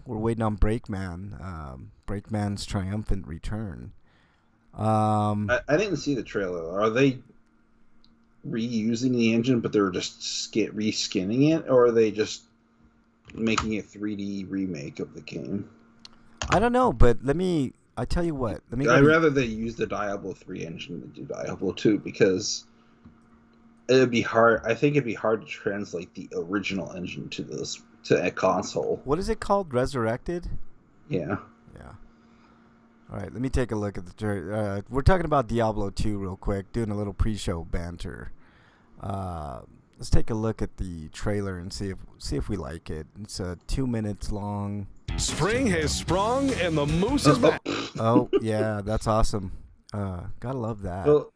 we're waiting on Breakman. Breakman's triumphant return. I didn't see the trailer. Are they reusing the engine, but they're just reskinning it, or are they just making a 3D remake of the game? I don't know, but I tell you what. I'd rather they use the Diablo 3 engine than do Diablo 2 because it'd be hard. I think it'd be hard to translate the original engine to a console. What is it called? Resurrected? Yeah. Yeah. All right, let me take a look at the trailer. We're talking about Diablo 2 real quick, doing a little pre-show banter. Let's take a look at the trailer and see if we like it. It's 2 minutes long. Spring has sprung and the moose is back. Oh yeah, that's awesome. Gotta love that.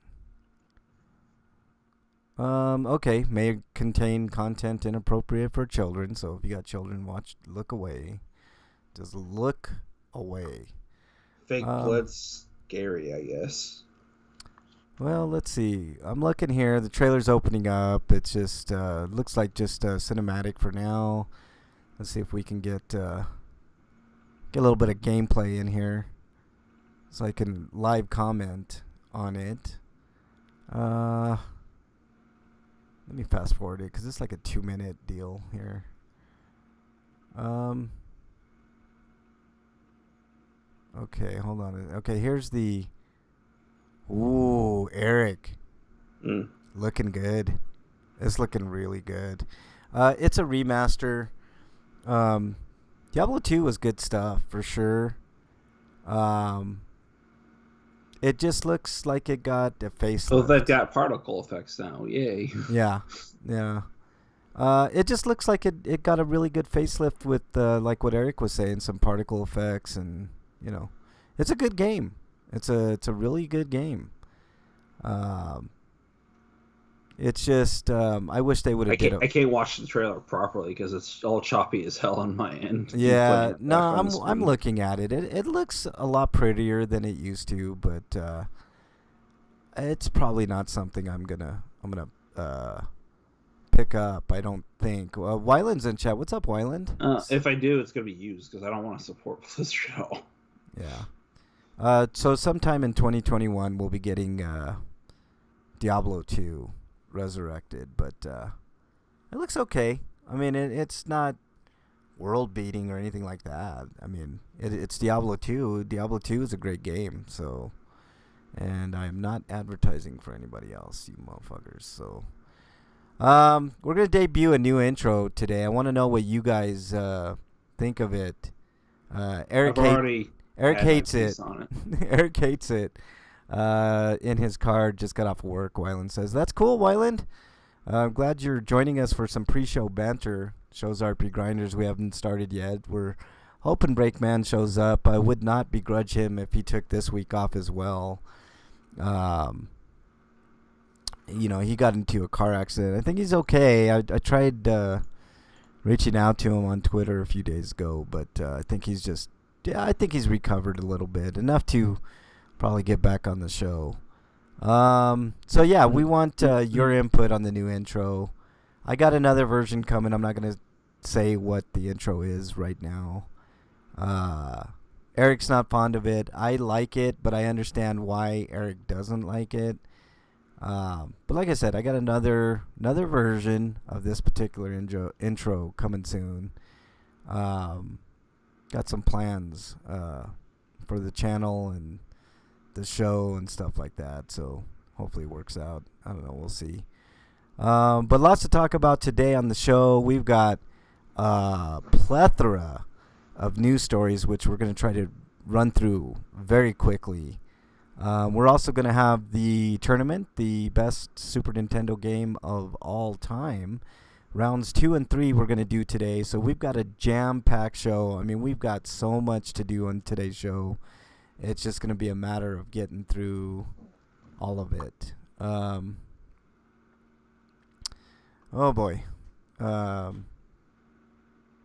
Okay, may contain content inappropriate for children. So if you got children, look away. Just look away. Fake blood's scary, I guess. Well, let's see. I'm looking here. The trailer's opening up. It's just looks like just cinematic for now. Let's see if we can get a little bit of gameplay in here, so I can live comment on it. Let me fast forward it because it's like a 2-minute deal here. Okay, hold on. Okay, here's the. Ooh, Eric. Looking good. It's looking really good. It's a remaster. Diablo 2 was good stuff for sure. It just looks like it got a facelift. So they've got particle effects now. Yay. Yeah. It just looks like it got a really good facelift with like what Eric was saying, some particle effects, and it's a good game. It's a really good game. It's just I wish they would have. I can't watch the trailer properly because it's all choppy as hell on my end. Yeah, no, I'm looking at it. It looks a lot prettier than it used to, but it's probably not something I'm gonna pick up. I don't think. Wyland's in chat. What's up, Wyland? If I do, it's gonna be used because I don't want to support Blizzard at all. Yeah. So sometime in 2021 we'll be getting Diablo 2 Resurrected, but it looks okay. I mean, it's not world beating or anything like that. I mean, it's Diablo 2. Diablo 2 is a great game. So, and I'm not advertising for anybody else, you motherfuckers. So, we're gonna debut a new intro today. I want to know what you guys think of it. Eric hates it. Eric hates it. In his car, just got off work. Wyland says, "That's cool, Wyland. I'm glad you're joining us for some pre-show banter. Shows RP Grinders. We haven't started yet. We're hoping Breakman shows up. I would not begrudge him if he took this week off as well. He got into a car accident. I think he's okay. I tried reaching out to him on Twitter a few days ago, but I think he's recovered a little bit, enough to probably get back on the show. So yeah, we want your input on the new intro. I got another version coming. I'm not going to say what the intro is right now. Eric's not fond of it. I like it, but I understand why Eric doesn't like it. But like I said, I got another version of this particular intro coming soon. Got some plans for the channel and the show and stuff like that, so hopefully it works out. I don't know, we'll see. But lots to talk about today on the show. We've got a plethora of news stories, which we're going to try to run through very quickly. We're also going to have the tournament, the best Super Nintendo game of all time. Rounds 2 and 3 we're going to do today, so we've got a jam-packed show. I mean, we've got so much to do on today's show. It's just going to be a matter of getting through all of it. Oh boy,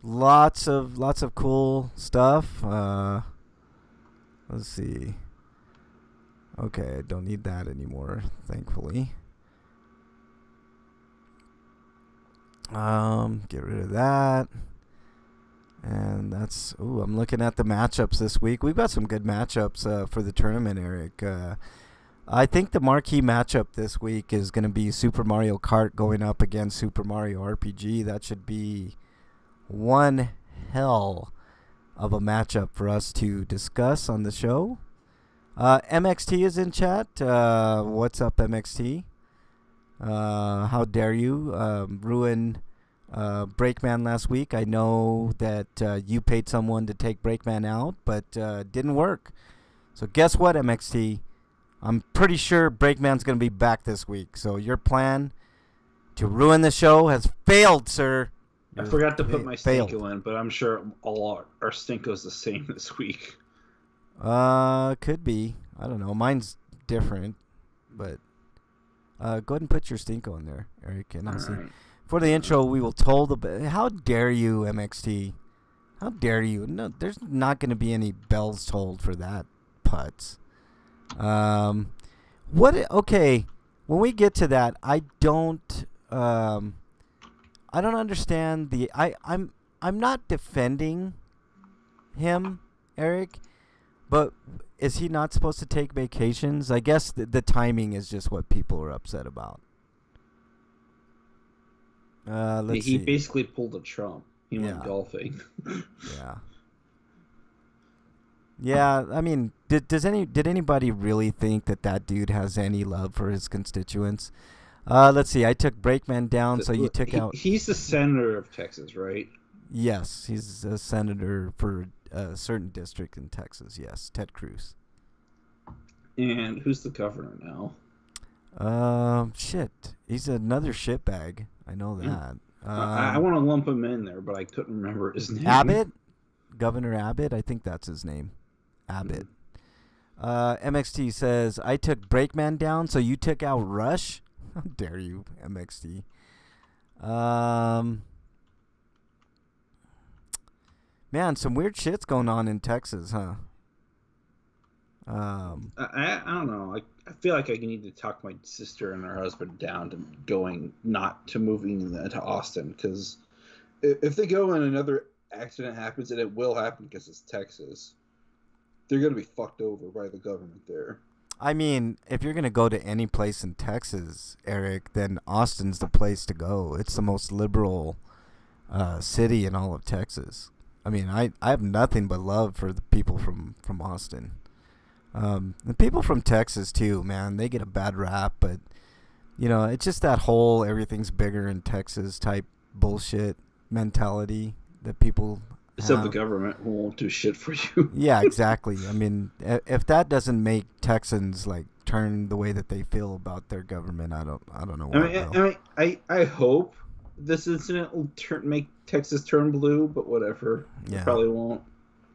lots of cool stuff. Let's see. Okay, I don't need that anymore, thankfully. Get rid of that. And that's, I'm looking at the matchups this week. We've got some good matchups for the tournament, Eric. I think the marquee matchup this week is going to be Super Mario Kart going up against Super Mario RPG. That should be one hell of a matchup for us to discuss on the show. MXT is in chat. What's up, MXT? How dare you ruin Breakman last week? I know that you paid someone to take Breakman out, but didn't work. So guess what, MXT? I'm pretty sure Breakman's going to be back this week. So your plan to ruin the show has failed, sir. I forgot to put my Stinko in, but I'm sure all our Stinko's the same this week. Could be. I don't know. Mine's different, but go ahead and put your Stinko in there, Eric, and I'll see. Right. For the intro, we will toll the... How dare you, MXT? How dare you? No, there's not going to be any bells tolled for that, putz. Okay, when we get to that, I don't understand the... I'm not defending him, Eric, but is he not supposed to take vacations? I guess the timing is just what people are upset about. Let's see. He basically pulled a Trump. He went golfing. Yeah. Yeah, I mean, did anybody really think that dude has any love for his constituents? Let's see. I took Breakman down, so you took out... He's the senator of Texas, right? Yes, he's a senator for a certain district in Texas, yes. Ted Cruz. And who's the governor now? Shit. He's another shitbag. I know that. I want to lump him in there, but I couldn't remember his name. Abbott? Governor Abbott? I think that's his name. Abbott. MXT says, I took Breakman down, so you took out Rush? How dare you, MXT? Man, some weird shit's going on in Texas, huh? I don't know. I feel like I need to talk my sister and her husband down to moving to Austin, because if they go and another accident happens, and it will happen because it's Texas, they're going to be fucked over by the government there. I mean, if you're going to go to any place in Texas, Eric, then Austin's the place to go. It's the most liberal city in all of Texas. I mean, I have nothing but love for the people from Austin. The people from Texas, too, man, they get a bad rap, but, you know, it's just that whole everything's bigger in Texas type bullshit mentality that people Except the government won't do shit for you. Yeah, exactly. I mean, if that doesn't make Texans, like, turn the way that they feel about their government, I don't know what. I hope this incident will make Texas turn blue, but whatever. Yeah. It probably won't.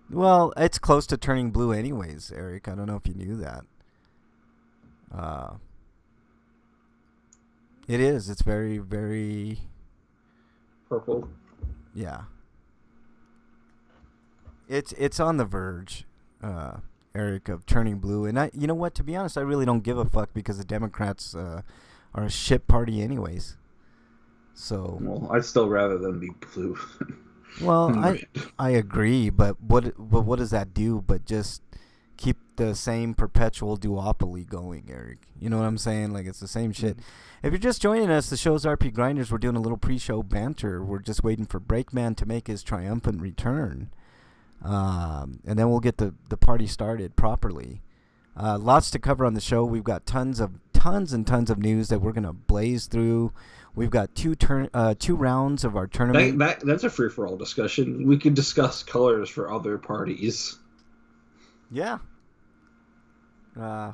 Well, it's close to turning blue anyways, Eric. I don't know if you knew that. It is. It's very, very... Purple. Yeah. It's on the verge, Eric, of turning blue. And you know what? To be honest, I really don't give a fuck because the Democrats are a shit party anyways. So. Well, I'd still rather them be blue. Well, I agree, but what does that do? But just keep the same perpetual duopoly going, Eric. You know what I'm saying? Like, it's the same shit. If you're just joining us, the show's RP Grinders. We're doing a little pre-show banter. We're just waiting for Breakman to make his triumphant return. And then we'll get the party started properly. Lots to cover on the show. We've got tons and tons of news that we're gonna blaze through. We've got two rounds of our tournament. That's a free-for-all discussion. We could discuss colors for other parties. Yeah.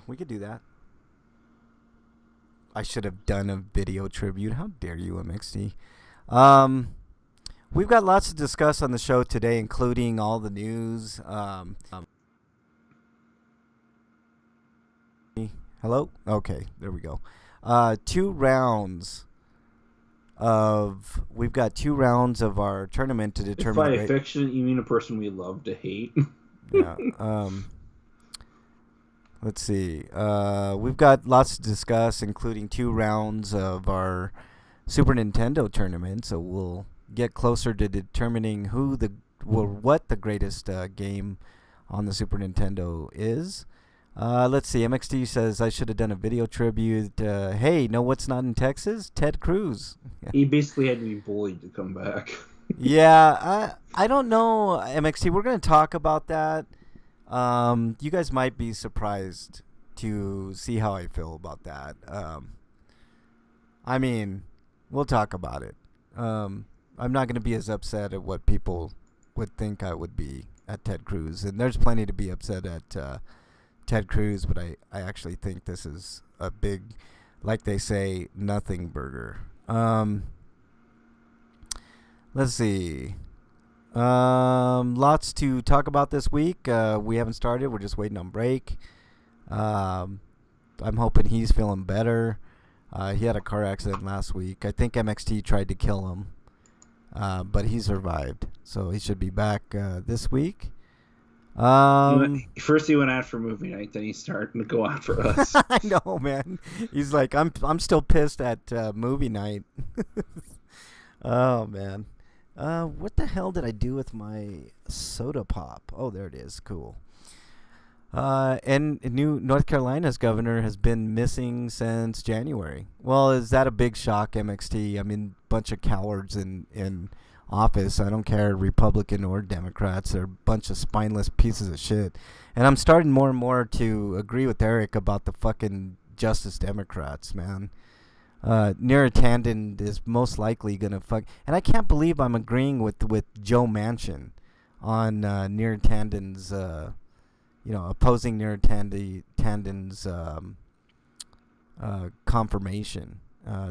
We could do that. I should have done a video tribute. How dare you, MXT? We've got lots to discuss on the show today, including all the news. Hello? Okay, there we go. We've got 2 rounds of our tournament to determine. By affection, you mean a person we love to hate? Yeah. Let's see. We've got lots to discuss, including 2 rounds of our Super Nintendo tournament. So we'll get closer to determining who the what the greatest game on the Super Nintendo is. Let's see. MXT says I should have done a video tribute. Hey, know what's not in Texas? Ted Cruz. He basically had to be bullied to come back. Yeah, I don't know, MXT. We're going to talk about that. You guys might be surprised to see how I feel about that. I mean, we'll talk about it. I'm not going to be as upset at what people would think I would be at Ted Cruz. And there's plenty to be upset at Ted Cruz, but I actually think this is a big, like they say, nothing burger. Let's see. Lots to talk about this week. We haven't started. We're just waiting on break. I'm hoping he's feeling better. He had a car accident last week. I think MXT tried to kill him, but he survived. So he should be back this week. First he went out for movie night, then he's starting to go out for us. I know, man. He's like, I'm still pissed at movie night. Oh, man. What the hell did I do with my soda pop? Oh, there it is. Cool. And North Carolina's governor has been missing since January. Well, is that a big shock, MXT? I mean, bunch of cowards in office. I don't care, Republican or Democrats. They're a bunch of spineless pieces of shit. And I'm starting more and more to agree with Eric about the fucking Justice Democrats, man. Neera Tanden is most likely gonna fuck, and I can't believe I'm agreeing with Joe Manchin on Neera Tanden's, opposing Neera Tanden's confirmation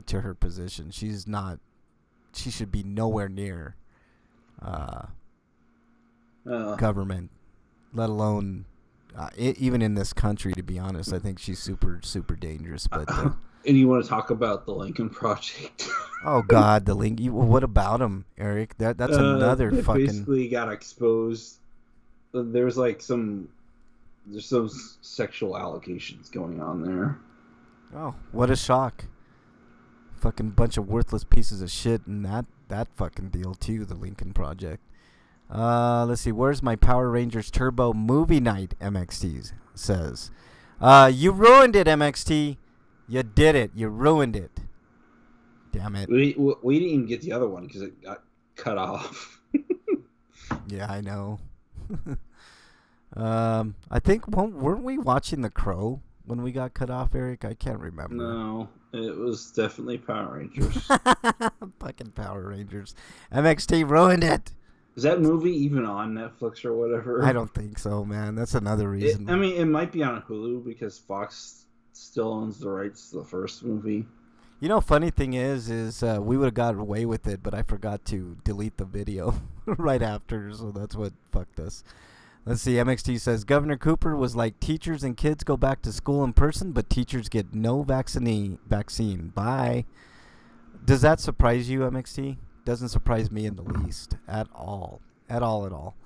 to her position. She should be nowhere near government, let alone even in this country. To be honest, I think she's super, super dangerous. But and you want to talk about the Lincoln Project? Oh God, the Lincoln. What about him, Eric? That's another fucking. Basically got exposed. There's some sexual allegations going on there. Oh, what a shock! Fucking bunch of worthless pieces of shit in that fucking deal too. The Lincoln Project. Let's see. Where's my Power Rangers Turbo movie night? MXT says. You ruined it, MXT. You did it. You ruined it. Damn it. We didn't even get the other one because it got cut off. Yeah, I know. I think weren't we watching The Crow when we got cut off, Eric? I can't remember. No, it was definitely Power Rangers. Fucking Power Rangers. MXT ruined it. Is that movie even on Netflix or whatever? I don't think so, man. That's another reason. It might be on Hulu because Fox still owns the rights to the first movie. You know, funny thing is we would have got away with it, but I forgot to delete the video right after, so that's what fucked us. Let's see, MXT says, Governor Cooper was like, teachers and kids go back to school in person, but teachers get no vaccine. Bye. Does that surprise you, MXT? Doesn't surprise me in the least. At all. At all.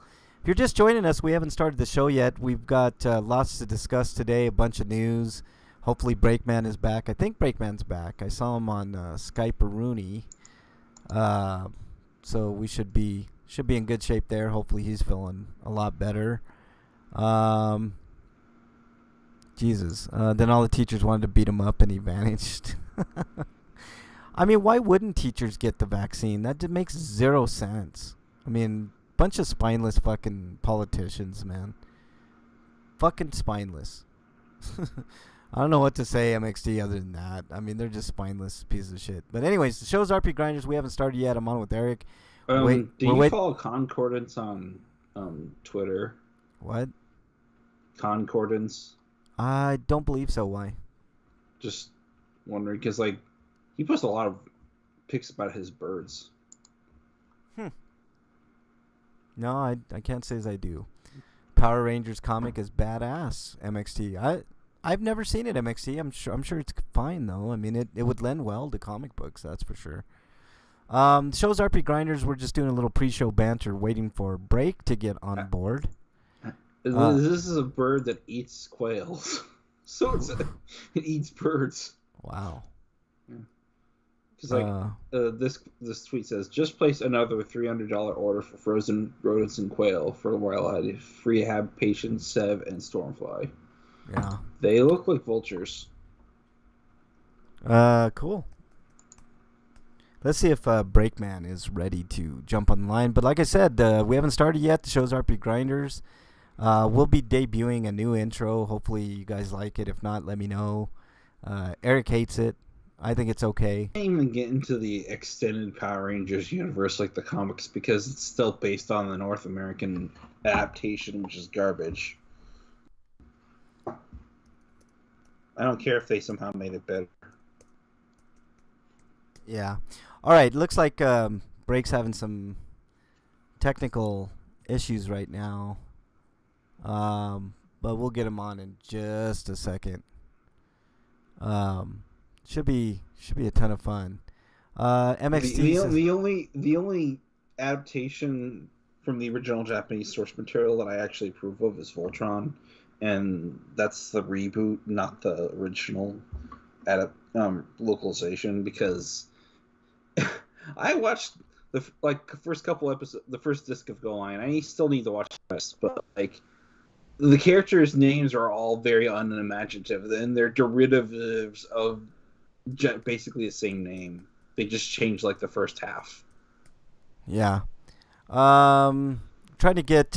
If you're just joining us, we haven't started the show yet. We've got lots to discuss today, a bunch of news. Hopefully Breakman is back. I think Breakman's back. I saw him on Skype-a-rooney. So we should be in good shape there. Hopefully he's feeling a lot better. Jesus. Then all the teachers wanted to beat him up and he vanished. I mean, why wouldn't teachers get the vaccine? That makes zero sense. I mean, bunch of spineless fucking politicians, man. Fucking spineless. I don't know what to say, MXD, other than that. I mean, they're just spineless pieces of shit. But anyways, the show's RP Grinders. We haven't started yet. I'm on with Eric. Do you follow Concordance on Twitter? What? Concordance? I don't believe so. Why? Just wondering, because, he posts a lot of pics about his birds. No, I can't say as I do. Power Rangers comic is badass, MXT. I've never seen it, MXT. I'm sure it's fine, though. I mean, it would lend well to comic books, that's for sure. Show's RP Grinders. We're just doing a little pre-show banter, waiting for Break to get on board. This is a bird that eats quails. So it eats birds. Wow. Because this tweet says, just place another $300 order for frozen rodents and quail for royalty, free hab patients, Sev, and Stormfly. Yeah. They look like vultures. Cool. Let's see if Breakman is ready to jump on the line. But like I said, we haven't started yet. The show's RP Grinders. We'll be debuting a new intro. Hopefully you guys like it. If not, let me know. Eric hates it. I think it's okay. I can't even get into the extended Power Rangers universe like the comics because it's still based on the North American adaptation, which is garbage. I don't care if they somehow made it better. Yeah. All right. Looks like Break's having some technical issues right now. But we'll get him on in just a second. Should be a ton of fun. MXT the only adaptation from the original Japanese source material that I actually approve of is Voltron, and that's the reboot, not the original localization, because I watched the first couple episodes, the first disc of Go Line. I still need to watch the rest, but the characters' names are all very unimaginative, and they're derivatives of basically the same name. They just changed the first half. Yeah. Trying to get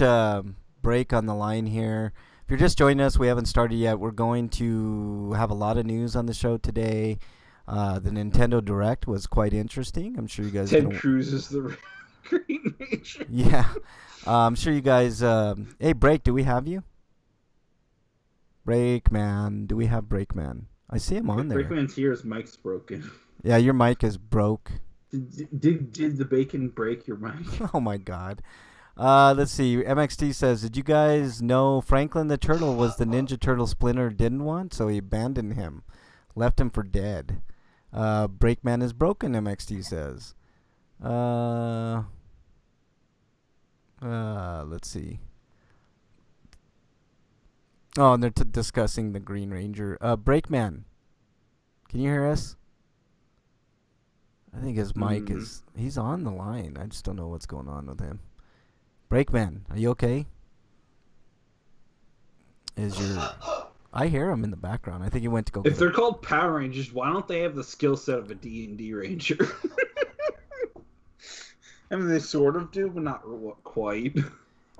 Break on the line here. If you're just joining us, we haven't started yet. We're going to have a lot of news on the show today. The Nintendo Direct was quite interesting. I'm sure you guys... Ted Cruz is the Green Ranger. Yeah. I'm sure you guys... Hey, Break, do we have you? Breakman. Do we have Breakman? I see him on there. Breakman's here. His mic's broken. Yeah, your mic is broke. Did the bacon break your mic? Oh, my God. Let's see. MXT says, did you guys know Franklin the Turtle was the Ninja Turtle Splinter didn't want, so he abandoned him. Left him for dead. Breakman is broken, MXT says. Let's see. Oh, and they're discussing the Green Ranger. Breakman, can you hear us? I think his mic is... He's on the line. I just don't know what's going on with him. Breakman, are you okay? I hear him in the background. I think he went to go... If they're called Power Rangers, why don't they have the skill set of a D&D Ranger? I mean, they sort of do, but not quite.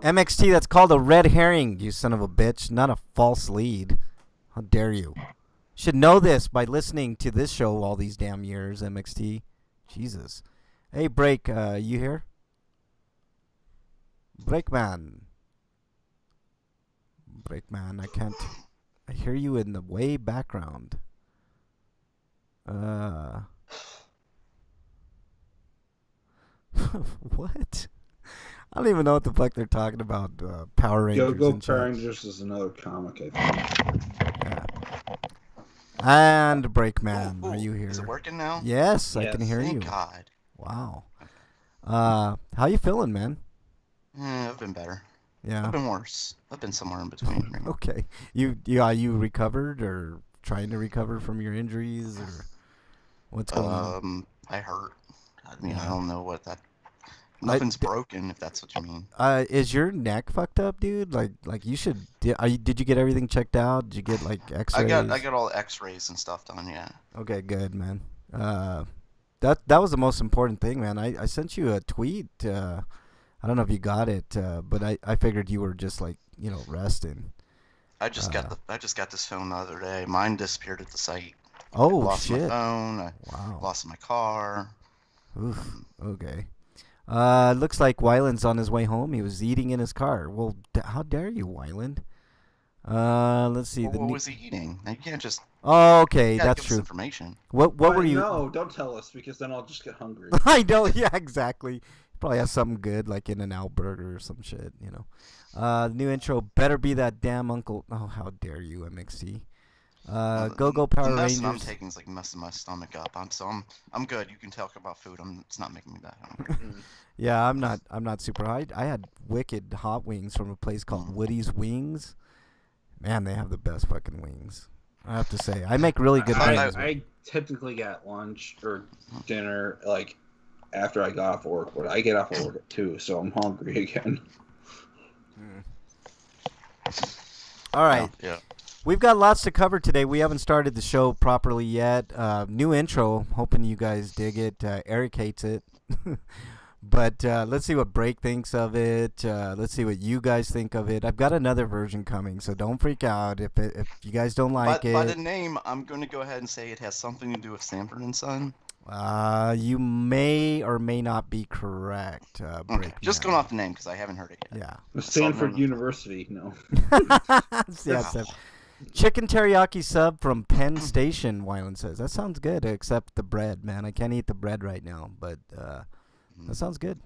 MXT, that's called a red herring, you son of a bitch, not a false lead. How dare you? Should know this by listening to this show all these damn years, MXT. Jesus. Hey, Break, you here? Breakman. Breakman, I can't... I hear you in the way background. What? I don't even know what the fuck they're talking about. Power Rangers. Go Power Rangers is another comic, I think. Yeah. And Breakman, are you here? Is it working now? Yes, I can hear you. Thank God. Wow. How you feeling, man? I've been better. Yeah. I've been worse. I've been somewhere in between. Right? Okay. You recovered or trying to recover from your injuries or what's going on? I hurt. I mean, I don't know what that. Nothing's broken, if that's what you mean. Is your neck fucked up, dude? Like you should. Did you get everything checked out? Did you get X-rays? I got all X-rays and stuff done. Yeah. Okay, good, man. That was the most important thing, man. I sent you a tweet. I don't know if you got it, but I figured you were just resting. I just got this phone the other day. Mine disappeared at the site. Oh, I lost shit. my phone. I Wow. lost my car. Oof. Okay. Looks like Wyland's on his way home. He was eating in his car. Well, how dare you, Wyland? Let's see. What was he eating? You can't just. Oh, okay, You gotta that's give us true. information. What were you? No, don't tell us because then I'll just get hungry. I know. Yeah, exactly. Probably has something good like In-N-Out Burger or some shit. The new intro better be that damn Uncle. Oh, how dare you, MXT? Go Power the Rangers. I'm taking is messing my stomach up. I'm good. You can talk about food. It's not making me that hungry. Yeah, I'm not super high. I had wicked hot wings from a place called Woody's Wings. Man, they have the best fucking wings. I have to say. I make really good rings. I typically got lunch or dinner like after I got off work, but I get off of work at 2, so I'm hungry again. All right. Yeah. We've got lots to cover today. We haven't started the show properly yet. New intro. Hoping you guys dig it. Eric hates it. But let's see what Break thinks of it. Let's see what you guys think of it. I've got another version coming, so don't freak out if you guys don't like it. By the name, I'm going to go ahead and say it has something to do with Sanford and Son. You may or may not be correct. Okay. Just going off the name because I haven't heard it yet. Yeah. Stanford University, no. Yes. Chicken teriyaki sub from Penn Station, Wyland says. That sounds good, except the bread, man. I can't eat the bread right now, but that sounds good.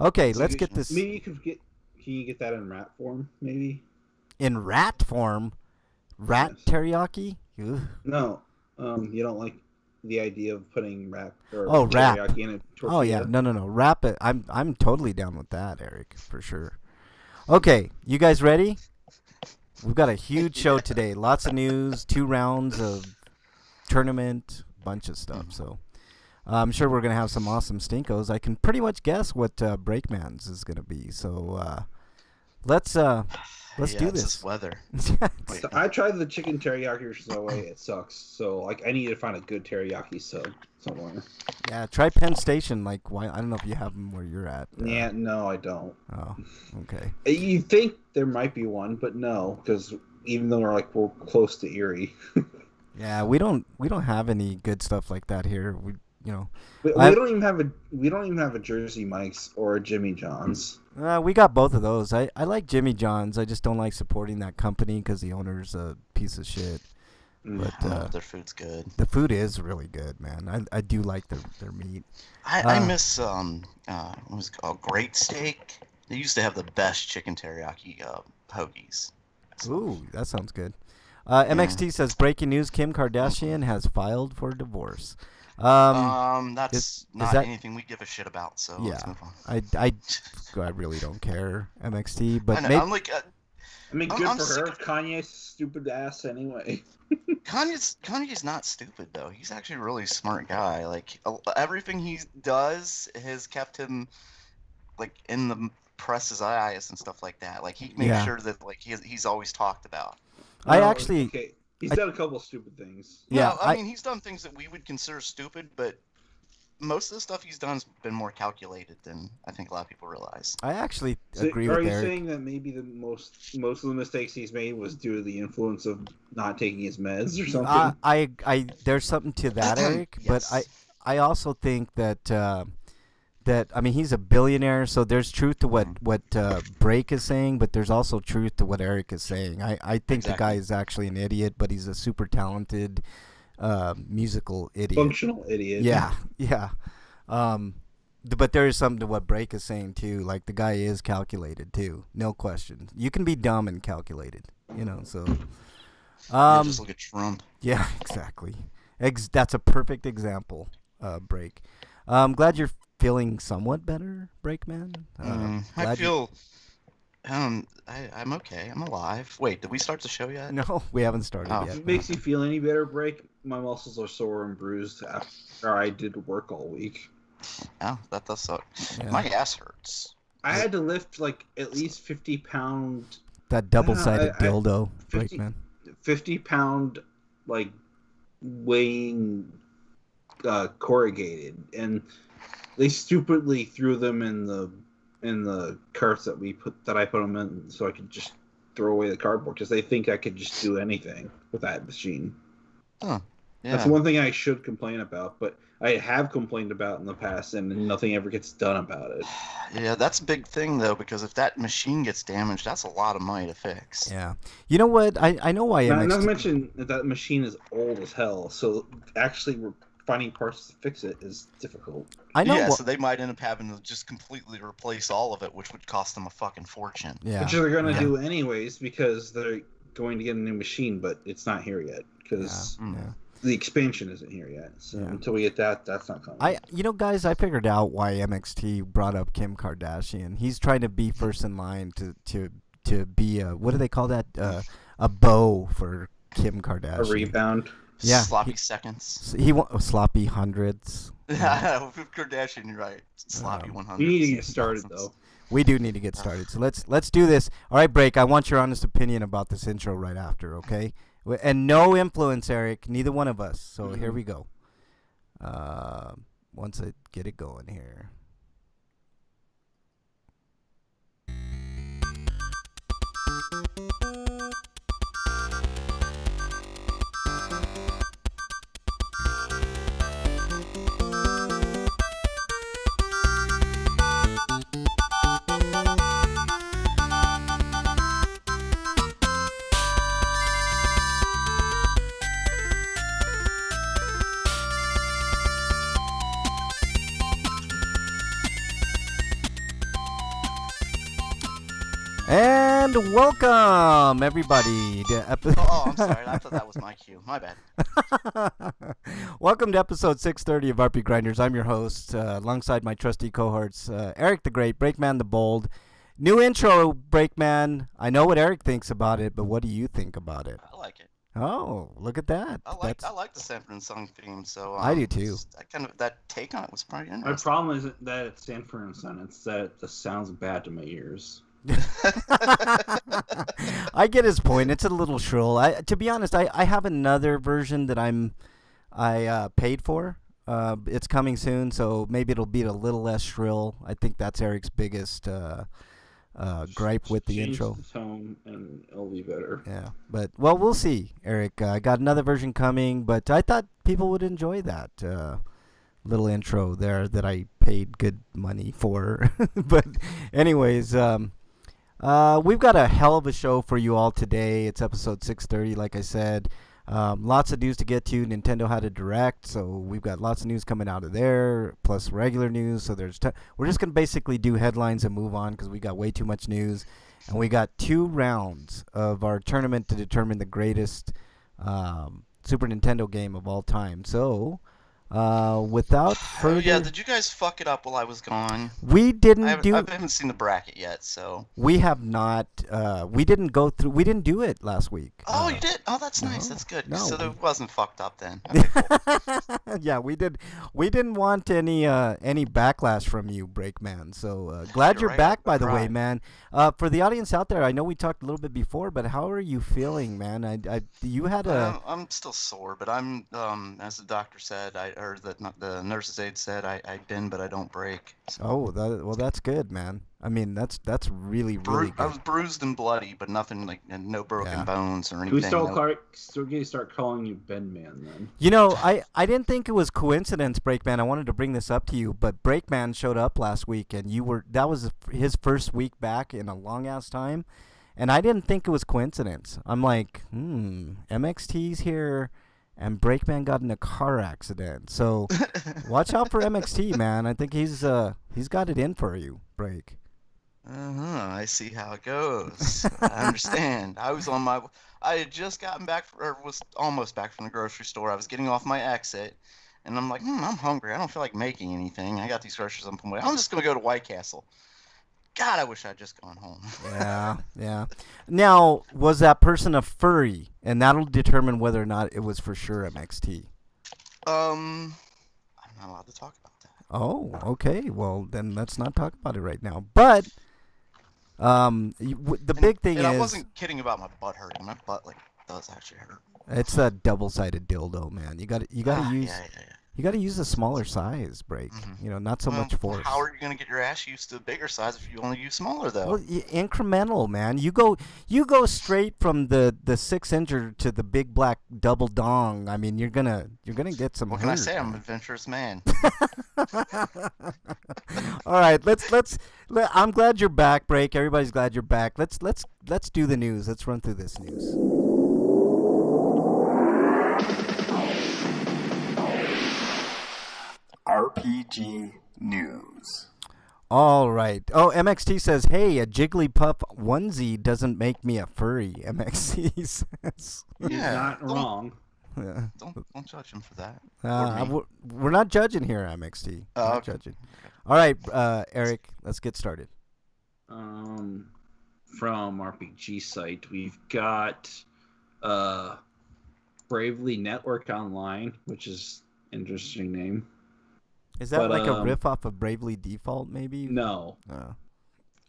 Okay, let's get this. Maybe you could get. Can you get that in rat form? Maybe. In rat form, rat teriyaki. Ugh. No, you don't like the idea of putting rat or wrap. teriyaki in a tortilla. Oh yeah, no, wrap it. I'm totally down with that, Eric, for sure. Okay, you guys ready? We've got a huge show today. Lots of news, 2 rounds of tournament, bunch of stuff. So I'm sure we're going to have some awesome stinkos. I can pretty much guess what Breakman's is going to be. So let's do It's this. this weather. So I tried the chicken teriyaki sub. It sucks. So like I need to find a good teriyaki sub somewhere. Yeah, try Penn Station. Like, why? I don't know if you have them where you're at. Yeah, no, I don't. Oh, okay. You think there might be one, but no, because even though we're close to Erie. Yeah, we don't have any good stuff like that here. We don't even have a Jersey Mike's or a Jimmy John's. We got both of those. I like Jimmy John's. I just don't like supporting that company because the owner's a piece of shit. But their food's good. The food is really good, man. I do like their meat. I miss what was it called? Great Steak. They used to have the best chicken teriyaki hoagies. Ooh, that sounds good. MXT says breaking news: Kim Kardashian has filed for divorce. That's not anything we give a shit about. So yeah, let's move on. I really don't care, MXT, but good for her. Kanye's stupid ass anyway. Kanye's not stupid though. He's actually a really smart guy. Like everything he does has kept him like in the press's eyes and stuff like that. Like he makes sure that like he's always talked about. He's done a couple of stupid things. Yeah, no, I mean he's done things that we would consider stupid, but most of the stuff he's done has been more calculated than I think a lot of people realize. I actually agree with Eric. Are you saying that maybe the most of the mistakes he's made was due to the influence of not taking his meds or something? I there's something to that, Eric. Yes. But I also think that I mean he's a billionaire, so there's truth to what Break is saying, but there's also truth to what Eric is saying. I think the guy is actually an idiot, but he's a super talented musical idiot. Functional idiot. Yeah. But there is something to what Break is saying too. Like the guy is calculated too, no question. You can be dumb and calculated, so. Just look at Trump. Yeah, exactly. That's a perfect example. Break. I'm glad you're feeling somewhat better, Breakman. I feel. I'm okay. I'm alive. Wait, did we start the show yet? No, we haven't started yet. If it makes you feel any better, Break, my muscles are sore and bruised after I did work all week. Oh, that does suck. Yeah. My ass hurts. I had to lift like at least 50-pound. That double-sided dildo, Breakman. 50-pound, like weighing corrugated, and they stupidly threw them in the carts that I put them in, so I could just throw away the cardboard because they think I could just do anything with that machine. Huh. Yeah. That's one thing I should complain about, but I have complained about in the past, and nothing ever gets done about it. Yeah, that's a big thing though, because if that machine gets damaged, that's a lot of money to fix. Yeah. You know what? I know why. Not to mention that machine is old as hell, so actually finding parts to fix it is difficult. I know. Yeah, so they might end up having to just completely replace all of it, which would cost them a fucking fortune. Yeah. Which they're going to do anyways because they're going to get a new machine, but it's not here yet because the expansion isn't here yet. So until we get that, that's not coming. Guys, I figured out why MXT brought up Kim Kardashian. He's trying to be first in line to be what do they call that? A beau for Kim Kardashian. A rebound. Yeah, Sloppy seconds. He sloppy hundreds. Yeah, with Kardashian, you're right. Sloppy 100. We need to get started though. We do need to get started. So let's do this. All right, Break. I want your honest opinion about this intro right after, okay? And no influence, Eric. Neither one of us. So here we go. Once I get it going here. And welcome, everybody, to I'm sorry. I thought that was my cue. My bad. Welcome to episode 630 of RP Grinders. I'm your host, alongside my trusty cohorts, Eric the Great, Breakman the Bold. New intro, Breakman. I know what Eric thinks about it, but what do you think about it? I like it. Oh, look at that. I like the Sanford and Son theme. So I do too. That take on it was pretty interesting. My problem isn't that it's Sanford and Son; it's that it just sounds bad to my ears. I get his point. It's a little shrill. To be honest, I have another version that I paid for. It's coming soon, so maybe it'll be a little less shrill. I think that's Eric's biggest gripe with the intro. Change the tone, and it'll be better. Yeah, but we'll see, Eric. I got another version coming, but I thought people would enjoy that little intro there that I paid good money for. But anyways, we've got a hell of a show for you all today. It's episode 630, like I said. Lots of news to get to. Nintendo had a direct, so we've got lots of news coming out of there, plus regular news. So we're just going to basically do headlines and move on because we got way too much news. And we got 2 rounds of our tournament to determine the greatest Super Nintendo game of all time. So without further... yeah, did you guys fuck it up while I was gone? We didn't I haven't seen the bracket yet, so... We have not... we didn't go through... We didn't do it last week. Oh, you did? Oh, that's nice. No, That's good. no. So it wasn't fucked up then. Okay, cool. Yeah, we did. We didn't want any backlash from you, Breakman. So glad you're right. back, by the way, Right. man. For the audience out there, I know we talked a little bit before, but how are you feeling, man? You had a... I'm still sore, but I'm as the doctor said, the nurse's aide said, I bend but I don't break. So. Oh, that's good, man. I mean, that's really good. I was bruised and bloody, but nothing like no broken bones or anything. We start calling you Ben Man then. You know, I didn't think it was coincidence, Breakman. I wanted to bring this up to you, but Breakman showed up last week, and that was his first week back in a long ass time, and I didn't think it was coincidence. I'm like, MXT's here, and Breakman got in a car accident. So watch out for MXT, man. I think he's got it in for you, Break. I see how it goes. I understand. I had just gotten back, or was almost back from the grocery store. I was getting off my exit, and I'm like, I'm hungry. I don't feel like making anything. I got these groceries on my way. I'm just going to go to White Castle. God, I wish I'd just gone home. Yeah. Now, was that person a furry? And that'll determine whether or not it was for sure MXT. I'm not allowed to talk about that. Oh, okay. Well, then let's not talk about it right now. But the big thing is... I wasn't kidding about my butt hurting. My butt does actually hurt. It's a double-sided dildo, man. You got to use... Yeah. You got to use a smaller size, Break. Mm-hmm. You know, not so much force. How are you going to get your ass used to a bigger size if you only use smaller, though? Well, incremental, man. You go straight from the 6-incher to the big black double dong. I mean, you're gonna get some. What can I say? I'm an adventurous man. All right, I'm glad you're back, Break. Everybody's glad you're back. Let's do the news. Let's run through this news. RPG News. All right. Oh, MXT says, hey, a Jigglypuff onesie doesn't make me a furry. MXT says. He's not wrong. Yeah. Don't judge him for that. We're not judging here, MXT. Not judging. All right, Eric, let's get started. From RPG site, we've got Bravely Network Online, which is an interesting name. Is that like a riff off of Bravely Default, maybe? No. Oh.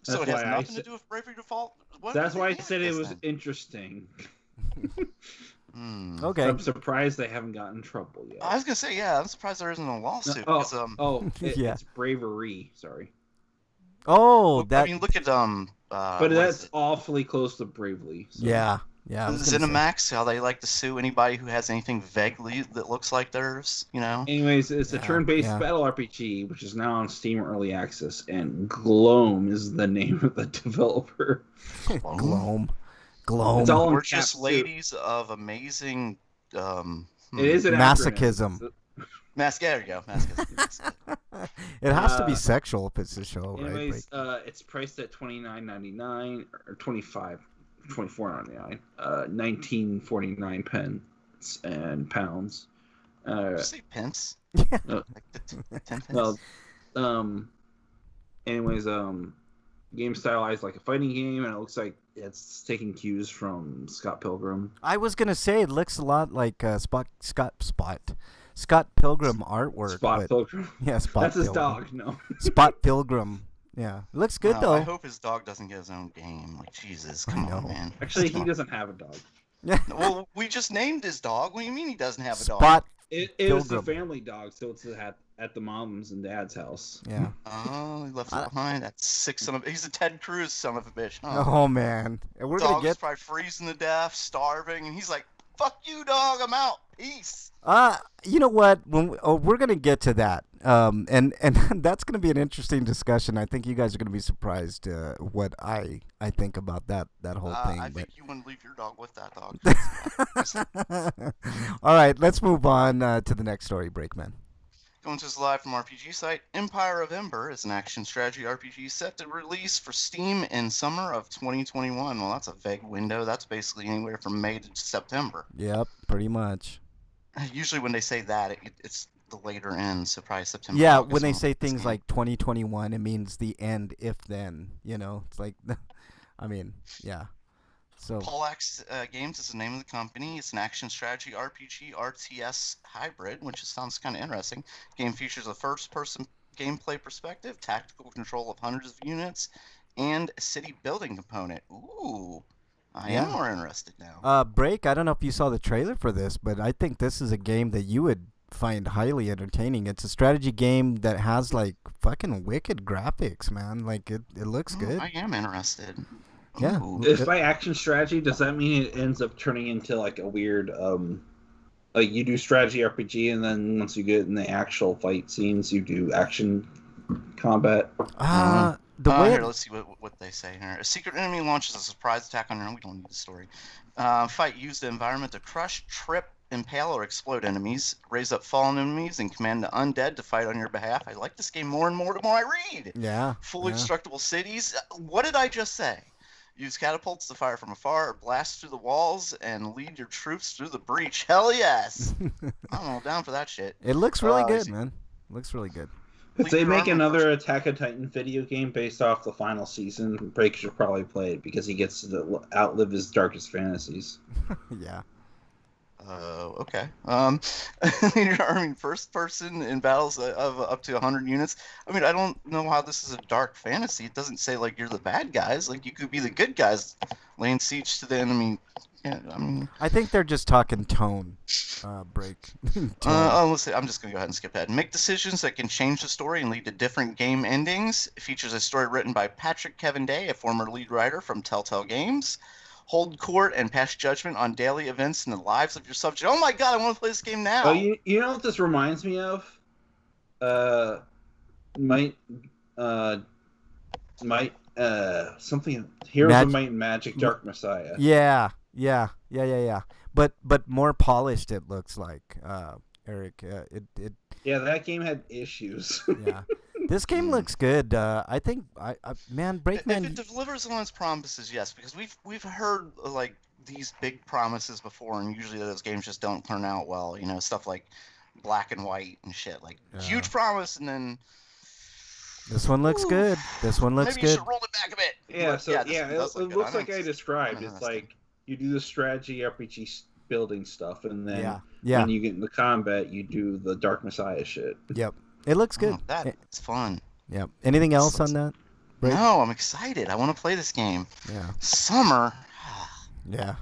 So it has nothing to do with Bravely Default? That's why I said it was interesting. Okay. I'm surprised they haven't gotten in trouble yet. I was going to say, yeah, I'm surprised there isn't a lawsuit. It's Bravery, sorry. Oh, I mean, look at but that's awfully close to Bravely. So. Yeah. ZeniMax, how they like to sue anybody who has anything vaguely that looks like theirs, you know? Anyways, it's a turn-based battle RPG, which is now on Steam Early Access, and Gloam is the name of the developer. Gloam. It's all in Gorgeous caps, ladies of amazing... It is an masochism. There you go. Masochism. It has to be sexual if it's a show, anyways, right? it's priced at $29.99 or $24.99, 19.49 pence and pounds. Did you say pence? Yeah. Like 10 pence? Well, anyways, game stylized like a fighting game, and it looks like it's taking cues from Scott Pilgrim. I was gonna say it looks a lot like Scott Pilgrim artwork. Spot Pilgrim. Yeah, Spot. That's his Pilgrim. dog. No. Spot Pilgrim. Yeah, it looks good though. I hope his dog doesn't get his own game. Like Jesus, come on, man. Actually, he doesn't have a dog. Yeah. Well, we just named his dog. What do you mean he doesn't have a dog? Spot. It is a family dog, so it's at the mom's and dad's house. Yeah. Oh, he left it behind. That's he's a Ted Cruz son of a bitch. Oh man, and we're gonna get probably freezing to death, starving, and he's like, "Fuck you, dog. I'm out. Peace." You know what? We're gonna get to that, and that's gonna be an interesting discussion. I think you guys are gonna be surprised what I think about that whole thing. I think you wouldn't leave your dog with that dog. All right, let's move on to the next story, Breakman. Going to us live from RPG site, Empire of Ember is an action strategy RPG set to release for Steam in summer of 2021. Well, that's a vague window. That's basically anywhere from May to September. Yep, pretty much. Usually when they say that, it's the later end, so probably September. Yeah, August, when they say things like 2021, it means the end if then. You know, it's like, I mean, yeah. So Poleaxe Games is the name of the company. It's an action strategy RPG RTS hybrid, which sounds kind of interesting. The game features a first-person gameplay perspective, tactical control of hundreds of units, and a city building component. Ooh, I am more interested now. Break, I don't know if you saw the trailer for this, but I think this is a game that you would find highly entertaining. It's a strategy game that has like fucking wicked graphics, man. Like it looks good. I am interested. Yeah. If by action strategy, does that mean it ends up turning into like a weird, like you do strategy RPG, and then once you get in the actual fight scenes, you do action combat? Here, let's see what they say here. A secret enemy launches a surprise attack on your own. We don't need the story. Fight, use the environment to crush, trip, impale, or explode enemies. Raise up fallen enemies and command the undead to fight on your behalf. I like this game more and more the more I read. Yeah. Fully destructible cities. What did I just say? Use catapults to fire from afar, or blast through the walls, and lead your troops through the breach. Hell yes! I'm all down for that shit. It looks really good, man. Looks really good. If they make another Attack on Titan video game based off the final season, Break should probably play it because he gets to outlive his darkest fantasies. Yeah. Okay. Your army first person in battles of up to 100 units. I mean, I don't know how this is a dark fantasy. It doesn't say like you're the bad guys. Like you could be the good guys laying siege to the enemy. Yeah, I mean, I think they're just talking tone. Break. Let's see. I'm just gonna go ahead and skip ahead. Make decisions that can change the story and lead to different game endings. It features a story written by Patrick Kevin Day, a former lead writer from Telltale Games. Hold court and pass judgment on daily events in the lives of your subject. Oh my god, I want to play this game now. Oh, you know what this reminds me of? Something Heroes of Might and Magic: Dark Messiah. Yeah. But more polished. It looks like, Eric. Yeah, that game had issues. Yeah. This game looks good. I think, Breakman. If it delivers on its promises, yes, because we've heard like these big promises before, and usually those games just don't turn out well. You know, stuff like Black and White and shit, like huge promise, and then this one looks good. This one looks maybe good. you should roll it back a bit. Yeah, it looks like I described. It's like you do the strategy RPG building stuff, and then yeah. when you get into combat, you do the Dark Messiah shit. Yep. It looks good. Oh, that's fun. Yep. Anything else on that? Break? No, I'm excited. I want to play this game. Yeah. Summer. Yeah.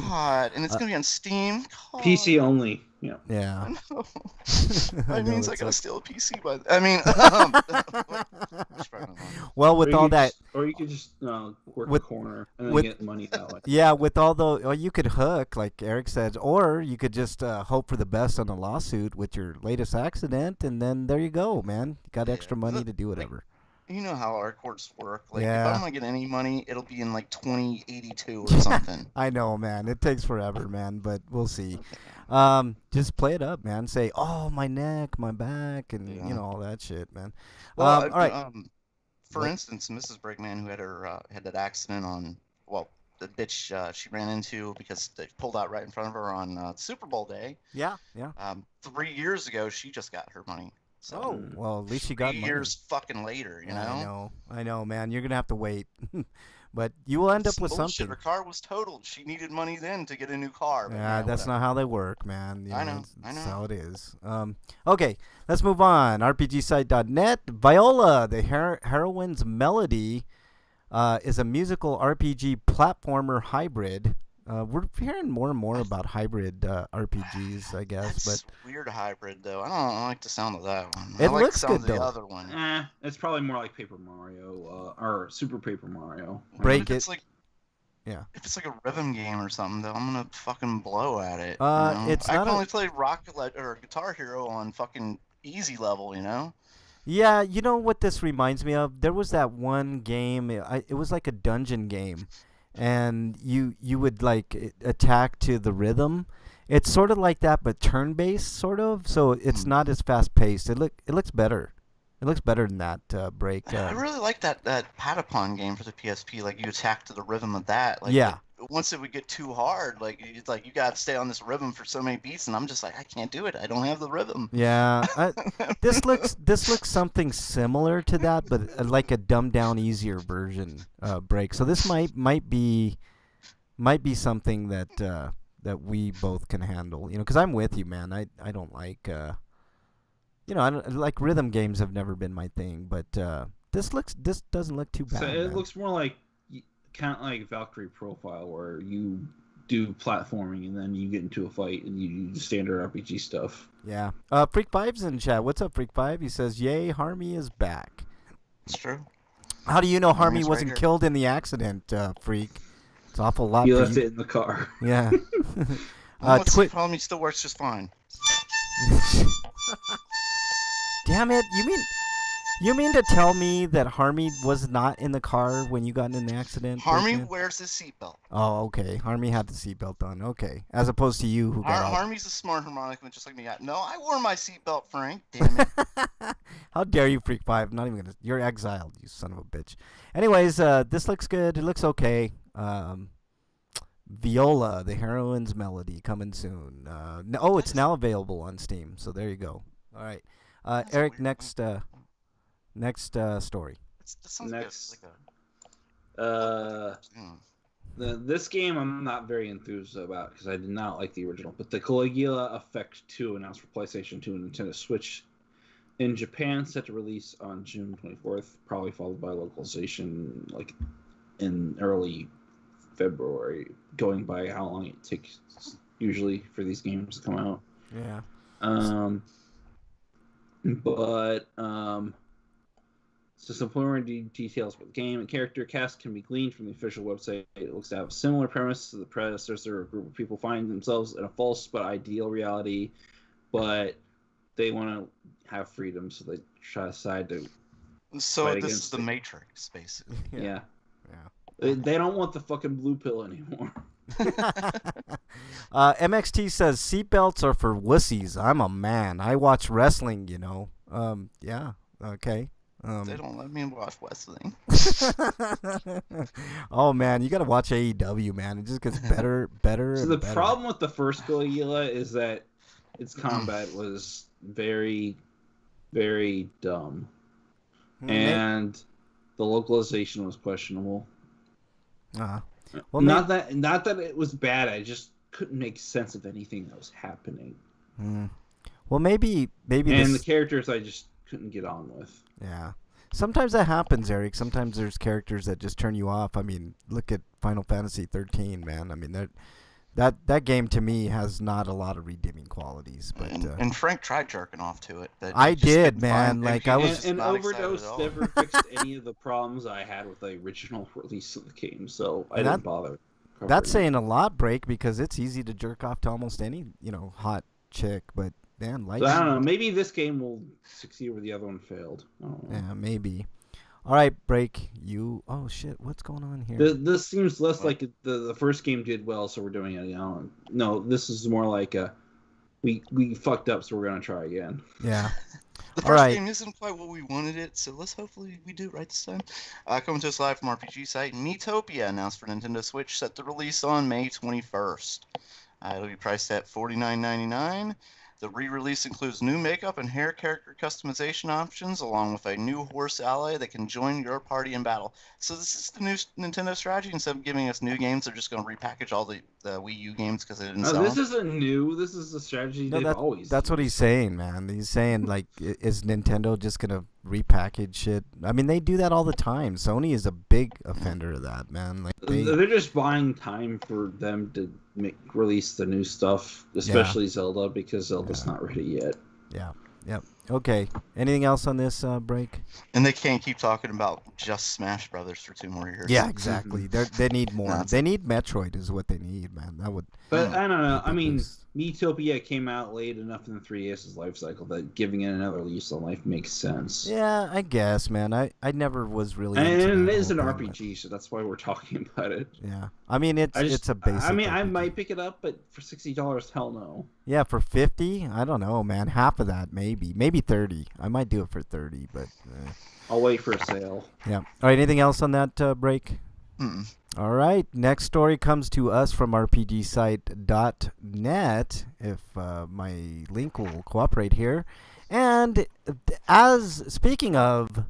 God, and it's gonna be on Steam. God. PC only. Yeah. Yeah. I know. I That know, means I it's gotta like- steal a PC, but I mean, Well, with all that, or you could just work with- a corner and then with- get money that way. yeah, with all the, well, you could hook, like Eric said, or you could just hope for the best on a lawsuit with your latest accident, and then there you go, man. You got extra money to do whatever. you know how our courts work. Like, Yeah. if I'm gonna get any money, it'll be in like 2082 or something. I know, man. It takes forever, man, but we'll see. Just play it up, man. Say, oh, my neck, my back, and Yeah. you know all that shit, man. Well, all right. For What? instance, Mrs. Brickman, who had her had that accident on, well, the bitch she ran into because they pulled out right in front of her on Super Bowl day. Yeah, yeah. 3 years ago, she just got her money. So Oh, well, at least you got 3 money. years fucking later, you know. I know, man. You're gonna have to wait, but you will end up with Bullshit. something. Her car was totaled. She needed money then to get a new car. But Yeah, that's not how they work, man. You I know, That's, I know. that's how it is. Okay, let's move on. RPGsite.net. Viola, the Heroine's Melody, is a musical RPG platformer hybrid. We're hearing more and more about hybrid RPGs, I guess, That's but weird hybrid though. I don't like the sound of that one. It I like looks the sound good, of the though. other one. It's probably more like Paper Mario or Super Paper Mario. Break If it. it's like, Yeah. If it's like a rhythm game or something, though, I'm gonna fucking blow at it. It's I not can a- only play or Guitar Hero on fucking easy level, you know. Yeah, you know what this reminds me of? There was that one game. It was like a dungeon game, and you would like attack to the rhythm. It's sort of like that, but turn-based, sort of. So it's not as fast-paced. It looks better. It looks better than that break. I really like that Patapon game for the PSP. Like you attack to the rhythm of that. Like, Yeah. Once it would get too hard, like it's like you gotta stay on this rhythm for so many beats, and I'm just like I can't do it. I don't have the rhythm. Yeah, this looks something similar to that, but like a dumbed down, easier version break. So this might be something that we both can handle. You know, because I'm with you, man. I don't like I don't like rhythm games. Have never been my thing, but this doesn't look too bad. So it man. looks more like kind of like Valkyrie Profile, where you do platforming and then you get into a fight and you do standard RPG stuff. Yeah. Freak Five's in chat. What's up, Freak Five? He says, "Yay, Harmy is back." It's true. How do you know Harmy Harmy's right wasn't here. killed in the accident, Freak? It's an awful lot. You for left you. it in the car. Yeah. Let's Twit. problem still works just fine. Damn it! You mean to tell me that Harmy was not in the car when you got in the accident? Harmy Breakman? wears his seatbelt. Oh, okay. Harmy had the seatbelt on. Okay, as opposed to you who got off. Harmy's a smart harmonica, just like me. No, I wore my seatbelt, Frank. Damn it. How dare you, Freak Five? Not even gonna. You're exiled, you son of a bitch. Anyways, this looks good. It looks okay. Viola, the Heroine's Melody, coming soon. It's now available on Steam. So there you go. All right, That's Eric. weird. Next story. That sounds Next. good. It's like This game I'm not very enthused about because I did not like the original. But the Caligula Effect 2 announced for PlayStation 2 and Nintendo Switch in Japan, set to release on June 24th, probably followed by localization like in early February, going by how long it takes usually for these games to come out. Yeah. So some preliminary details about the game and character cast can be gleaned from the official website. It looks to have a similar premise to the predecessor. A group of people find themselves in a false but ideal reality, but they want to have freedom, so they try to decide to. So Fight this is against the it. Matrix, basically. Yeah. Yeah. They don't want the fucking blue pill anymore. MXT says seatbelts are for wussies. I'm a man. I watch wrestling. Yeah. Okay. They don't let me watch wrestling. Oh man, you gotta watch AEW, man. It just gets better. So and the better. problem with the first Caligula is that its combat was very, very dumb, and the localization was questionable. Well, Not that it was bad. couldn't make sense of anything that was happening. Well, maybe and the characters I just couldn't get on with. Yeah. Sometimes that happens, Eric. Sometimes there's characters that just turn you off. I mean, look at Final Fantasy 13, man. I mean, that game to me has not a lot of redeeming qualities. But and Frank tried jerking off to it. But I did, man. Like I was. And Overdose never fixed any of the problems I had with the original release of the game, so I didn't bother. That's saying a lot, Break, because it's easy to jerk off to almost any hot chick, but. Man, I don't know. Maybe this game will succeed where the other one failed. Yeah, maybe. All right, Break. Oh shit! What's going on here? This seems less like the first game did well, so we're doing it. No, this is more like we fucked up, so we're gonna try again. Yeah. The first game isn't quite what we wanted it, so let's hopefully we do it right this time. Coming to us live from RPG site, Miitopia announced for Nintendo Switch, set to release on May 21st. It'll be priced at $49.99. The re-release includes new makeup and hair character customization options, along with a new horse ally that can join your party in battle. So this is the new Nintendo strategy. Instead of giving us new games, they're just going to repackage all the Wii U games because they didn't sell this them. isn't new. This is the strategy they've always That's what he's saying, man. He's saying, like, is Nintendo just going to repackage shit? I mean, they do that all the time. Sony is a big offender of that, man. Like they're just buying time for them to release the new stuff, especially Zelda, because Zelda's not ready yet. Yeah. Yep. Okay. Anything else on this Break? And they can't keep talking about just Smash Brothers for 2 more years. Yeah, exactly. They need more. They need Metroid is what they need, man. That would. But I don't know. I mean, Miitopia came out late enough in the 3DS's life cycle that giving it another lease on life makes sense. Yeah, I guess, man. I never was really. And it is an RPG, so that's why we're talking about it. Yeah, I mean it's a basic. I mean, RPG. I might pick it up, but for $60, hell no. Yeah, for 50, I don't know, man. Half of that, maybe 30. I might do it for 30, but. I'll wait for a sale. Yeah. All right. Anything else on that Break? Mm-mm. All right. Next story comes to us from RPGsite.net, if my link will cooperate here. And speaking of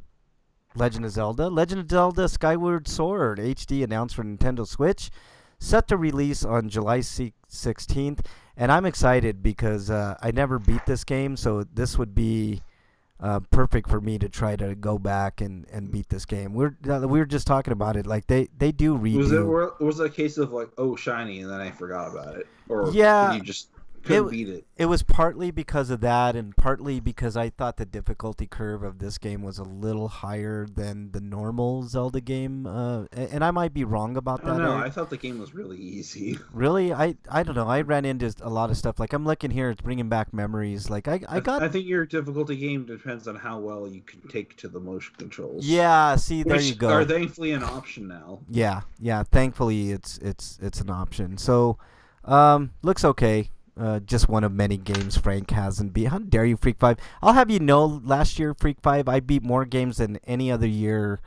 Legend of Zelda Skyward Sword HD announced for Nintendo Switch, set to release on July 16th. And I'm excited because I never beat this game, so this would be perfect for me to try to go back and beat this game. We were just talking about it. Like they do redo. Was it a case of like, oh, shiny, and then I forgot about it, or yeah, you just couldn't beat it? It was partly because of that, and partly because I thought the difficulty curve of this game was a little higher than the normal Zelda game. And I might be wrong about that. No, I thought the game was really easy. Really, I don't know. I ran into a lot of stuff. Like I'm looking here, it's bringing back memories. Like I think your difficulty game depends on how well you can take to the motion controls. Yeah, see, there you go. Are thankfully an option now. Yeah. Thankfully, it's an option. So, looks okay. Just one of many games Frank hasn't beat. How dare you, Freak 5? I'll have you know, last year, Freak 5, I beat more games than any other year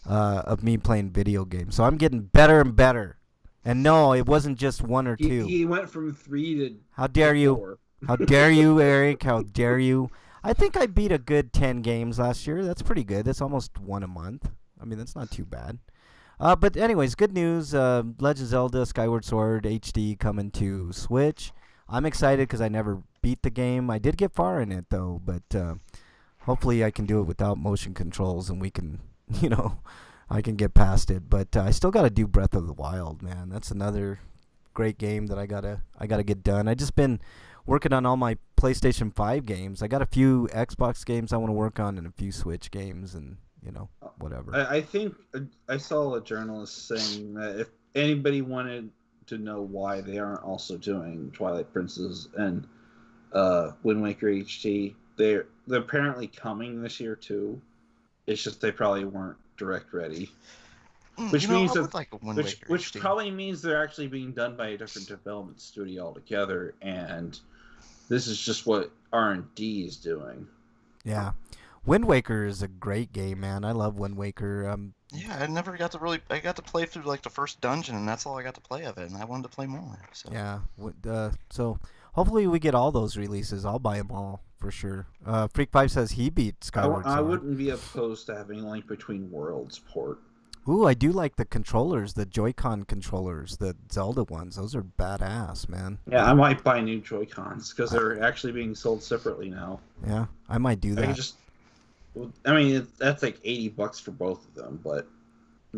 of me playing video games. So I'm getting better and better. And no, it wasn't just 1 or 2. He went from 3 to How dare you? 4. How dare you, Eric? How dare you? I think I beat a good 10 games last year. That's pretty good. That's almost 1 a month. I mean, that's not too bad. But anyways, good news. Legend of Zelda Skyward Sword HD coming to Switch. I'm excited because I never beat the game. I did get far in it, though, but hopefully I can do it without motion controls and we can, I can get past it. But I still got to do Breath of the Wild, man. That's another great game that I gotta get done. I just been working on all my PlayStation 5 games. I got a few Xbox games I want to work on and a few Switch games and, whatever. I think I saw a journalist saying that if anybody wanted to know why they aren't also doing Twilight Princess and Wind Waker HD. They're apparently coming this year too. It's just they probably weren't direct ready, which means which probably means they're actually being done by a different development studio altogether, and this is just what R&D is doing. Yeah, Wind Waker is a great game, man. I love Wind Waker. Yeah, I never got to I got to play through like the first dungeon, and that's all I got to play of it, and I wanted to play more. So. Yeah, so hopefully we get all those releases. I'll buy them all for sure. Freak 5 says he beat Skyward Sword. I wouldn't be opposed to having Link Between Worlds port. Ooh, I do like the controllers, the Joy-Con controllers, the Zelda ones. Those are badass, man. Yeah, I might buy new Joy-Cons because they're actually being sold separately now. Yeah, I might do that. That's like $80 for both of them, but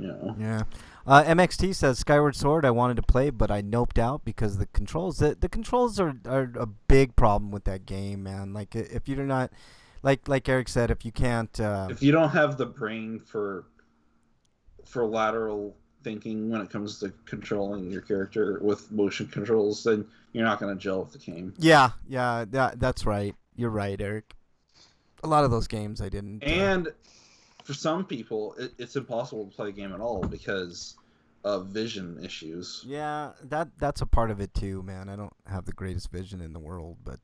Yeah. MXT says Skyward Sword I wanted to play, but I noped out because the controls. The controls are a big problem with that game, man. Like if you're not, like Eric said, if you can't, if you don't have the brain for lateral thinking when it comes to controlling your character with motion controls, then you're not going to gel with the game. Yeah, that's right. You're right, Eric. A lot of those games I didn't. And for some people, it's impossible to play a game at all because of vision issues. Yeah, that's a part of it too, man. I don't have the greatest vision in the world, but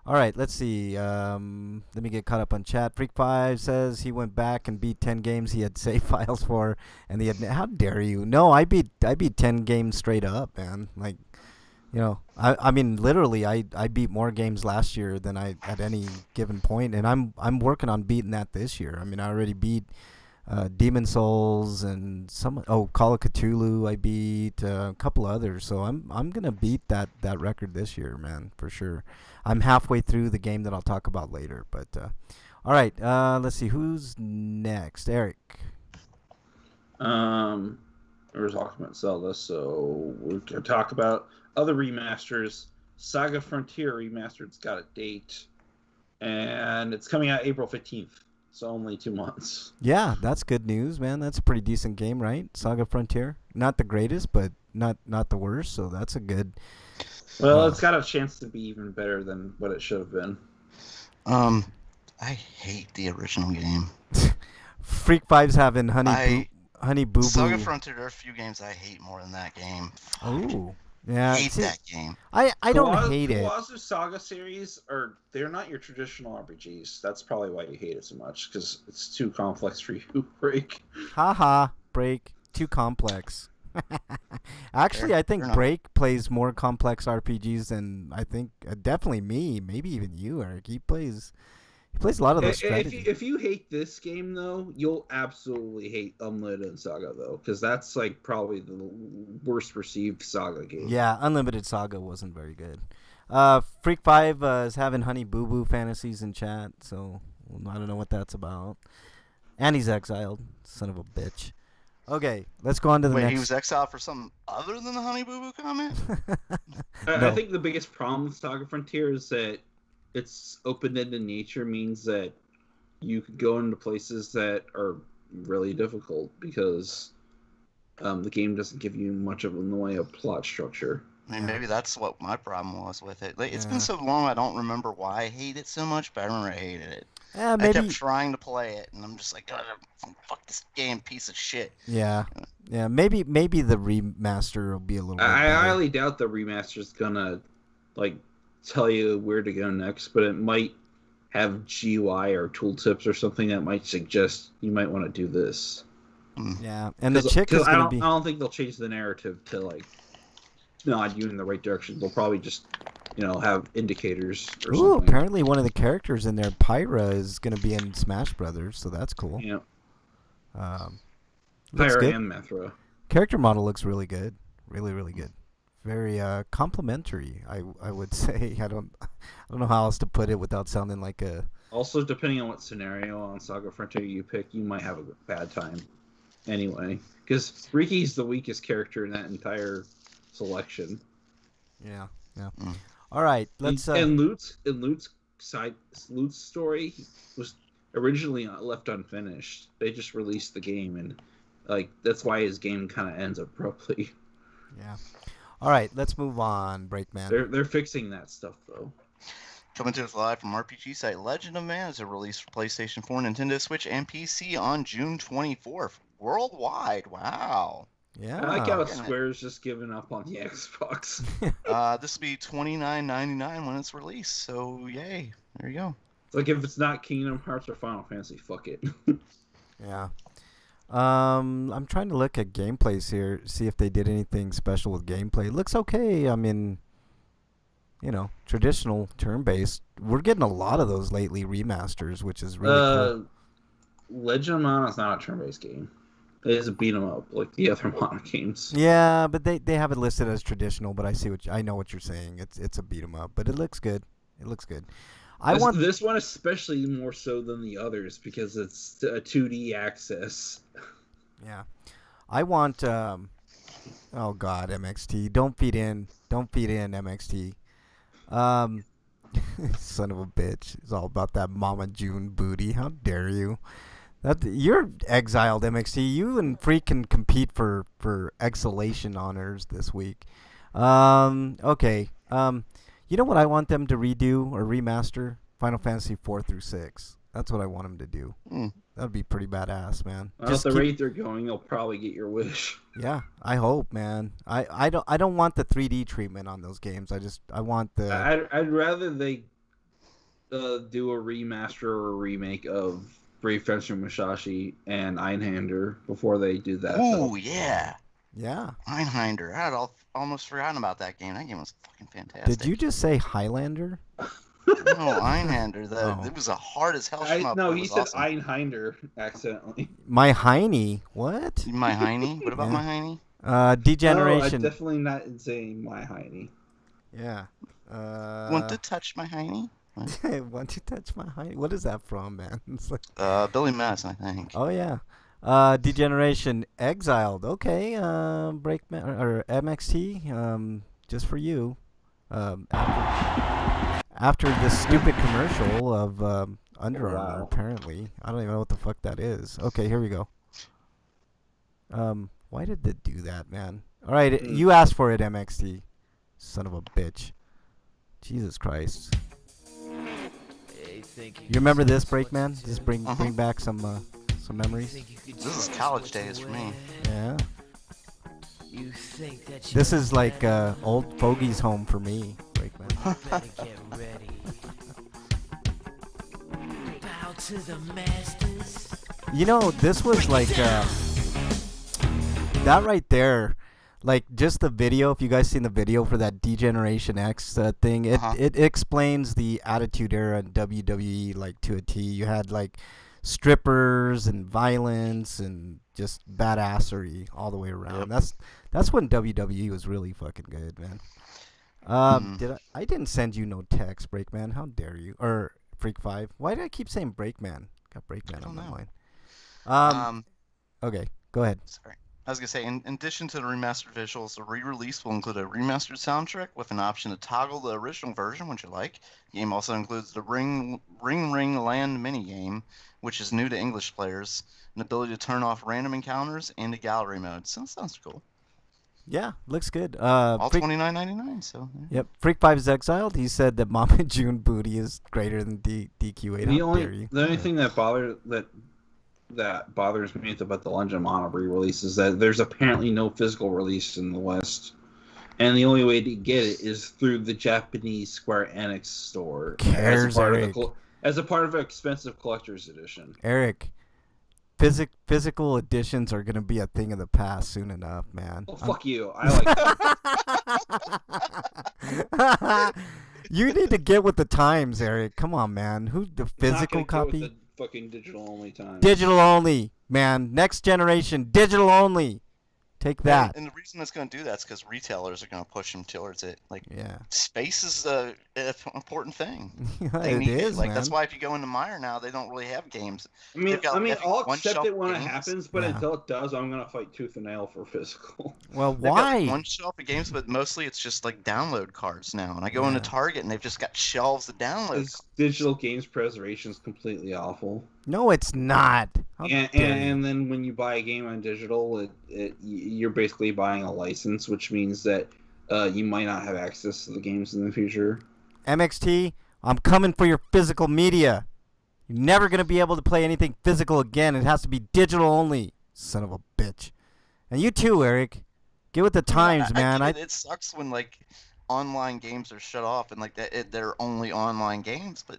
all right, let's see. Let me get caught up on chat. Freak5 says he went back and beat 10 games he had save files for, and how dare you? No, I beat 10 games straight up, man. Like, I mean, literally, I beat more games last year than I at any given point, and I'm working on beating that this year. I mean, I already beat Demon Souls and Call of Cthulhu. I beat a couple others, so I'm gonna beat that record this year, man, for sure. I'm halfway through the game that I'll talk about later, but all right. Let's see who's next. Eric. We were talking about Zelda, so we're gonna talk about other remasters. Saga Frontier Remastered's got a date, and it's coming out April 15th, so only 2 months. Yeah, that's good news, man. That's a pretty decent game, right? Saga Frontier. Not the greatest, but not the worst, so that's a good... Well, it's got a chance to be even better than what it should have been. I hate the original game. Freak5's having Honey Boo Boo. Saga Frontier, there are a few games I hate more than that game. Oh, yeah. I hate that game. I don't hate it. Kawazu Saga series they're not your traditional RPGs. That's probably why you hate it so much, because it's too complex for you, Break. Haha, Break. Too complex. Actually, I think Break plays more complex RPGs than I think definitely me, maybe even you, Eric. He plays a lot of those strategies. If you hate this game though, you'll absolutely hate Unlimited Saga though, because that's like probably the worst received Saga game. Yeah, Unlimited Saga wasn't very good. Freak5 is having Honey Boo Boo fantasies in chat, so I don't know what that's about. And he's exiled, son of a bitch. Okay, let's go on to the next. Wait, he was exiled for something other than the Honey Boo Boo comment? I think the biggest problem with Saga Frontier is that its open-ended nature means that you could go into places that are really difficult because the game doesn't give you much of in the way of plot structure. I mean, maybe that's what my problem was with it. Like, it's been so long, I don't remember why I hate it so much, but I remember I hated it. I kept trying to play it, and I'm just like, fuck this game, piece of shit. Yeah. Maybe the remaster will be a little bit I better. highly doubt the remaster's gonna tell you where to go next, but it might have GUI or tooltips or something that might suggest you might want to do this. Yeah, and the chick is gonna be. I don't think they'll change the narrative to nod you in the right direction. They'll probably just have indicators or something. Ooh, apparently one of the characters in there, Pyra, is going to be in Smash Brothers, so that's cool. Yeah. Pyra and Methra. Character model looks really good. Really, really good. Very complimentary, I would say. I don't know how else to put it without sounding like a... Also, depending on what scenario on Saga Frontier you pick, you might have a bad time. Anyway. Because Riki's the weakest character in that entire selection. Yeah. All right, let's. And Lute's story was originally left unfinished. They just released the game, and that's why his game kind of ends abruptly. Yeah. All right, let's move on, Breakman. They're fixing that stuff though. Coming to us live from RPG site Legend of Mana is a release for PlayStation 4, Nintendo Switch, and PC on June 24th worldwide. Wow. Yeah. I like how Square's just giving up on the Xbox. This will be $29.99 when it's released, so yay. There you go. It's like if it's not Kingdom Hearts or Final Fantasy, fuck it. Yeah. I'm trying to look at gameplays here, see if they did anything special with gameplay. It looks okay. I mean, traditional turn-based. We're getting a lot of those lately, remasters, which is really cool. Legend of Mana is not a turn-based game. It is a beat 'em up like the other Mana games. Yeah, but they have it listed as traditional. But I know what you're saying. It's a beat 'em up, but it looks good. It looks good. I want this one especially more so than the others because it's a 2D access. Yeah, I want. Oh God, MXT! Don't feed in MXT. Son of a bitch! It's all about that Mama June booty. How dare you? You're exiled, MXT. You and Freak can compete for exhalation honors this week. Okay. You know what I want them to redo or remaster? Final Fantasy 4 through 6. That's what I want them to do. That'd be pretty badass, man. Well, at the rate they're going, you'll probably get your wish. Yeah, I hope, man. I don't want the 3D treatment on those games. I want the. I'd rather they do a remaster or a remake of Brave Fencer Musashi and Einhander before they do that. Oh yeah. Yeah. Einhander. I had almost forgotten about that game. That game was fucking fantastic. Did you just say Highlander? No, Einhander. It was a hard as hell shmup. No, he said awesome. Einhander accidentally. My Heine. What? My Heine? What about my Heine? Degeneration. No, I'm definitely not saying my Heine. Yeah. Want to touch my Heine? Want to touch my Heine? What is that from, man? It's like... Billy Mess, I think. Oh yeah. Degeneration exiled. Okay. Breakman or MXT. Just for you. After this stupid commercial of Under Armour, apparently. I don't even know what the fuck that is. Okay, here we go. Why did they do that, man? All right, you asked for it, MXT. Son of a bitch. Jesus Christ. You remember this, Breakman? Just bring back some memories. This is college days for me. Yeah. This is like old fogey's home for me, Breakman. You know, this was like that right there. Like just the video, if you guys seen the video for that Degeneration X thing, it explains the Attitude Era in WWE like to a T. You had like strippers and violence and just badassery all the way around. Yep. That's when WWE was really fucking good, man. I didn't send you no text, Breakman. How dare you? Or Freak 5. Why did I keep saying Breakman? Got Breakman on my mind. Okay, go ahead. Sorry. I was going to say, in addition to the remastered visuals, the re-release will include a remastered soundtrack with an option to toggle the original version, which you like. The game also includes the Ring Land minigame, which is new to English players, an ability to turn off random encounters, and a gallery mode. So that sounds cool. Yeah, looks good. All $29.99. So. Yep. Freak 5 is exiled. He said that Mama June booty is greater than DQ8. The only thing that bothers me about the Legend of Mana re-release is that there's apparently no physical release in the West, and the only way to get it is through the Japanese Square Enix store as a part of an expensive collector's edition. Eric, physical editions are gonna be a thing of the past soon enough, man. Well, fuck you. I like. You need to get with the times, Eric. Come on, man. Who the physical copy? With the fucking digital only time. Digital only, man. Next generation, digital only. Take that. And the reason it's going to do that is because retailers are going to push them towards it. Like, yeah, space is an important thing. It is, like man. That's why if you go into Meijer now, they don't really have games. I mean, I'll accept it when games. It happens, but until it does, I'm going to fight tooth and nail for physical. Well, They've why? got one shelf of games, but mostly it's just like download cards now. And I go into Target and they've just got shelves of download cards. Digital games preservation is completely awful. No, it's not. And then when you buy a game on digital, you're basically buying a license, which means that you might not have access to the games in the future. MXT, I'm coming for your physical media. You're never going to be able to play anything physical again. It has to be digital only. Son of a bitch. And you too, Eric. Get with the times, man. It sucks when like online games are shut off and like they're only online games, but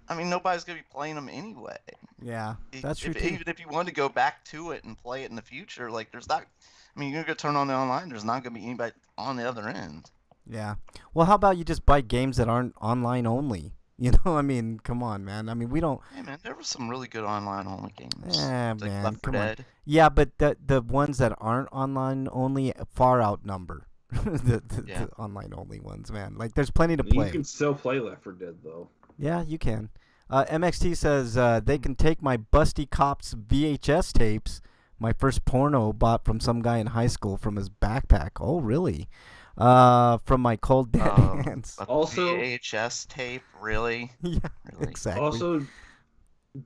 I mean nobody's gonna be playing them anyway. Yeah, that's true too. Even if you wanted to go back to it and play it in the future, like there's not. I mean, you're gonna go turn on the online. There's not gonna be anybody on the other end. Yeah. Well, how about you just buy games that aren't online only? You know, I mean, come on, man. I mean, we don't. Hey man, there were some really good online only games. Like Man, Left 4 come on. Dead. Yeah, but the ones that aren't online only far outnumber Yeah. the online only ones, man. Like, there's plenty to You play. can still play Left 4 Dead though. Yeah, you can. MXT says they can take my Busty Cops VHS tapes, my first porno bought from some guy in high school from his backpack. Oh, really? From my cold dead hands. A Also- VHS tape, really? Yeah, Really? exactly. Also,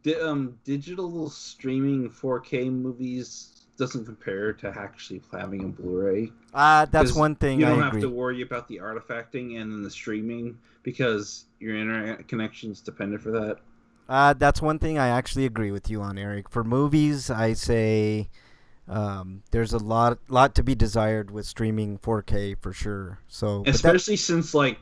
digital streaming 4K movies doesn't compare to actually having a Blu-ray. That's 'Cause one thing you I don't agree. have to worry about the artifacting and then the streaming because your internet connection's dependent for that. That's one thing I actually agree with you on, Eric. For movies, I say there's a lot to be desired with streaming 4K for sure. So, but Especially since like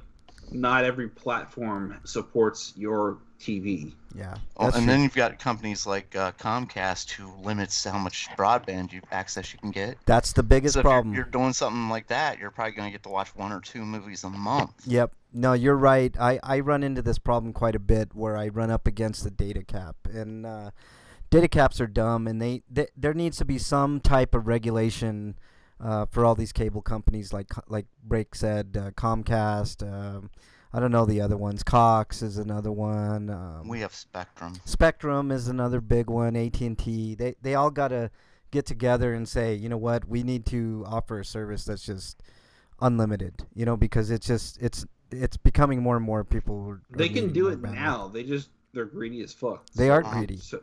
not every platform supports your TV. yeah, Oh, that's and true. then you've got companies like Comcast who limits how much broadband access you can get. That's the biggest So if problem. you're doing something like that, you're probably going to get to watch 1 or 2 movies a month. Yep. No, you're right. I run into this problem quite a bit where I run up against the data cap. And data caps are dumb, and there needs to be some type of regulation for all these cable companies like Break said, Comcast, I don't know the other ones. Cox is another one. We have Spectrum. Spectrum is another big one. AT&T. They all got to get together and say, you know what, we need to offer a service that's just unlimited. You know, because it's becoming more and more people. They can needing do more it bandwidth. now. They're greedy as fuck. They are Um, greedy. So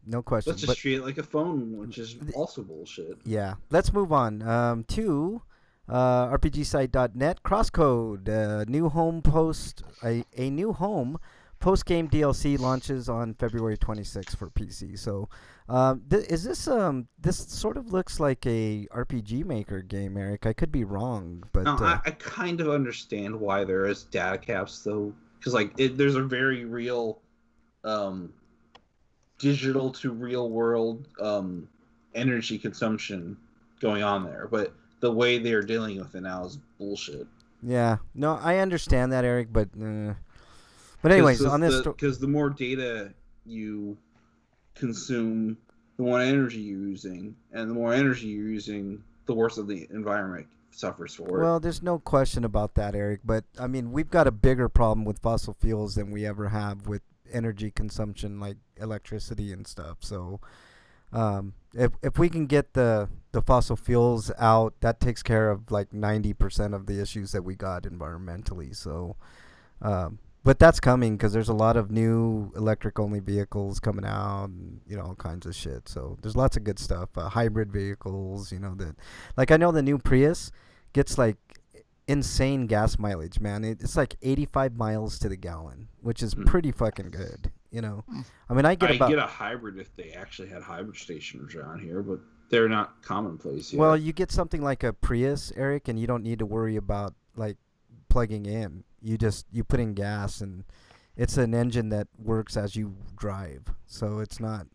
No question. let's just treat it like a phone, which is also bullshit. Yeah, let's move on to RPGsite.net crosscode. New home post a new home post game DLC launches on February 26th for PC. So, is this this sort of looks like a RPG Maker game, Eric? I could be wrong, but Now, I kind of understand why there is data caps though, because like there's a very real digital to real world energy consumption going on there, but the way they're dealing with it now is bullshit. yeah, no, I understand that, Eric, but anyways, on this because the more data you consume, the more energy you're using, and the more energy you're using, the worse of the environment suffers for it. Well, there's no question about that, Eric. But I mean, we've got a bigger problem with fossil fuels than we ever have with energy consumption, like electricity and stuff. So, if we can get the fossil fuels out, that takes care of like 90% of the issues that we got environmentally. So, but that's coming because there's a lot of new electric-only vehicles coming out, and all kinds of shit. So there's lots of good stuff. Hybrid vehicles, that, like I know the new Prius gets like insane gas mileage, man. It's like 85 miles to the gallon, which is pretty fucking good. I mean, I get a hybrid if they actually had hybrid stations around here, but they're not commonplace yet. Well, you get something like a Prius, Eric, and you don't need to worry about like plugging in. You put in gas, and it's an engine that works as you drive. So it's not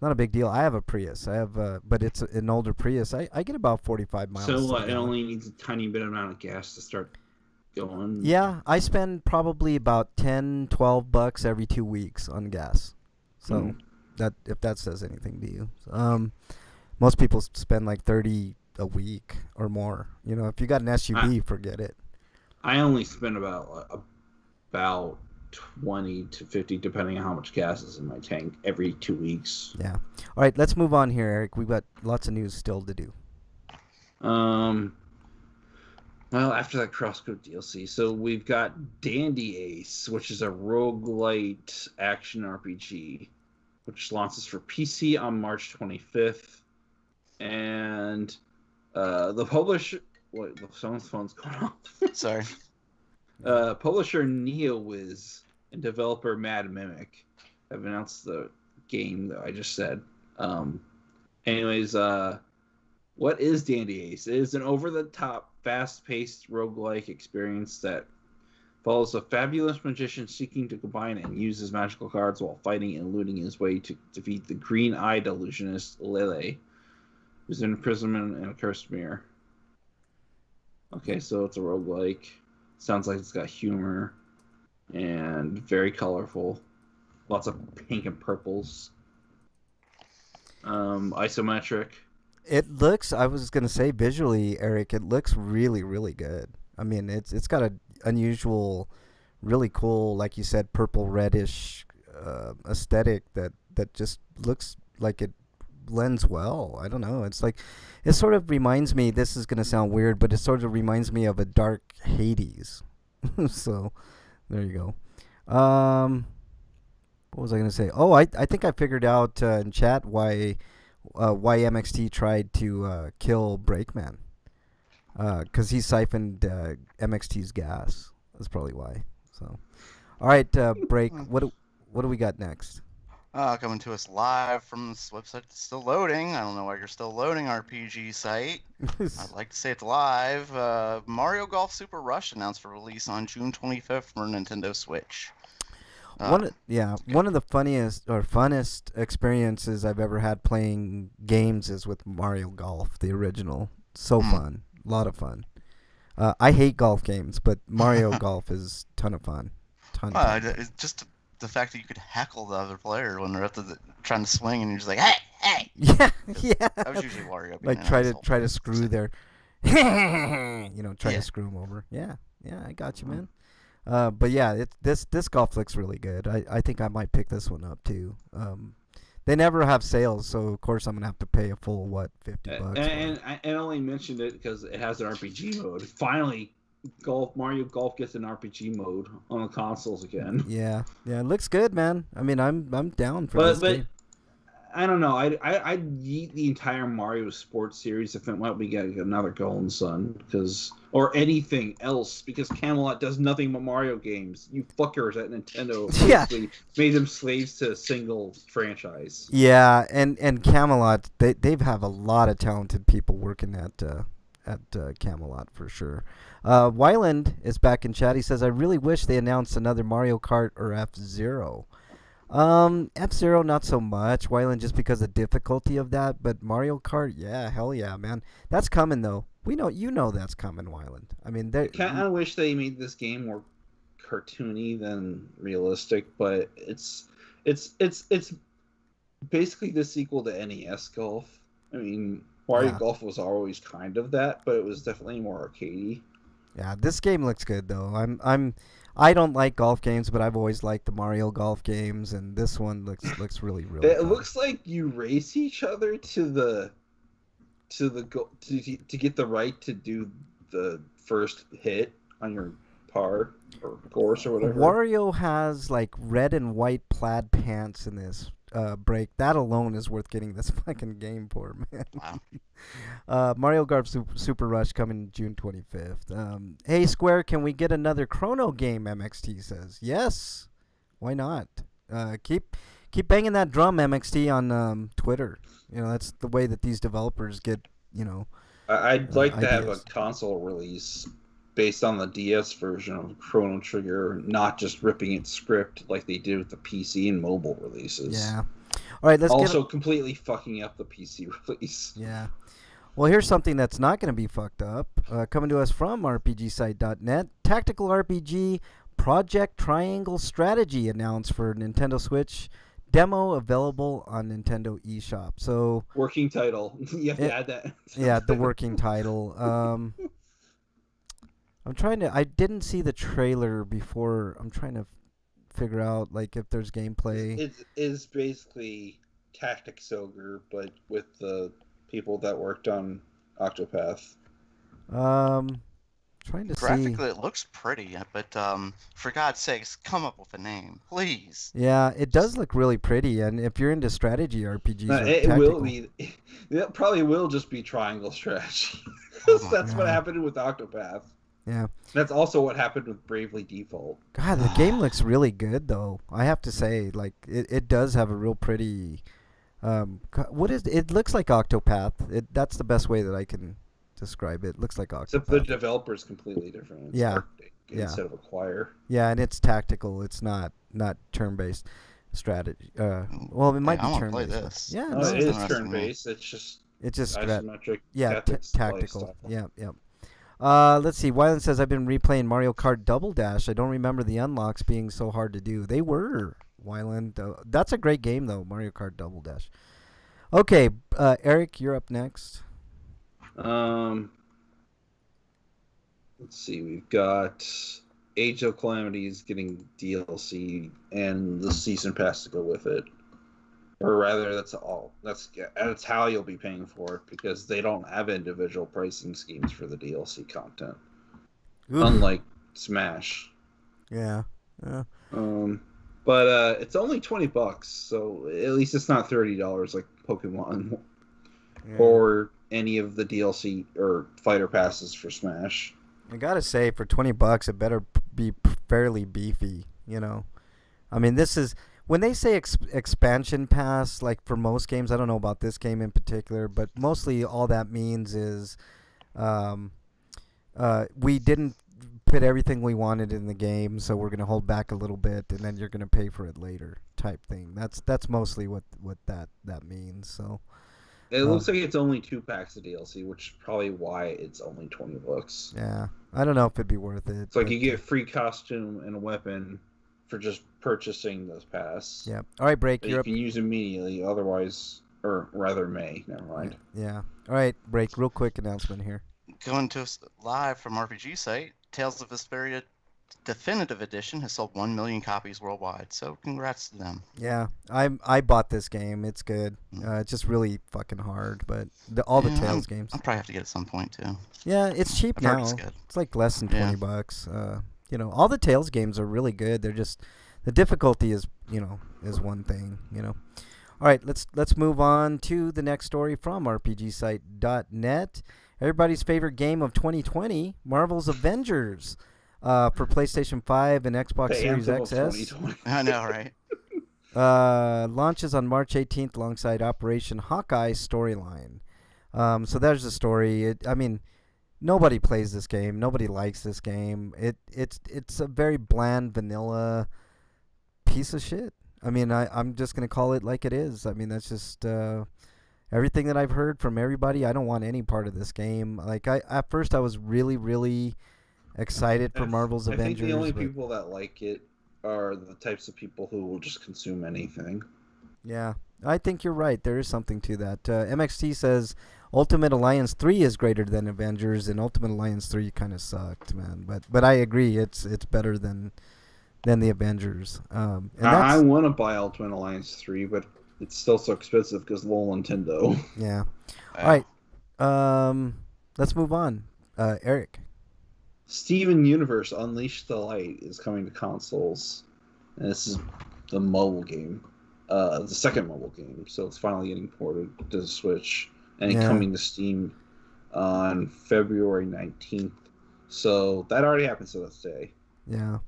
a big deal. I have a Prius. But it's an older Prius. I get about 45 miles. So it only needs a tiny bit amount of gas to start going. Yeah, I spend probably about $10-12 every 2 weeks on gas. So that if that says anything to you. Most people spend like 30 a week or more. If you got an SUV, forget it. I only spend about 20 to 50, depending on how much gas is in my tank, every 2 weeks. Yeah. All right, let's move on here, Eric. We've got lots of news still to do. Well, after that Crosscode DLC, so we've got Dandy Ace, which is a roguelite action RPG, which launches for PC on March 25th. And the publisher... Wait, someone's phone's going off. Sorry. Publisher NeoWiz and developer Mad Mimic have announced the game that I just said. Anyways, what is Dandy Ace? It is an over-the-top, fast-paced roguelike experience that follows a fabulous magician seeking to combine and use his magical cards while fighting and looting his way to defeat the green-eyed illusionist Lele, who's in imprisonment in a cursed mirror. Okay, so it's a roguelike. Sounds like it's got humor. and very colorful. Lots of pink and purples. Isometric. It looks. I was gonna say visually, Eric. It looks really, really good. I mean, it's got a unusual, really cool, like you said, purple reddish aesthetic that just looks like it blends well. I don't know. It's like, it sort of reminds me. This is gonna sound weird, but it sort of reminds me of a dark Hades. So, there you go. What was I gonna say? Oh, I think I figured out in chat why MXT tried to kill Breakman. Because he siphoned MXT's gas. That's probably why. So, all right, Break. What do we got next? Coming to us live from this website that's still loading. I don't know why you're still loading, RPG site. I'd like to say it's live. Mario Golf Super Rush announced for release on June 25th for Nintendo Switch. One of the funniest or funnest experiences I've ever had playing games is with Mario Golf, the original. So fun, a lot of fun. I hate golf games, but Mario Golf is a ton of fun. It's just the fact that you could heckle the other player when they're trying to swing, and you're just like, hey. Yeah. That was usually Wario. Like try to screw their, to screw them over. Yeah, I got you, man. But yeah, this golf looks really good. I think I might pick this one up too. They never have sales, so of course I'm gonna have to pay a full $50. And I only mentioned it because it has an RPG mode. Finally, Mario Golf gets an RPG mode on the consoles again. Yeah, it looks good, man. I mean, I'm down for this game. I don't know. I'd yeet the entire Mario Sports series if it might be getting another Golden Sun, or anything else, because Camelot does nothing but Mario games. You fuckers at Nintendo basically made them slaves to a single franchise. Yeah, and Camelot, they have a lot of talented people working at Camelot for sure. Wyland is back in chat. He says, I really wish they announced another Mario Kart or F-Zero. F-Zero not so much, Wyland, just because of the difficulty of that, but Mario Kart, yeah, hell yeah, man. That's coming though. You know that's coming, Wyland. I mean, I kind of wish they made this game more cartoony than realistic, but it's basically the sequel to NES Golf. I mean, Mario Golf was always kind of that, but it was definitely more arcadey. Yeah, this game looks good though. I don't like golf games, but I've always liked the Mario golf games, and this one looks really It fun. looks like you race each other to get the right to do the first hit on your par or course or whatever. Wario has like red and white plaid pants in this break. That alone is worth getting this fucking game for, man. Wow. Mario Golf Super Rush coming June 25th. Hey Square, can we get another Chrono game? MXT says yes. Why not? Keep banging that drum, MXT, on Twitter. That's the way that these developers get. I'd like to have a ideas. console release based on the DS version of Chrono Trigger, not just ripping its script like they did with the PC and mobile releases. Yeah. All right, let's completely fucking up the PC release. Yeah. Well, here's something that's not going to be fucked up. Coming to us from RPGsite.net, Tactical RPG Project Triangle Strategy announced for Nintendo Switch. Demo available on Nintendo eShop. So working title. You have to add that. Yeah, the working title. I didn't see the trailer before. I'm trying to figure out like if there's gameplay. It is basically Tactics Ogre, but with the people that worked on Octopath. Trying to Graphically, it looks pretty, but for God's sakes, come up with a name, please. Yeah, it does look really pretty, and if you're into strategy RPGs, It will be. It probably will just be Triangle Strategy. That's what happened with Octopath. Yeah. That's also what happened with Bravely Default. God, the game looks really good, though. I have to say, like, it does have a real pretty. What is it? It looks like Octopath. That's the best way that I can describe it. It looks like Octopath. Except the developer's completely different. It's Arctic instead of Acquire. Yeah, and it's tactical. It's not turn-based strategy. Well, it might be turn-based. Play this. Yeah, no, it is turn-based. It's just isometric. tactics tactical. style. Yeah. Let's see. Wyland says, I've been replaying Mario Kart Double Dash. I don't remember the unlocks being so hard to do. They were, Wyland. That's a great game, though, Mario Kart Double Dash. Okay, Eric, you're up next. Let's see. We've got Age of Calamities getting DLC and the season pass to go with it. Or rather, that's how you'll be paying for it, because they don't have individual pricing schemes for the DLC content, unlike Smash. Yeah. But it's only $20, so at least it's not $30 like Pokemon or any of the DLC or fighter passes for Smash. I gotta say, for $20, it better be fairly beefy. You know, I mean, this is. When they say expansion pass, like for most games, I don't know about this game in particular, but mostly all that means is we didn't put everything we wanted in the game, so we're going to hold back a little bit, and then you're going to pay for it later type thing. That's mostly what that means. So it looks like it's only 2 packs of DLC, which is probably why it's only $20. Yeah, I don't know if it'd be worth it. It's like you get a free costume and a weapon for just purchasing this pass. Yeah. All right, Break. You can use immediately. Otherwise, or rather, never mind. Yeah. All right, Break. Real quick announcement here. Going to us live from RPG site. Tales of Vesperia Definitive Edition has sold 1 million copies worldwide. So congrats to them. Yeah, I bought this game. It's good. It's just really fucking hard, but all the Tales games. I'll probably have to get it at some point too. Yeah, it's cheap now. It's good. It's like less than $20. You know, all the Tales games are really good. They're just the difficulty is one thing. All right, let's move on to the next story from RPGsite.net. Everybody's favorite game of 2020, Marvel's Avengers, for PlayStation 5 and Xbox Series XS. I know, right? Launches on March 18th alongside Operation Hawkeye storyline. So there's the story. Nobody plays this game. Nobody likes this game. It's a very bland, vanilla piece of shit. I mean, I'm just going to call it like it is. I mean, that's just everything that I've heard from everybody. I don't want any part of this game. Like, at first I was really, really excited for Marvel's Avengers. I think the only people that like it are the types of people who will just consume anything. Yeah, I think you're right. There is something to that. MXT says Ultimate Alliance 3 is greater than Avengers, and Ultimate Alliance 3 kind of sucked, man. But I agree, it's better than the Avengers. I want to buy Ultimate Alliance 3, but it's still so expensive because lol Nintendo. Yeah. All right. Let's move on. Eric. Steven Universe Unleash the Light is coming to consoles, and this is the mobile game. The second mobile game, so it's finally getting ported to the Switch and coming to Steam on February 19th. So that already happened, so let's say. Yeah.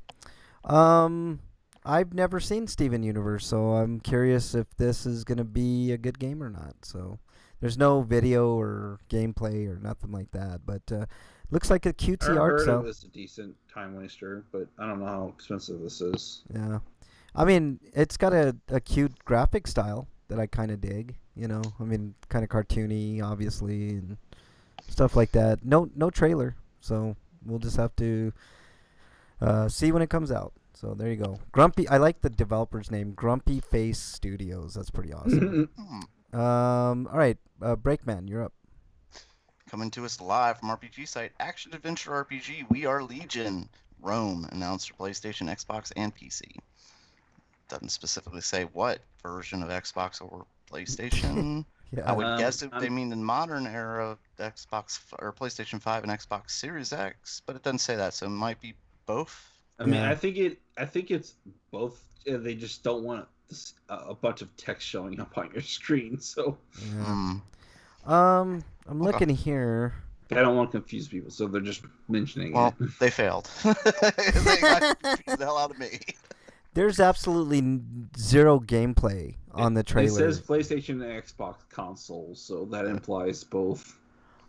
I've never seen Steven Universe, so I'm curious if this is going to be a good game or not. So there's no video or gameplay or nothing like that, but looks like a cutesy art style. I heard it was a decent time waster, but I don't know how expensive this is. Yeah. I mean, it's got a cute graphic style that I kind of dig, I mean, kind of cartoony, obviously, and stuff like that. No trailer, so we'll just have to see when it comes out. So there you go. Grumpy. I like the developer's name, Grumpy Face Studios. That's pretty awesome. All right, Breakman, you're up. Coming to us live from RPG site, action adventure RPG We Are Legion Rome, announced for PlayStation, Xbox, and PC. Doesn't specifically say what version of Xbox or PlayStation. I would guess they mean the modern era of Xbox or PlayStation 5 and Xbox Series X, but it doesn't say that, so it might be both. I mean, I think it's both. They just don't want a bunch of text showing up on your screen. So, I'm looking here. I don't want to confuse people, so they're just mentioning it. Well, they failed. They got confused the hell out of me. There's absolutely zero gameplay on the trailer. It says PlayStation and Xbox consoles, so that implies both.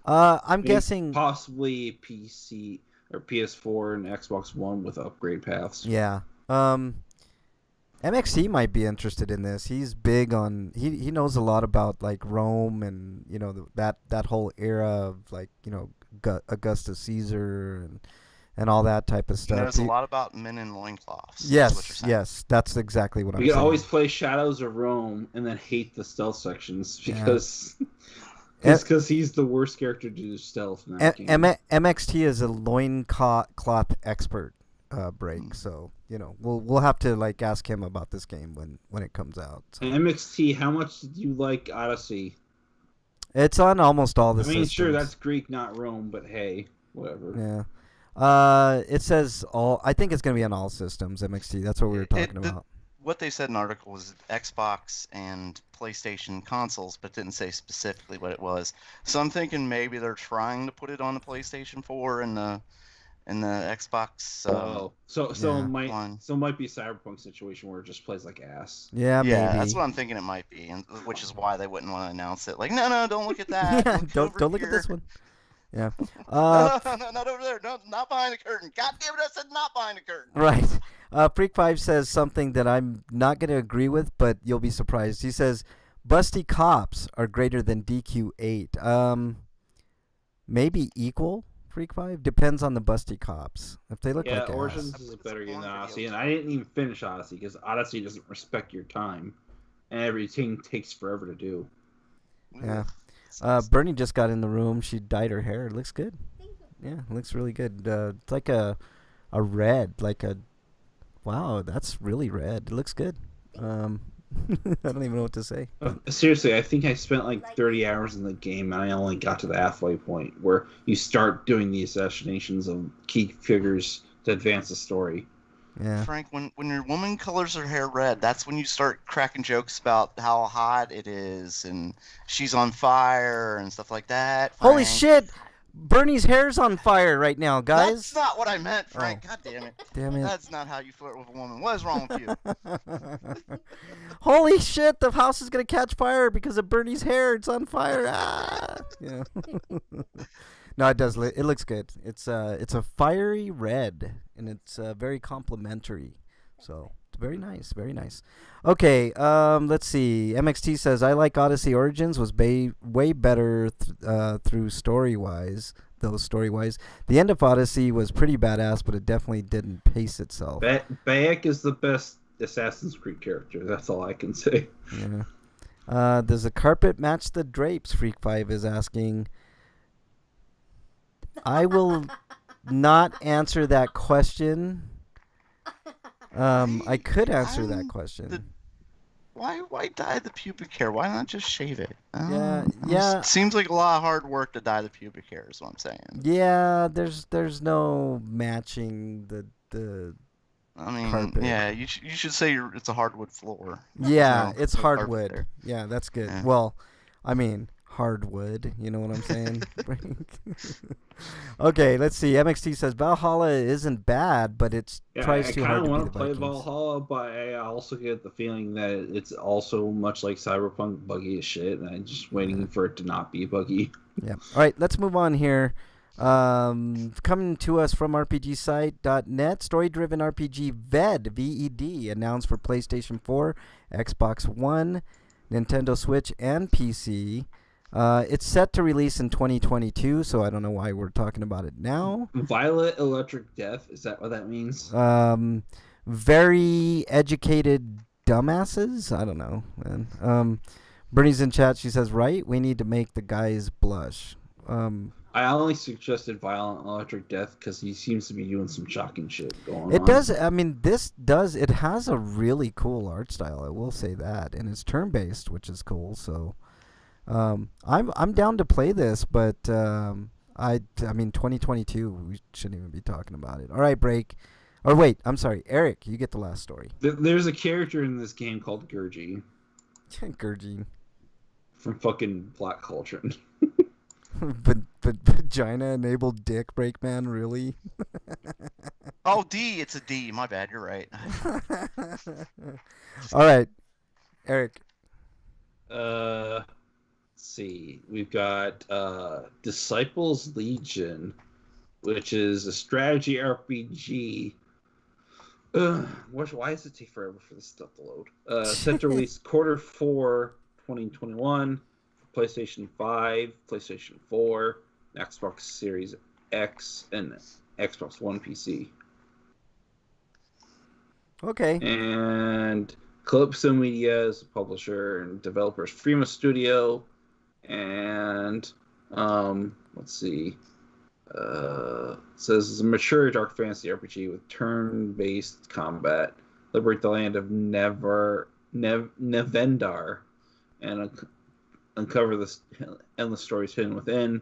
I'm guessing possibly PC or PS4 and Xbox One with upgrade paths. Yeah. MXT might be interested in this. He's big on he knows a lot about like Rome and that whole era of like Augustus Caesar and all that type of He stuff. knows a lot about men in loincloths. Yes, that's exactly what I'm saying. We can always play Shadows of Rome and then hate the stealth sections because he's the worst character to do stealth in that game. MXT is a loincloth expert. Break, so we'll have to like ask him about this game when it comes out. So. And MXT, how much did you like Odyssey? It's on almost all the systems. Sure, that's Greek, not Rome, but hey, whatever. Yeah. It says all. I think it's gonna be on all systems. MXT. That's what we were talking about. What they said in the article was Xbox and PlayStation consoles, but didn't say specifically what it was. So I'm thinking maybe they're trying to put it on the PlayStation 4 and the Xbox. So it might be a Cyberpunk situation where it just plays like ass. Yeah, maybe. That's what I'm thinking it might be, and which is why they wouldn't want to announce it. Like, no, don't look at that. Yeah, don't look at this one. Yeah. No, not over there. No, not behind the curtain. God damn it, I said not behind the curtain. Right. Freak5 says something that I'm not going to agree with, but you'll be surprised. He says, busty cops are greater than DQ8. Maybe equal, Freak5? Depends on the busty cops. If they look like Origins is a better game than Odyssey, and I didn't even finish Odyssey because Odyssey doesn't respect your time, and everything takes forever to do. Yeah. Bernie just got in the room. She dyed her hair. It looks good. Yeah, it looks really good. It's like a red, wow, that's really red. It looks good. I don't even know what to say. Seriously, I think I spent like 30 hours in the game, and I only got to the halfway point where you start doing the assassinations of key figures to advance the story. Yeah. Frank, when your woman colors her hair red, that's when you start cracking jokes about how hot it is and she's on fire and stuff like that. Frank. Holy shit! Bernie's hair's on fire right now, guys. That's not what I meant, Frank. Oh. God damn it. Damn it. That's not how you flirt with a woman. What is wrong with you? Holy shit, the house is going to catch fire because of Bernie's hair. It's on fire. Ah! Yeah. No, it does. It looks good. It's a fiery red, and it's very complimentary. So it's very nice, very nice. Okay, let's see. MXT says I like Odyssey Origins was way better through story-wise. The end of Odyssey was pretty badass, but it definitely didn't pace itself. Bayek is the best Assassin's Creed character. That's all I can say. Yeah. Does the carpet match the drapes? Freak5 is asking. I will not answer that question. I could answer that question. Why dye the pubic hair? Why not just shave it? Yeah. Seems like a lot of hard work to dye the pubic hair is what I'm saying. Yeah, there's no matching the carpet. Yeah, you should say it's a hardwood floor. Yeah, it's hardwood. Yeah, that's good. Yeah. Well, I mean, hardwood, you know what I'm saying? Okay, let's see. MXT says Valhalla isn't bad, but it tries too hard to be the Vikings. I kind of want to play Valhalla, but I also get the feeling that it's also much like Cyberpunk, buggy as shit, and I'm just waiting for it to not be buggy. Yeah. All right, let's move on here. Coming to us from RPGsite.net, story-driven RPG VED announced for PlayStation 4, Xbox One, Nintendo Switch, and PC. It's set to release in 2022, so I don't know why we're talking about it now. Violet Electric Death, is that what that means? Very educated dumbasses? I don't know, man. Bernie's in chat. She says, right, we need to make the guys blush. I only suggested Violent Electric Death because he seems to be doing some shocking shit going on. It does. I mean, it has a really cool art style. I will say that, and it's turn-based, which is cool. So, I'm down to play this, but I mean, 2022, we shouldn't even be talking about it. All right, break. Or wait, I'm sorry, Eric, you get the last story. There's a character in this game called Gurgi. Gurgi. From fucking Black Cauldron. But vagina-enabled dick break, man, really? Oh, D, it's a D. My bad, you're right. All right, Eric. Let's see. We've got Disciples Legion, which is a strategy RPG Why does it take forever for this stuff to load? Set to release Q4 2021, PlayStation 5, PlayStation 4, Xbox Series X, and Xbox One PC. Okay. And Calypso Media is the publisher and developers. Frima Studio, and let's see. It says it's a mature dark fantasy RPG with turn-based combat. Liberate the land of Nevendar and uncover the endless stories hidden within.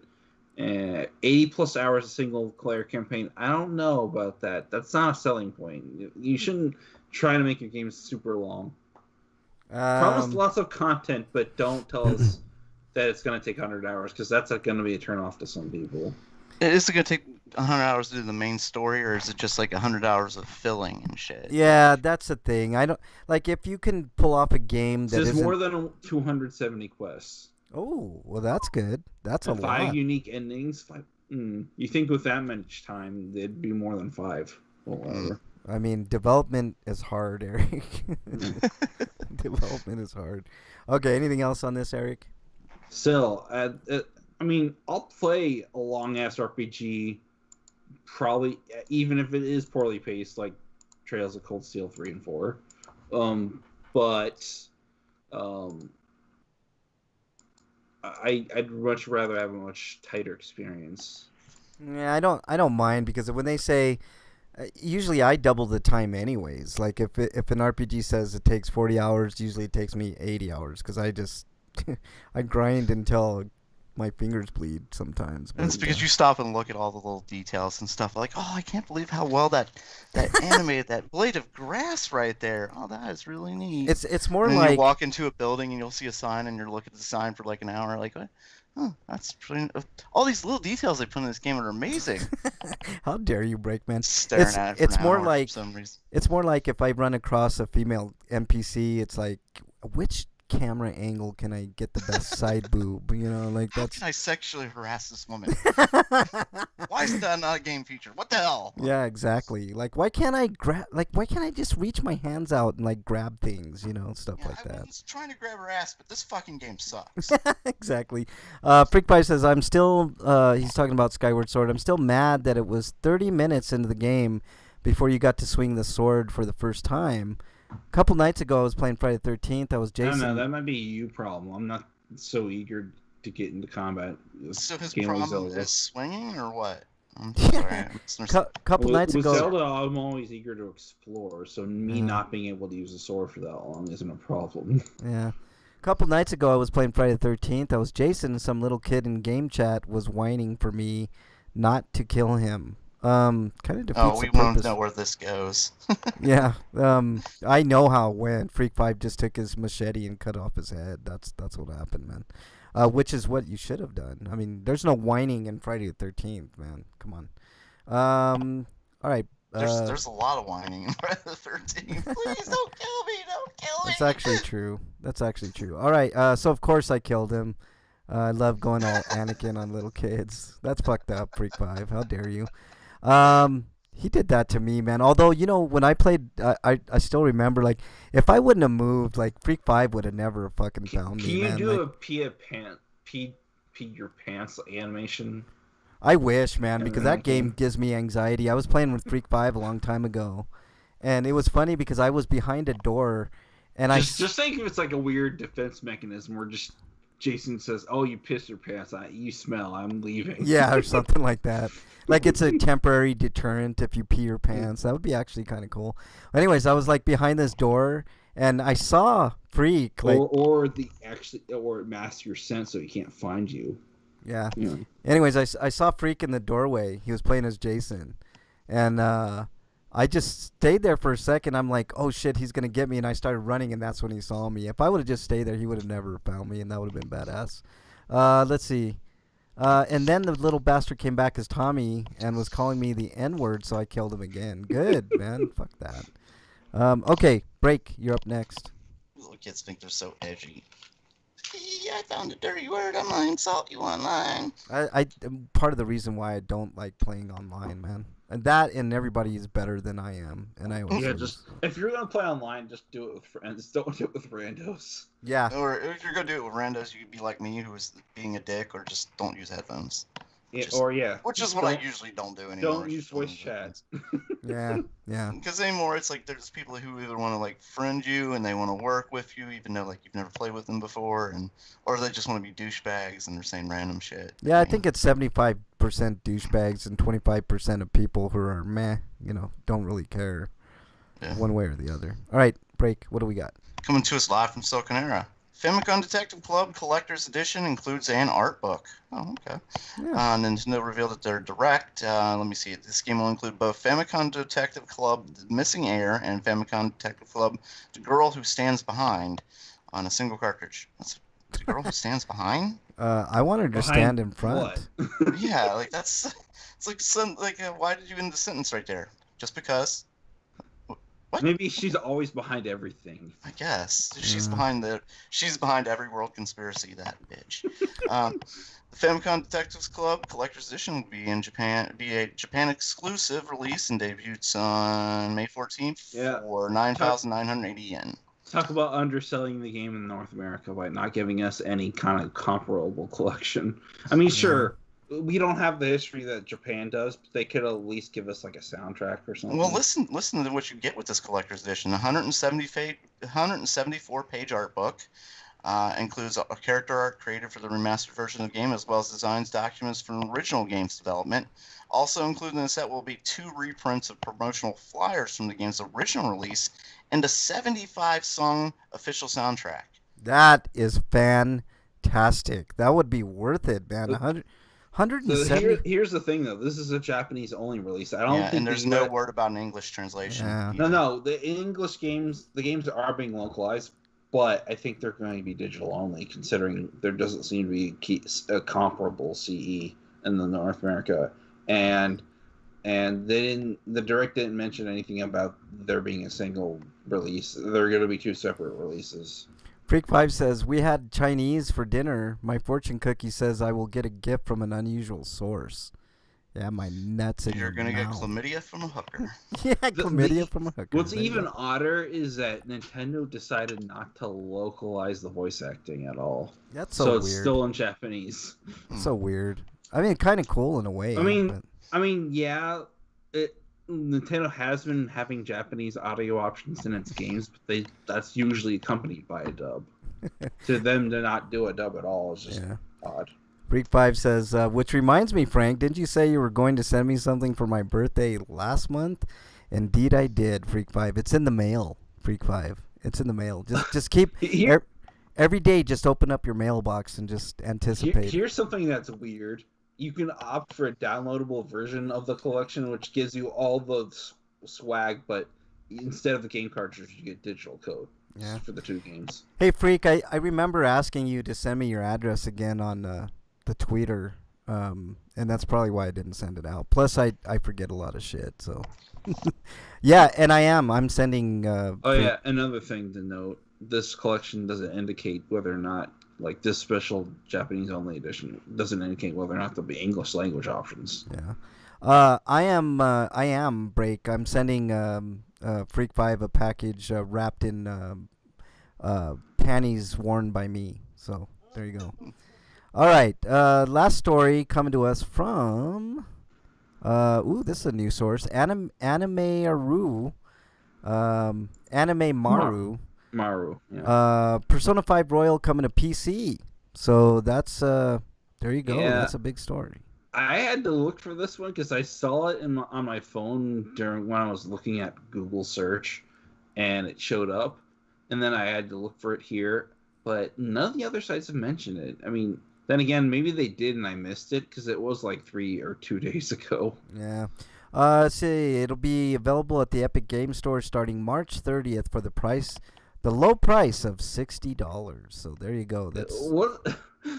80 plus hours of single player campaign. I don't know about that. That's not a selling point. You shouldn't try to make your games super long. Promise lots of content, but don't tell us that it's going to take 100 hours, because that's going to be a turn-off to some people. Is it going to take 100 hours to do the main story, or is it just like 100 hours of filling and shit? Yeah, that's the thing. I don't like if you can pull off a game that There's isn't... more than 270 quests. Oh, well, that's good. That's and a 5 lot. unique endings. You think with that much time, it'd be more than 5. Well, whatever. I mean, development is hard, Eric. Development is hard. Okay, anything else on this, Eric? Still, I mean, I'll play a long-ass RPG, probably, even if it is poorly paced, like Trails of Cold Steel 3 and 4. But I'd much rather have a much tighter experience. Yeah, I don't mind, because when they say, usually I double the time anyways. Like if an RPG says it takes 40 hours, usually it takes me 80 hours, because I just I grind until my fingers bleed sometimes. And it's because you stop and look at all the little details and stuff. Like, oh, I can't believe how well that animated that blade of grass right there. Oh, that is really neat. It's more and like you walk into a building and you'll see a sign and you're looking at the sign for like an hour. Like, what? Oh, that's pretty... all these little details they put in this game are amazing. How dare you, Breakman? Staring at it for an hour like for some reason. It's more like if I run across a female NPC, it's like, which camera angle can I get the best side boob? You know, like that's. How can I sexually harass this woman? Why is that not a game feature? What the hell? Yeah, exactly. Like, why can't I grab? Like, why can't I just reach my hands out and like grab things? You know, stuff like that. I was trying to grab her ass, but this fucking game sucks. Exactly. Freak Pie says, I'm still. He's talking about Skyward Sword. I'm still mad that it was 30 minutes into the game before you got to swing the sword for the first time. A couple nights ago, I was playing Friday the 13th. I was Jason. I don't know. That might be you problem. I'm not so eager to get into combat. So his problem is swinging, or what? I'm sorry. Couple nights ago. With Zelda, I'm always eager to explore, so me not being able to use a sword for that long isn't a problem. Yeah. A couple nights ago, I was playing Friday the 13th. I was Jason, and some little kid in game chat was whining for me not to kill him. Kind of defeats the purpose. We won't know where this goes. Yeah. I know how it went. Freak 5 just took his machete and cut off his head. That's what happened, man. Which is what you should have done. I mean, there's no whining in Friday the 13th, man. Come on. All right. There's a lot of whining in Friday the 13th. Please don't kill me. Don't kill me. That's actually true. All right. So of course I killed him. I love going all Anakin on little kids. That's fucked up, Freak 5. How dare you? He did that to me, man. Although, you know, when I played, I still remember, like, if I wouldn't have moved, like, Freak 5 would have never fucking found me, man. Can you do a pee your pants animation? I wish, man, because that game gives me anxiety. I was playing with Freak 5 a long time ago, and it was funny because I was behind a door, and just think if it's like a weird defense mechanism where just Jason says, "Oh, you pissed your pants. You smell. I'm leaving." Yeah, or something like that. Like it's a temporary deterrent if you pee your pants. That would be actually kind of cool. Anyways, I was like behind this door, and I saw Freak. Like, or it masks your scent so he can't find you. Yeah. Anyways, I saw Freak in the doorway. He was playing as Jason, and I just stayed there for a second. I'm like, oh shit, he's gonna get me, and I started running, and that's when he saw me. If I would have just stayed there, he would have never found me, and that would have been badass. Let's see. And then the little bastard came back as Tommy and was calling me the N-word, so I killed him again. Good, man. Fuck that. Okay, Break, you're up next. Little kids think they're so edgy. I found a dirty word. I'm insult you online. I part of the reason why I don't like playing online, man. And everybody is better than I am, and I always lose. Just if you're gonna play online, just do it with friends. Don't do it with randos. Yeah. Or if you're gonna do it with randos, you could be like me, who is being a dick, or just don't use headphones. Which is what I usually don't do anymore. Don't use voice chat. Yeah. Because anymore, it's like there's people who either want to like friend you and they want to work with you, even though like you've never played with them before, or they just want to be douchebags and they're saying random shit. Yeah, I think it's 75% douchebags and 25% of people who are meh, don't really care one way or the other. All right, break. What do we got? Coming to us live from Silicon Era. Famicom Detective Club Collector's Edition includes an art book. Oh, okay. Yeah. Nintendo revealed that they're direct. Let me see. This game will include both Famicom Detective Club The Missing Heir and Famicom Detective Club The Girl Who Stands Behind on a single cartridge. That's The Girl Who Stands Behind? I want her to stand in front. What? Yeah, like that's... It's like, why did you end the sentence right there? Just because... What? Maybe she's always behind everything. I guess she's behind every world conspiracy. That bitch. The Famicom Detectives Club Collector's Edition will be a Japan exclusive release and debuts on May 14th for 9,980 yen. Talk about underselling the game in North America by not giving us any kind of comparable collection. I mean, sure. We don't have the history that Japan does, but they could at least give us like a soundtrack or something. Well, listen to what you get with this collector's edition. 174-page art book includes a character art created for the remastered version of the game, as well as designs documents from original game's development. Also included in the set will be 2 reprints of promotional flyers from the game's original release and a 75-song official soundtrack. That is fantastic. That would be worth it, man. 170. So here's the thing, though. This is a Japanese-only release. I don't think and there's no word about an English translation. Yeah. No. The English games, the games are being localized, but I think they're going to be digital only, considering there doesn't seem to be a comparable CE in the North America, and the direct didn't mention anything about there being a single release. They're going to be 2 separate releases. Freak5 says, we had Chinese for dinner. My fortune cookie says I will get a gift from an unusual source. Yeah, my nuts in your mouth. You're going to get chlamydia from a hooker. Yeah, chlamydia from a hooker. What's even odder is that Nintendo decided not to localize the voice acting at all. That's so weird. So it's still in Japanese. So weird. I mean, kind of cool in a way. Yeah, Nintendo has been having Japanese audio options in its games, but that's usually accompanied by a dub. To them to not do a dub at all is just odd. Freak5 says, which reminds me, Frank, didn't you say you were going to send me something for my birthday last month? Indeed I did, Freak5. It's in the mail, Freak5. It's in the mail. Just keep... every day, just open up your mailbox and just anticipate. Here's something that's weird. You can opt for a downloadable version of the collection, which gives you all the swag, but instead of the game cartridge, you get digital code for the 2 games. Hey, Freak, I remember asking you to send me your address again on the Twitter, and that's probably why I didn't send it out. Plus, I forget a lot of shit, so... Yeah, and I'm sending... another thing to note. This collection doesn't indicate whether or not... Like, this special Japanese-only edition doesn't indicate whether or not there'll be English language options. Yeah. I am, Break. I'm sending Freak5 a package wrapped in panties worn by me. So, there you go. All right. Last story coming to us from... this is a new source. Anime Maru. Maru. Yeah. Persona 5 Royal coming to PC. So that's there you go. Yeah. That's a big story. I had to look for this one because I saw it on my phone when I was looking at Google search, and it showed up, and then I had to look for it here. But none of the other sites have mentioned it. I mean, then again, maybe they did and I missed it because it was like 3 or 2 days ago. Yeah. Let's see. It'll be available at the Epic Game Store starting March 30th for the low price of $60. So there you go. That's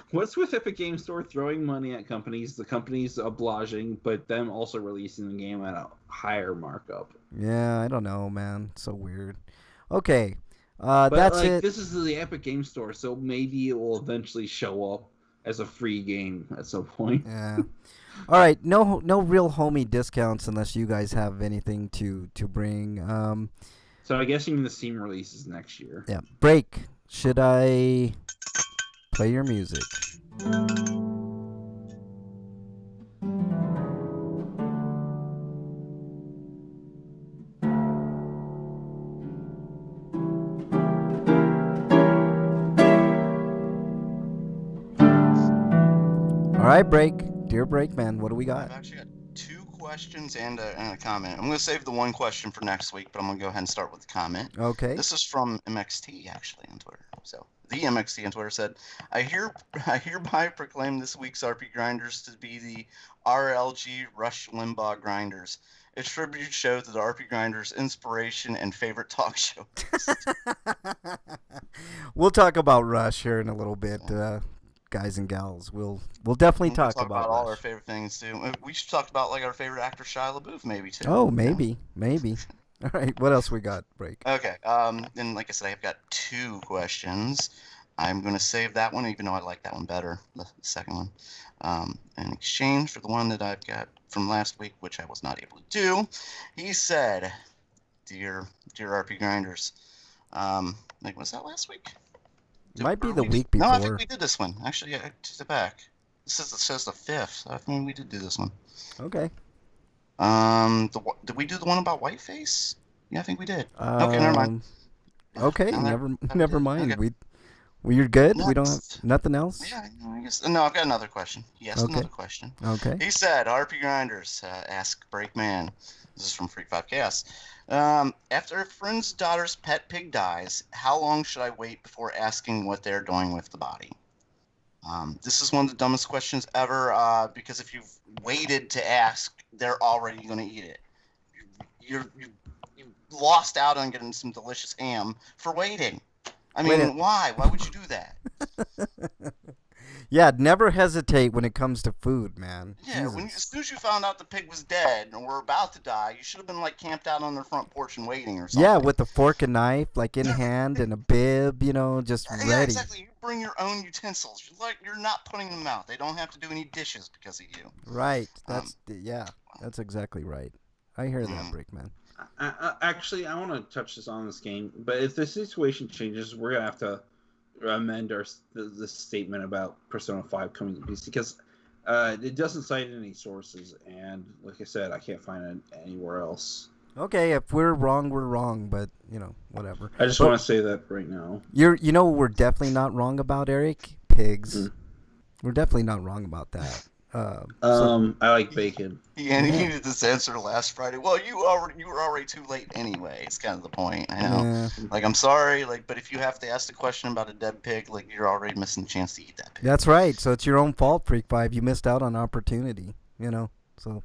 what's with Epic Game Store throwing money at companies, the companies obliging, but them also releasing the game at a higher markup. Yeah, I don't know, man. So weird. Okay, but that's it. This is the Epic Game Store, so maybe it will eventually show up as a free game at some point. Yeah. All right. No real homie discounts unless you guys have anything to bring. So I guess even the Steam releases next year. Yeah. Break. Should I play your music? All right, Break. Dear Breakman, what do we got? I've actually got 2 questions and a comment. I'm going to save the one question for next week, but I'm going to go ahead and start with the comment. Okay. This is from MXT, actually, on Twitter. So, the MXT on Twitter said, I hereby proclaim this week's RP Grinders to be the RLG Rush Limbaugh Grinders, a tribute show to the RP Grinders' inspiration and favorite talk show. We'll talk about Rush here in a little bit. Guys and gals, we'll definitely talk about all our favorite things too. We should talk about like our favorite actor Shia LaBeouf maybe too. Oh, maybe. All right, what else we got, Break? Okay. And like I said, I've got 2 questions. I'm gonna save that one, even though I like that one better, the second one. In exchange for the one that I've got from last week, which I was not able to do, he said, "Dear RP Grinders, like was that last week? Might be the week before. No, I think we did this one. Actually, yeah, to the back. It says the 5th. I mean, we did do this one. Okay. Did we do the one about Whiteface? Yeah, I think we did. Okay, never mind. Okay, No, never mind. Okay. You're good. Next. We don't have nothing else. Yeah, I guess. No, I've got another question. He asked another question. Okay. He said, "RP Grinders, ask Breakman." This is from Freak 5 Chaos. After a friend's daughter's pet pig dies, how long should I wait before asking what they're doing with the body? This is one of the dumbest questions ever, because if you've waited to ask, they're already going to eat it. You lost out on getting some delicious ham for waiting. I mean, why? Why would you do that? Yeah, never hesitate when it comes to food, man. Yeah, as soon as you found out the pig was dead and were about to die, you should have been like camped out on their front porch and waiting or something. Yeah, with a fork and knife, like in hand, and a bib, just ready. Yeah, exactly. You bring your own utensils. You're not putting them out. They don't have to do any dishes because of you. Right. That's exactly right. I hear that, Breakman. Actually, I want to touch this on this game, but if the situation changes, we're gonna have to amend the statement about Persona 5 coming to PC because it doesn't cite any sources, and like I said, I can't find it anywhere else. Okay, if we're wrong, we're wrong, but whatever. I just want to say that right now. What we're definitely not wrong about, Eric? Pigs. We're definitely not wrong about that. I like bacon. Yeah, and he needed this answer last Friday. Well, you were already too late anyway. It's kind of the point. I know. Yeah. Like, I'm sorry. Like, but if you have to ask the question about a dead pig, like, you're already missing the chance to eat that pig. That's right. So it's your own fault, Freak 5. You missed out on opportunity. So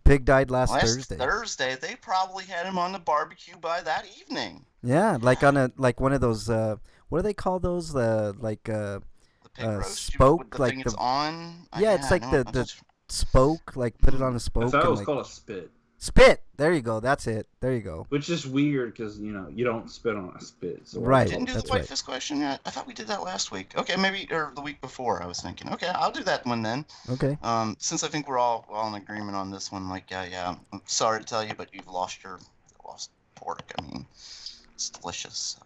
pig died last Thursday. Thursday, they probably had him on the barbecue by that evening. Yeah, like on one of those. What do they call those? The pig roast, spoke, the like thing it's on. Yeah, it's like the spoke, like put it on a spoke. I thought it was like, called a spit. Spit. There you go. That's it. There you go. Which is weird because you don't spit on a spit. So right. Didn't do the White Fist question yet. I thought we did that last week. Okay, maybe or the week before. I was thinking. Okay, I'll do that one then. Okay. Since I think we're all in agreement on this one, like yeah, I'm sorry to tell you, but you've lost pork. I mean, it's delicious.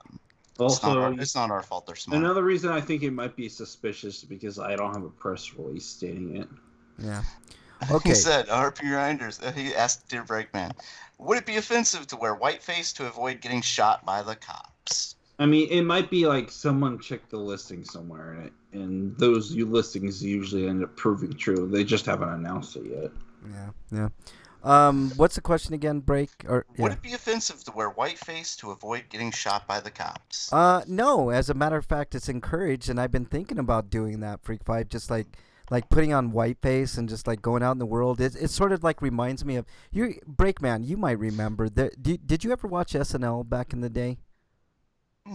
Also, it's not our fault. They're smart. Another reason I think it might be suspicious because I don't have a press release stating it. Yeah. Okay. He said, RP Grinders. He asked Dear Breakman, would it be offensive to wear whiteface to avoid getting shot by the cops? I mean, it might be like someone checked the listing somewhere, and those listings usually end up proving true. They just haven't announced it yet. Yeah. What's the question again, Break? Would it be offensive to wear whiteface to avoid getting shot by the cops? No. As a matter of fact, it's encouraged, and I've been thinking about doing that, Freak 5, just like putting on whiteface and just like going out in the world. It sort of like reminds me of Breakman. You might remember that. Did you ever watch SNL back in the day?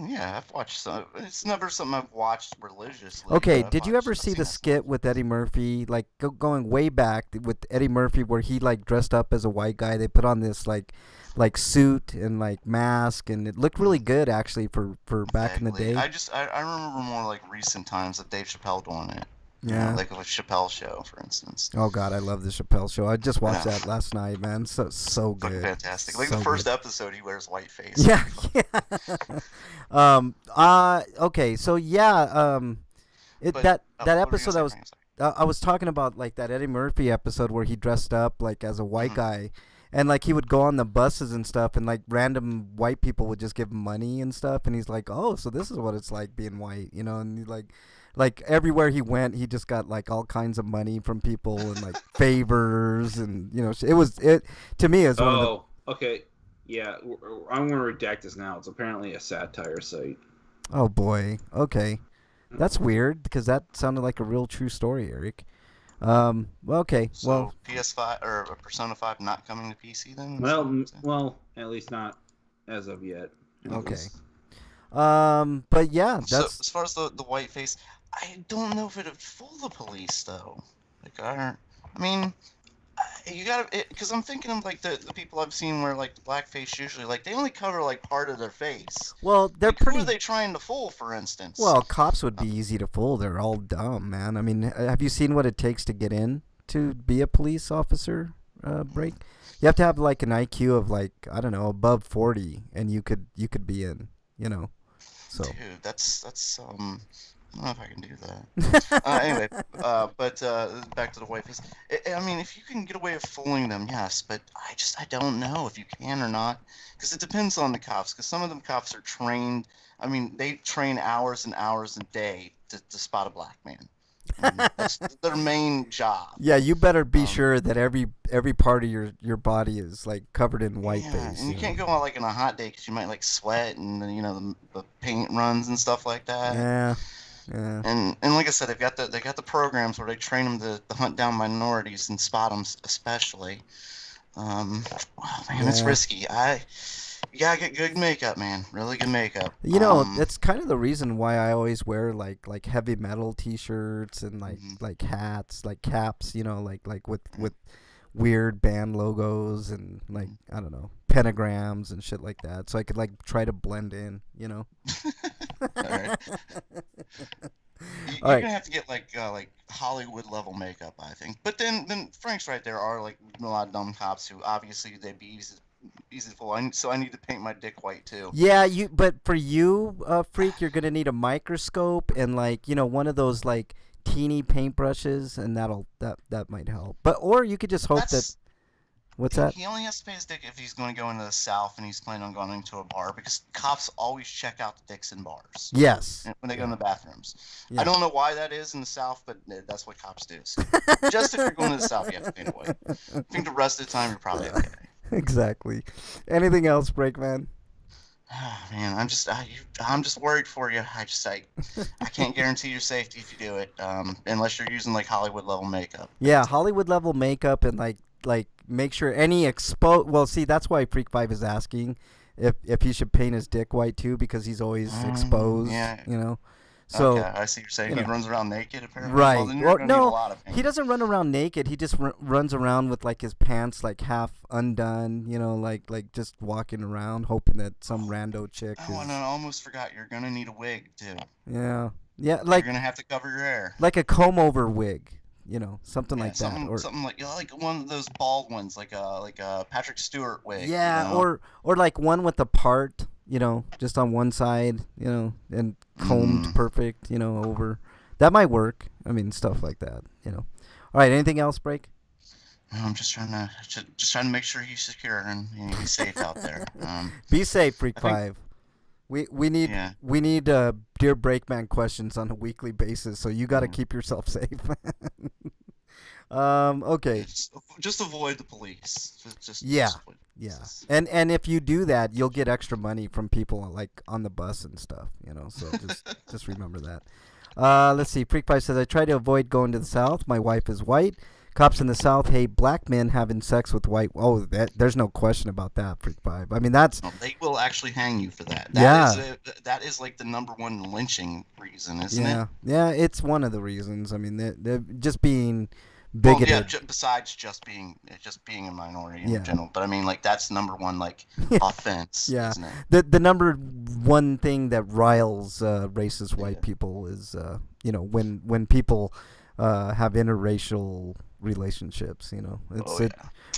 Yeah, I've watched some. It's never something I've watched religiously. Okay, did you ever see the skit with Eddie Murphy, like going way back with Eddie Murphy, where he like dressed up as a white guy? They put on this like suit and like mask, and it looked really good actually for back in the day. I remember more like recent times that Dave Chappelle doing it. Yeah. Like with Chappelle Show, for instance. Oh God, I love the Chappelle Show. I just watched that last night, man. So Fucking good. fantastic. Like So the first good. episode, he wears whiteface. Yeah. Okay. So yeah. But, That what were you episode gonna I was say, Frank? I was talking about, like, that Eddie Murphy episode where he dressed up like as a white Mhm. guy, and like he would go on the buses and stuff, and like random white people would just give him money and stuff, and he's like, oh, so this is what it's like being white, and he, like everywhere he went, he just got like all kinds of money from people and like favors, and it to me is one of the. Oh, okay. Yeah, I'm going to redact this now. It's apparently a satire site. Oh boy. Okay. That's weird because that sounded like a real true story, Eric. Well, okay. So Well, PS5 or Persona 5 not coming to PC then? Well, at least not as of yet. okay. But yeah, So that's as far as the white face, I don't know if it'd fool the police though. Like I mean, you gotta, because I'm thinking of like the people I've seen where like the blackface usually like they only cover like part of their face. well, they're Like, pretty. Who are they trying to fool, for instance? Well, cops would be easy to fool. They're all dumb, man. I mean, have you seen what it takes to get in to be a police officer? Break. You have to have like an IQ of like, I don't know, above 40, and you could be in. So. Dude, that's I don't know if I can do that. Anyway, but back to the white face. I mean, if you can get away with fooling them, yes, but I don't know if you can or not, because it depends on the cops. Because some of them cops are trained. I mean, they train hours and hours a day to spot a black man. That's their main job. Yeah, you better be sure that every part of your body is like covered in white face. And you can't go out like on a hot day because you might like sweat and then the paint runs and stuff like that. Yeah. Yeah. And like I said, they got the programs where they train them to hunt down minorities and spot them especially. Oh man, it's risky. You gotta get good makeup, man. Really good makeup. That's kind of the reason why I always wear like heavy metal T-shirts and like hats, like caps. Like with weird band logos and like I don't know, pentagrams and shit like that, so I could like try to blend in. All right. You're All right. gonna have to get like Hollywood level makeup, I think. But then Frank's right. There are like a lot of dumb cops who obviously they'd be easy to fool. So I need to paint my dick white too. Yeah, but for you, freak, you're gonna need a microscope and like one of those like teeny paintbrushes, and that might help. Or you could just hope that. What's that? He only has to pay his dick if he's going to go into the South and he's planning on going into a bar, because cops always check out the dicks in bars. Yes. When they go in the bathrooms. Yeah. I don't know why that is in the South, but that's what cops do. So just if you're going to the South, you have to pay it away. I think the rest of the time you're probably okay. Exactly. Anything else, Breakman? Oh, man, I'm just worried for you. I can't guarantee your safety if you do it, unless you're using like Hollywood level makeup. Yeah, Hollywood level makeup and like make sure any Well, see, that's why Freak 5 is asking if he should paint his dick white too, because he's always exposed. Yeah. So okay, I see you're saying he runs around naked apparently. Right. Well, then you're gonna need a lot of paint. He doesn't run around naked. He just runs around with like his pants like half undone, like just walking around hoping that some rando chick is... Oh, and I almost forgot, you're gonna need a wig too. Yeah. Yeah, like you're gonna have to cover your hair. Like a comb over wig. Something like that, or something like one of those bald ones, like a Patrick Stewart wig. Yeah, or like one with the part, just on one side, and combed perfect, over. That might work. I mean, stuff like that, All right, anything else, Break? I'm just trying to make sure he's secure and he's safe out there. Be safe, Freak 5. We need Dear Breakman questions on a weekly basis, so you got to keep yourself safe. Okay. Just avoid the police. Just yeah. avoid the police. And if you do that, you'll get extra money from people like on the bus and stuff. So just remember that. Let's see. Freak Pie says, I try to avoid going to the South. My wife is white. Cops in the South hate black men having sex with white. Oh, there's no question about that, Freak Five. I mean, that's... No, they will actually hang you for that. That is like the number one lynching reason, isn't it? Yeah, it's one of the reasons. I mean, they're just being bigoted. Well, yeah, besides just being a minority in general. But I mean, like, that's number one, like, offense, isn't it? The number one thing that riles racist white people is, when people... have interracial relationships. You know, yeah.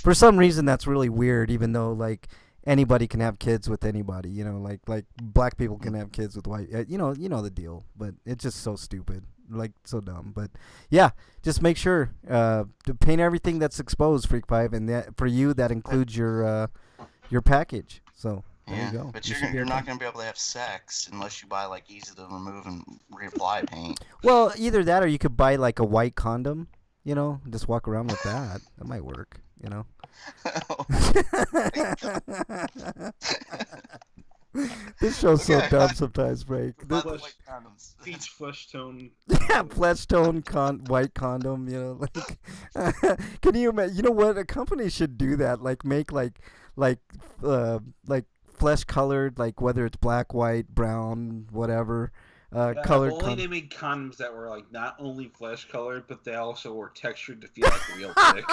For some reason that's really weird. Even though like anybody can have kids with anybody. You know, like black people can have kids with white. You know the deal. But it's just so stupid. Like so dumb. But yeah, just make sure to paint everything that's exposed, Freak 5, and for you that includes your package. So there you go. But you're not going to be able to have sex unless you buy like easy to remove and reapply paint. Well, either that or you could buy like a white condom, you know, and just walk around with that. That might work, you know. This show's so dumb sometimes, Break. Peach flesh tone. Yeah, flesh tone white condom. You know, like can you imagine? You know what? A company should do that. Like make like flesh colored, like whether it's black, white, brown, whatever. Colored. Only they made condoms that were like not only flesh colored, but they also were textured to feel like real dick.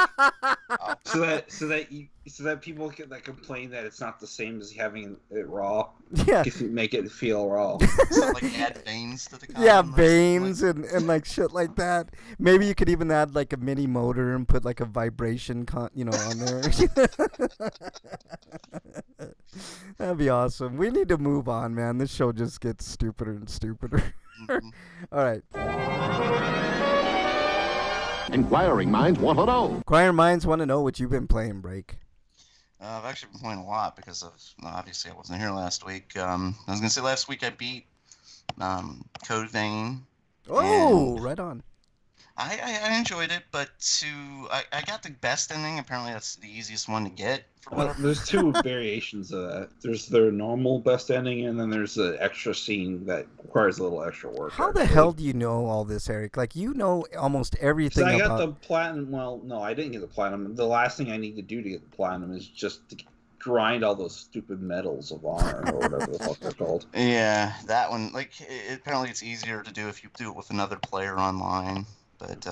so that people that complain that it's not the same as having it raw. Yeah. Make it feel raw. So like add veins to the condom. Yeah, veins and like shit like that. Maybe you could even add like a mini motor and put like a vibration on there. That'd be awesome. We need to move on, man. This show just gets stupider and stupider. Mm-hmm. All right. Inquiring minds want to know. Inquiring minds want to know what you've been playing, Break. I've actually been playing a lot because of obviously I wasn't here last week. I was gonna say last week I beat Code Vein. Oh, right on. I enjoyed it, but I got the best ending. Apparently that's the easiest one to get. There's two variations of that. There's their normal best ending, and then there's the extra scene that requires a little extra work. How the hell do you know all this, Eric? Like, you know almost everything I got the platinum. Well, no, I didn't get the platinum. The last thing I need to do to get the platinum is just to grind all those stupid medals of honor or whatever the fuck they're called. Yeah, that one. Like, apparently it's easier to do if you do it with another player online. But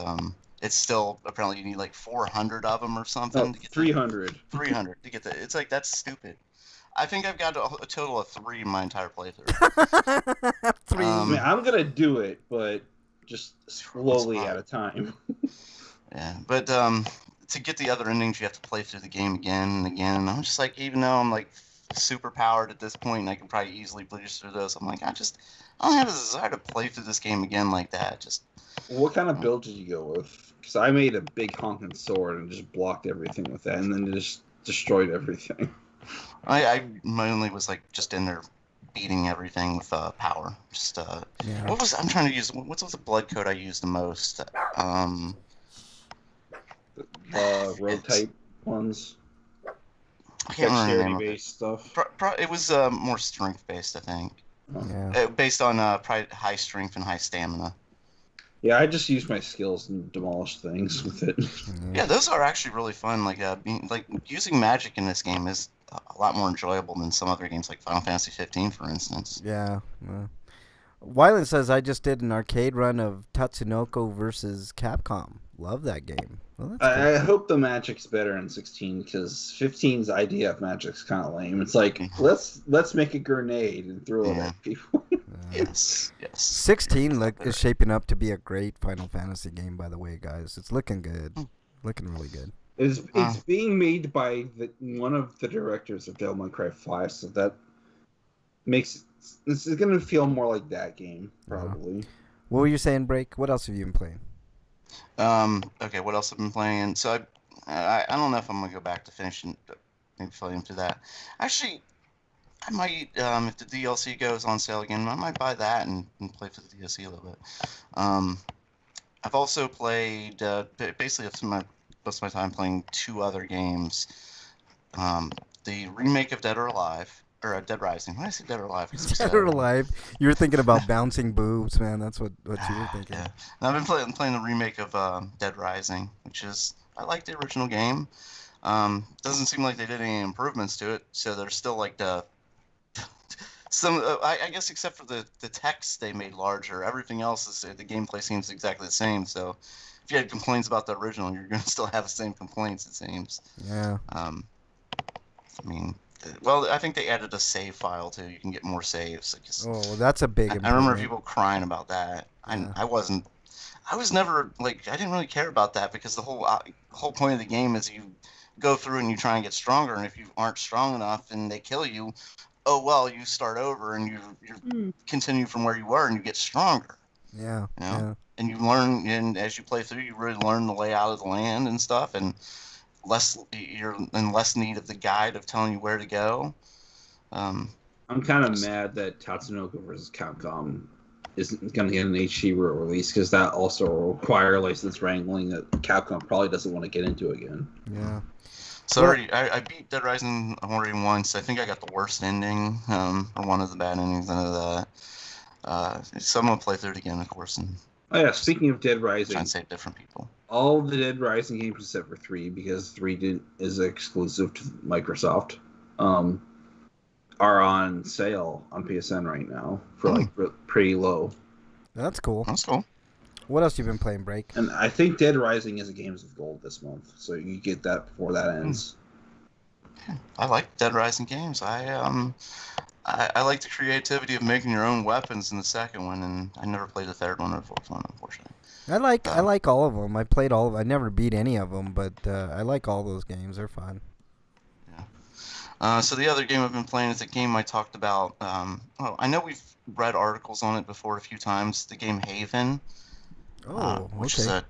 it's still apparently you need like 400 of them or something. To get 300. 300 to get that. It's like that's stupid. I think I've got a total of 3 in my entire playthrough. 3. I mean, I'm gonna do it, but just slowly at a time. Yeah, but to get the other endings, you have to play through the game again and again. And I'm just like, even though I'm like super powered at this point, and I can probably easily breeze through those, I'm like, I don't have a desire to play through this game again like that. Just. What kind of build did you go with? Because I made a big honking sword and just blocked everything with that, and then just destroyed everything. I mainly was like just in there beating everything with power. Just yeah. What was I'm trying to use? What's the blood code I used the most? The road type ones. I can't remember the name based stuff. It was more strength based, I think. Yeah. Based on probably high strength and high stamina. Yeah, I just use my skills and demolish things with it. Yeah, those are actually really fun. Like using magic in this game is a lot more enjoyable than some other games, like Final Fantasy 15, for instance. Yeah. Wyland says, I just did an arcade run of Tatsunoko versus Capcom. Love that game. Well, I hope the magic's better in 16, because 15's idea of magic's kind of lame. It's like, let's make a grenade and throw it at people. Yes. 16 is shaping up to be a great Final Fantasy game, by the way, guys. It's looking good. Looking really good. It's being made by one of the directors of Devil May Cry 5, so that makes this is going to feel more like that game, probably. What were you saying, Break? What else have you been playing? Okay, what else have I been playing? So I don't know if I'm going to go back to finishing, maybe playing through that. Actually, I might, if the DLC goes on sale again, I might buy that and play for the DLC a little bit. I've also played, basically most of my time playing 2 other games. The remake of Dead or Alive, or Dead Rising. Why did I say Dead or Alive? Dead or Alive? You were thinking about bouncing boobs, man. That's what you were thinking. Yeah. And I've been playing the remake of Dead Rising, which is, I like the original game. Doesn't seem like they did any improvements to it, so there's still like I guess except for the text they made larger, everything else is the gameplay seems exactly the same. So if you had complaints about the original, you're going to still have the same complaints, it seems. Yeah. I mean, well, I think they added a save file too. You can get more saves. Oh, that's a big. I remember people crying about that. I wasn't. I was never like I didn't really care about that because the whole point of the game is you go through and you try and get stronger, and if you aren't strong enough and they kill you, oh well, you start over and you continue from where you were and you get stronger. Yeah. You know? Yeah. And you learn, and as you play through, you really learn the layout of the land and stuff, and you're in less need of the guide of telling you where to go. I'm kind of mad that Tatsunoko versus Capcom isn't going to get an HD release because that also will require license wrangling that Capcom probably doesn't want to get into again. Yeah. So I beat Dead Rising already once. I think I got the worst ending, or one of the bad endings into that. So I'm gonna play through it again, of course, and Oh yeah, speaking of Dead Rising, try and save different people. all the Dead Rising games except for 3, because 3 is exclusive to Microsoft, are on sale on PSN right now for pretty low. That's cool. That's cool. What else you been playing, Break? And I think Dead Rising is a Games of Gold this month, so you get that before that ends. I like Dead Rising games. I like the creativity of making your own weapons in the second one, and I never played the third one or the fourth one, unfortunately. I like all of them. I played all of. I never beat any of them, but I like all those games. They're fun. Yeah. So the other game I've been playing is a game I talked about. I know we've read articles on it before a few times. The game Haven, which is a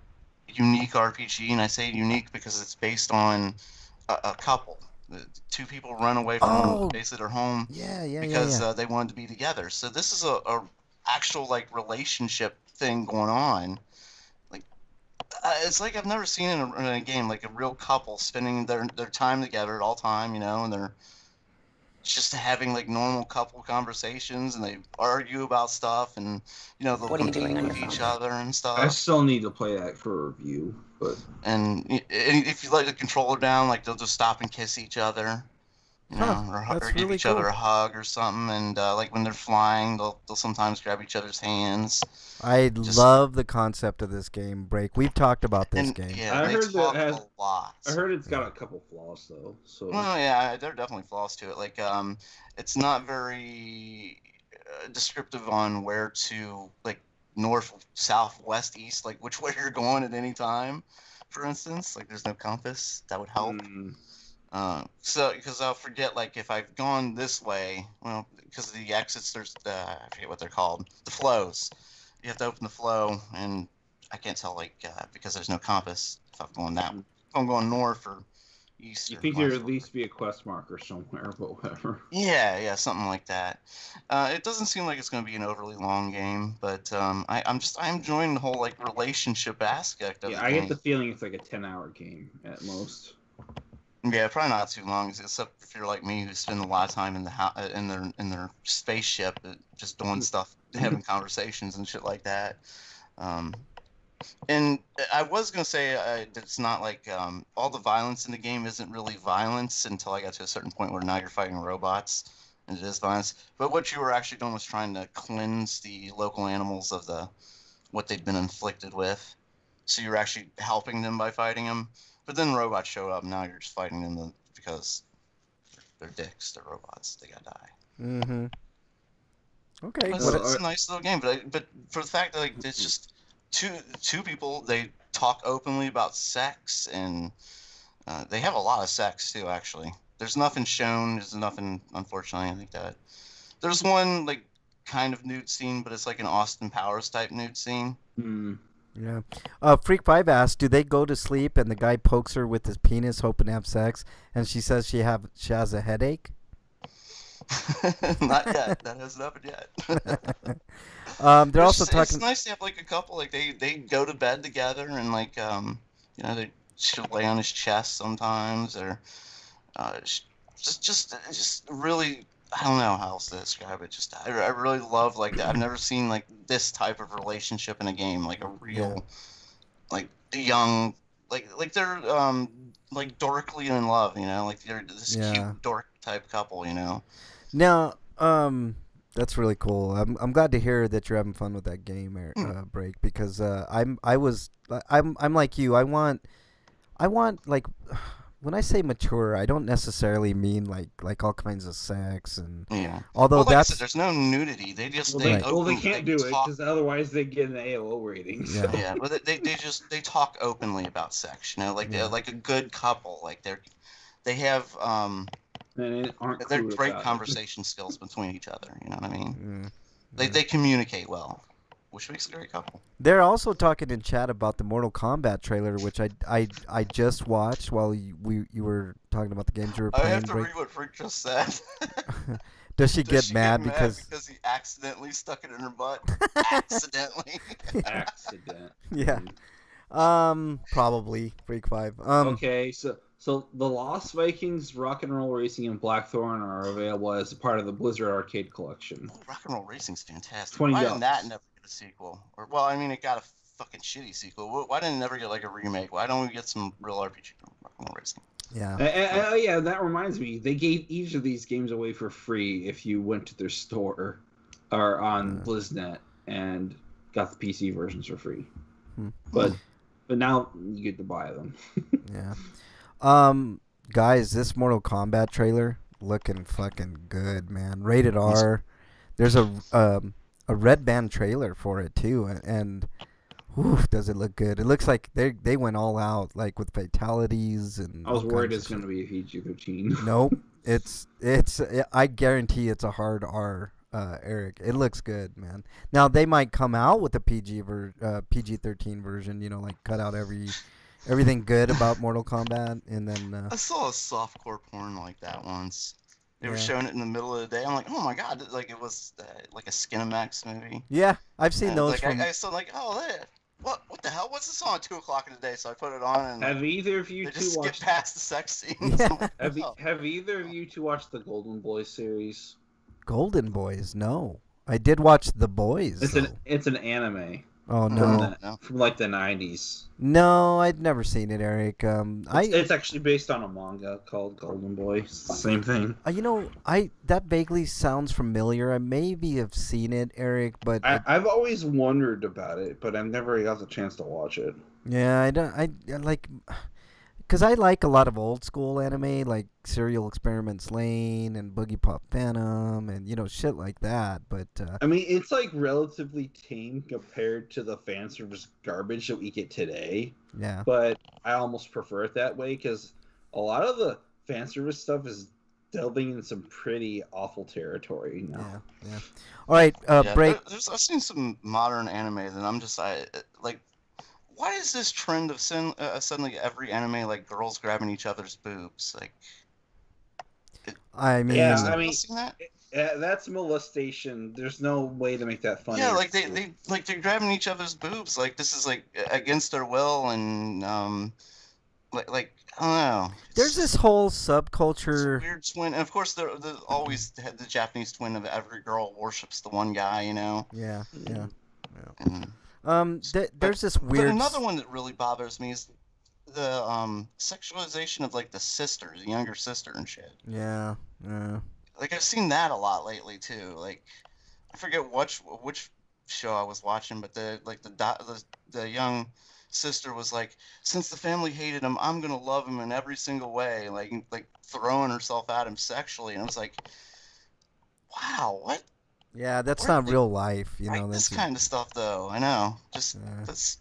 unique RPG, and I say unique because it's based on a couple. Two people run away from basically their home because they wanted to be together. So this is a actual like relationship thing going on. Like it's like I've never seen in a game like a real couple spending their time together at all time, and they're just having like normal couple conversations, and they argue about stuff, and they'll compete with each other and stuff. I still need to play that for review, but if you let the controller down, like they'll just stop and kiss each other, or give really each other cool. a hug or something, and like when they're flying, they'll sometimes grab each other's hands. I love the concept of this game, Break. We've talked about this game. Yeah, I they heard talk that a lot. I heard it's got a couple flaws though. So Well, yeah, there are definitely flaws to it. Like, it's not very descriptive on where to, like, north, south, west, east, like which way you're going at any time. For instance, like there's no compass that would help. So because I'll forget, like if I've gone this way, well, because of the exits, there's I forget what they're called, the flows. You have to open the flow, and I can't tell because there's no compass if I'm going if I'm going north or east. you or think west. there'd at least be a quest marker somewhere, but whatever. Yeah, something like that. It doesn't seem like it's going to be an overly long game, but I'm enjoying the whole like relationship aspect of the I game. get the feeling it's like a 10-hour game at most. Yeah, probably not too long, except if you're like me, who spend a lot of time in the in their spaceship, just doing stuff, having conversations and shit like that. And I was gonna say it's not like all the violence in the game isn't really violence until I got to a certain point where now you're fighting robots and it is violence. But what you were actually doing was trying to cleanse the local animals of what they'd been inflicted with. So you're actually helping them by fighting them. But then robots showed up, and now you're just fighting them because they're dicks, they're robots, they gotta die. Mm-hmm. Okay. It's a nice little game, but for the fact that like it's just two people, they talk openly about sex, and they have a lot of sex too. Actually, there's nothing shown. There's nothing, unfortunately, like that. There's one like kind of nude scene, but it's like an Austin Powers type nude scene. Yeah. Freak 5 asked, do they go to sleep and the guy pokes her with his penis hoping to have sex, and she says she has a headache? Not yet. That hasn't happened yet. They're also talking. It's nice to have like a couple, like they go to bed together, and like she'll lay on his chest sometimes, or just really. I don't know how else to describe it. Just I really love like that. I've never seen like this type of relationship in a game, like a real, like young, like they're like dorkly in love, like they're this cute dork type couple, Now, that's really cool. I'm glad to hear that you're having fun with that game, Break, because I'm like you. I want like when I say mature, I don't necessarily mean like all kinds of sex and. Yeah. Although Well, like I that's said, there's no nudity. They just they can't do it talk. because otherwise they get an AOL rating. So. Yeah. Yeah, but they talk openly about sex. You know, like Yeah. like a good couple. Like they have And aren't they're crude great about it. conversation skills between each other. You know what I mean? Mm. They communicate well, which makes a great couple. They're also talking in chat about the Mortal Kombat trailer, which I just watched while you were talking about the games you were I playing. have to read what Freak just said. Does she get mad because he accidentally stuck it in her butt? Accidentally. Accident. Yeah. Probably Freak 5. Okay, so the Lost Vikings, Rock and Roll Racing, and Blackthorn are available as a part of the Blizzard Arcade Collection. Oh, Rock and Roll Racing's fantastic. $20. Why didn't that never get a sequel? Or well, I mean, it got a fucking shitty sequel. Why didn't it never get like a remake? Why don't we get some real RPG Rock and Roll Racing? Yeah. Yeah, that reminds me. They gave each of these games away for free if you went to their store or on BlizzNet and got the PC versions for free. But now you get to buy them. Yeah. Guys, this Mortal Kombat trailer looking fucking good, man. Rated R. There's a red band trailer for it too, and whew, does it look good? It looks like they went all out, like with fatalities and. I was worried it's going to be a PG-13. Nope. It's. I guarantee it's a hard R. Eric, it looks good, man. Now they might come out with a PG-13 version, you know, like cut out everything good about Mortal Kombat, and then. I saw a softcore porn like that once. They were showing it in the middle of the day. I'm like, oh my god, like it was like a Skinamax movie. Yeah, I've seen those. Like I saw like, oh, what the hell? What's this on at 2 o'clock in the day? So I put it on and have either of you they two just skip watched? past the sex scenes. Yeah. Have either of you two watched the Golden Boy series? Golden Boys? No, I did watch The Boys. It's an anime. Oh no, from like the 90s. No, I'd never seen it, Eric. It's actually based on a manga called Golden Boy. It's the same thing. You know, that vaguely sounds familiar. I maybe have seen it, Eric, but I've always wondered about it, but I've never got the chance to watch it. Yeah, I like, because I like a lot of old school anime, like Serial Experiments Lane and Boogie Pop Phantom, and you know shit like that. But I mean, it's like relatively tame compared to the fan service garbage that we get today. Yeah. But I almost prefer it that way because a lot of the fan service stuff is delving in some pretty awful territory now. Yeah. All right, break. I've seen some modern anime that I'm just like. Why is this trend of suddenly every anime like girls grabbing each other's boobs? Like, I mean, seen that? That's molestation. There's no way to make that funny. Yeah, like they're grabbing each other's boobs. Like this is like against their will, and like I don't know. There's this whole subculture. Weird twin, and of course they're always the Japanese twin of every girl worships the one guy, you know. Yeah. And, there's this weird. But another one that really bothers me is the sexualization of like the sister, the younger sister and shit. Yeah. Like I've seen that a lot lately too. Like I forget which show I was watching, but the young sister was like, since the family hated him, I'm gonna love him in every single way, like throwing herself at him sexually, and I was like, wow, what? Yeah, that's not real life, you know. This kind of stuff, though. I know. Just that's.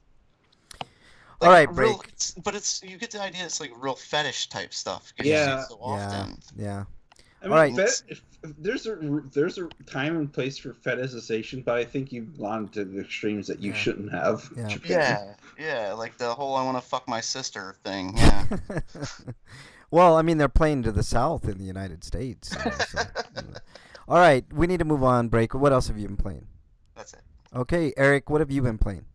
Like, all right, break. But it's you get the idea. It's like real fetish type stuff. Yeah. So often. Yeah. I mean, all right. There's a time and place for fetishization, but I think you've gone to the extremes that you shouldn't have. Yeah. Like the whole "I want to fuck my sister" thing. Yeah. Well, I mean, they're playing to the South in the United States. So. All right, we need to move on. Break. What else have you been playing? That's it. Okay, Eric, what have you been playing?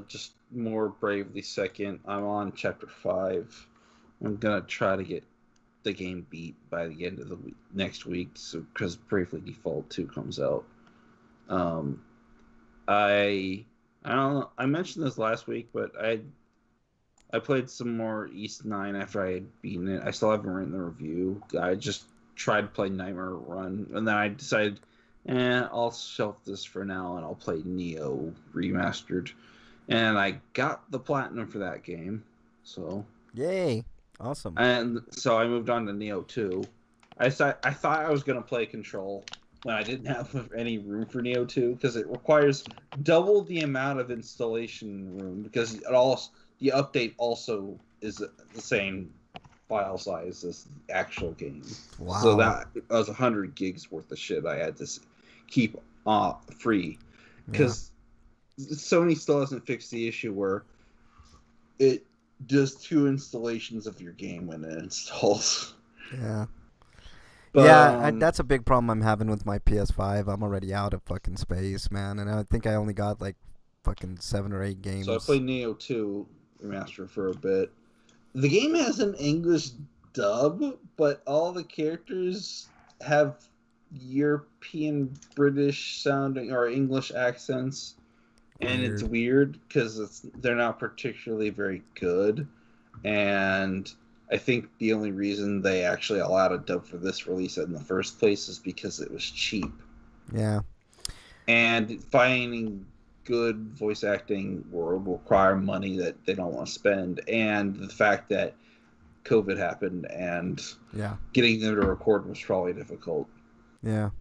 Just more Bravely Second. I'm on chapter 5. I'm gonna try to get the game beat by the end of the next week, so because Bravely Default 2 comes out. I don't know. I mentioned this last week, but I played some more East 9 after I had beaten it. I still haven't written the review. I just tried playing Nightmare Run, and then I decided, I'll shelf this for now, and I'll play Neo Remastered. And I got the platinum for that game, so... Yay. Awesome. And so I moved on to Neo 2. I thought I was going to play Control when I didn't have any room for Neo 2 because it requires double the amount of installation room because the update also is the same file size as the actual game. Wow. So that was 100 gigs worth of shit I had to keep free because Sony still hasn't fixed the issue where it does 2 installations of your game when it installs. Yeah. But, That's a big problem I'm having with my PS5. I'm already out of fucking space, man, and I think I only got like fucking 7 or 8 games. So I played Neo 2 Remaster for a bit. The game has an English dub, but all the characters have European, British sounding or English accents, and it's weird because they're not particularly very good. And I think the only reason they actually allowed a dub for this release in the first place is because it was cheap. Yeah. And finding good voice acting will require money that they don't want to spend, and the fact that COVID happened and getting them to record was probably difficult. Yeah.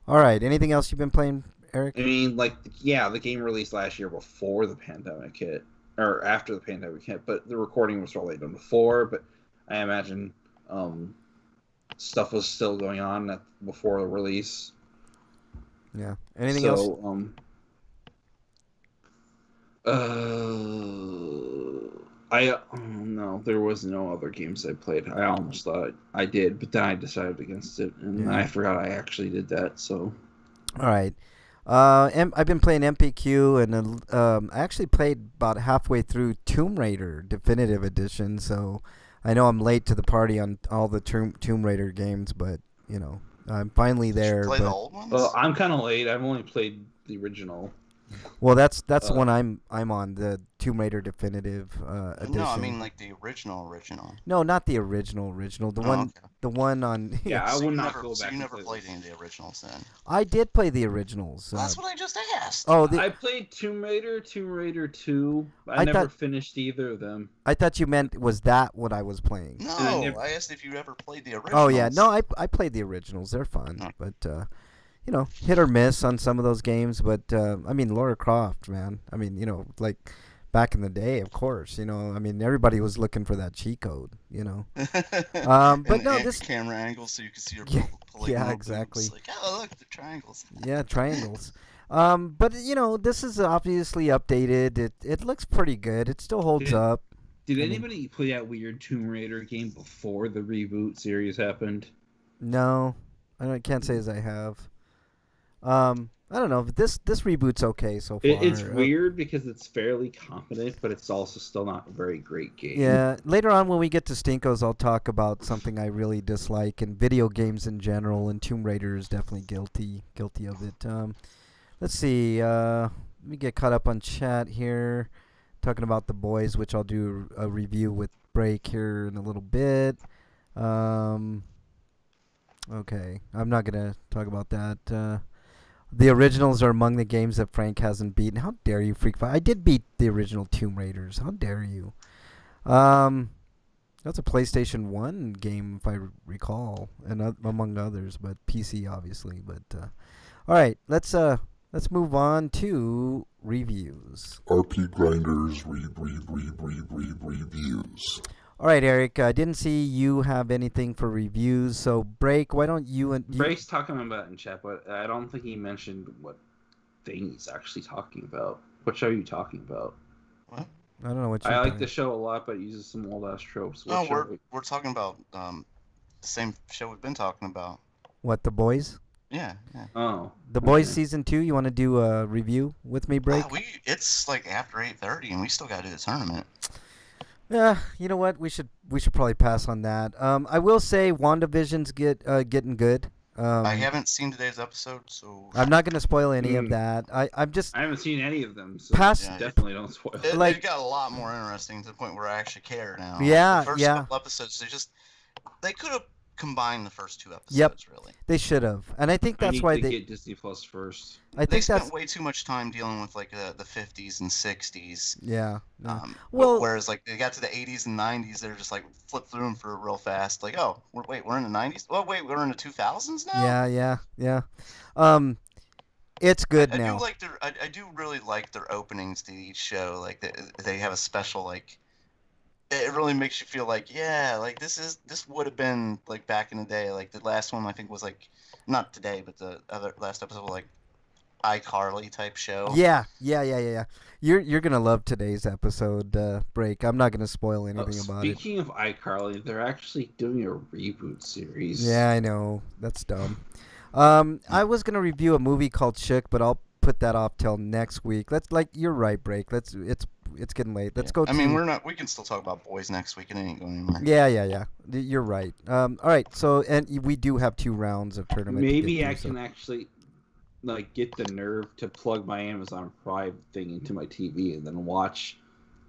All right. Anything else you've been playing, Eric? I mean, the game released last year before the pandemic hit, or after the pandemic hit, but the recording was probably done before, but I imagine stuff was still going on before the release. Yeah. Anything else? No, there was no other games I played. I almost thought I did, but then I decided against it, and I forgot I actually did that. So, all right. I've been playing MPQ, and I actually played about halfway through Tomb Raider Definitive Edition. So, I know I'm late to the party on all the Tomb Raider games, but I'm finally there. Did you play the old ones? Well, I'm kind of late. I've only played the original. Well, that's the one I'm on, the Tomb Raider Definitive Edition. No, I mean like the original. No, not the original. The one on. Yeah, I would not go back. So you never played any of the originals then? I did play the originals. That's what I just asked. Oh, I played Tomb Raider 2. I never finished either of them. I thought you meant was that what I was playing? No, I asked if you ever played the originals. Oh yeah, no, I played the originals. They're fun, but. Hit or miss on some of those games, but I mean, Lara Croft, man. I mean, like back in the day, of course. I mean, everybody was looking for that cheat code. But no, this camera angle so you can see your yeah, exactly. Like, oh look, the triangles. Yeah, triangles. But this is obviously updated. It looks pretty good. It still holds up. Did anybody play that weird Tomb Raider game before the reboot series happened? No, I can't say as I have. I don't know. This reboot's okay so far. It's weird because it's fairly competent, but it's also still not a very great game. Yeah. Later on when we get to Stinkos, I'll talk about something I really dislike in video games in general, and Tomb Raider is definitely guilty of it. Let's see. Let me get caught up on chat here. Talking about The Boys, which I'll do a review with Break here in a little bit. Okay. I'm not going to talk about that. The originals are among the games that Frank hasn't beaten. How dare you, Freak Fight? I did beat the original Tomb Raiders. How dare you? That's a PlayStation 1 game, if I recall, and among others, but PC, obviously. But all right, let's move on to reviews. RP Grinders reviews. All right, Eric, I didn't see you have anything for reviews, so Break, why don't you... Break's talking about in chat, but I don't think he mentioned what thing he's actually talking about. What show are you talking about? What? I don't know what you're I like the show a lot, but it uses some old-ass tropes. We're talking about the same show we've been talking about. What, The Boys? Yeah. Oh. The Boys Season 2, you want to do a review with me, Break? It's like after 8:30, and we still got to do the tournament. Yeah, you know what? We should probably pass on that. I will say WandaVision's getting good. I haven't seen today's episode, so I'm not going to spoil any of that. I haven't seen any of them, so definitely don't spoil it. It got a lot more interesting to the point where I actually care now. Yeah, the first couple episodes, they could have combine the first two episodes. Yep. Really. They should have, and I think that's why they get Disney Plus first. I They think spent that's way too much time dealing with like the 50s and 60s. yeah. Well, whereas like they got to the 80s and 90s, they're just like flip through them for real fast. Like, oh, we're in the 90s. Oh, wait, we're in the 2000s now. Yeah. It's good now. I do really like their openings to each show. Like they have a special like. It really makes you feel like, yeah, like this would have been like back in the day. Like the last one I think was like, not today, but the other last episode was like iCarly type show. Yeah. You're gonna love today's episode, Break. I'm not gonna spoil anything about it. Speaking of iCarly, they're actually doing a reboot series. Yeah, I know. That's dumb. I was gonna review a movie called Shook, but I'll put that off till next week. You're right, Break. It's getting late. Let's go. I mean, we can still talk about boys next week. It ain't going anywhere. Yeah. You're right. All right. So, and we do have 2 rounds of tournament. Maybe I can actually like get the nerve to plug my Amazon Prime thing into my TV and then watch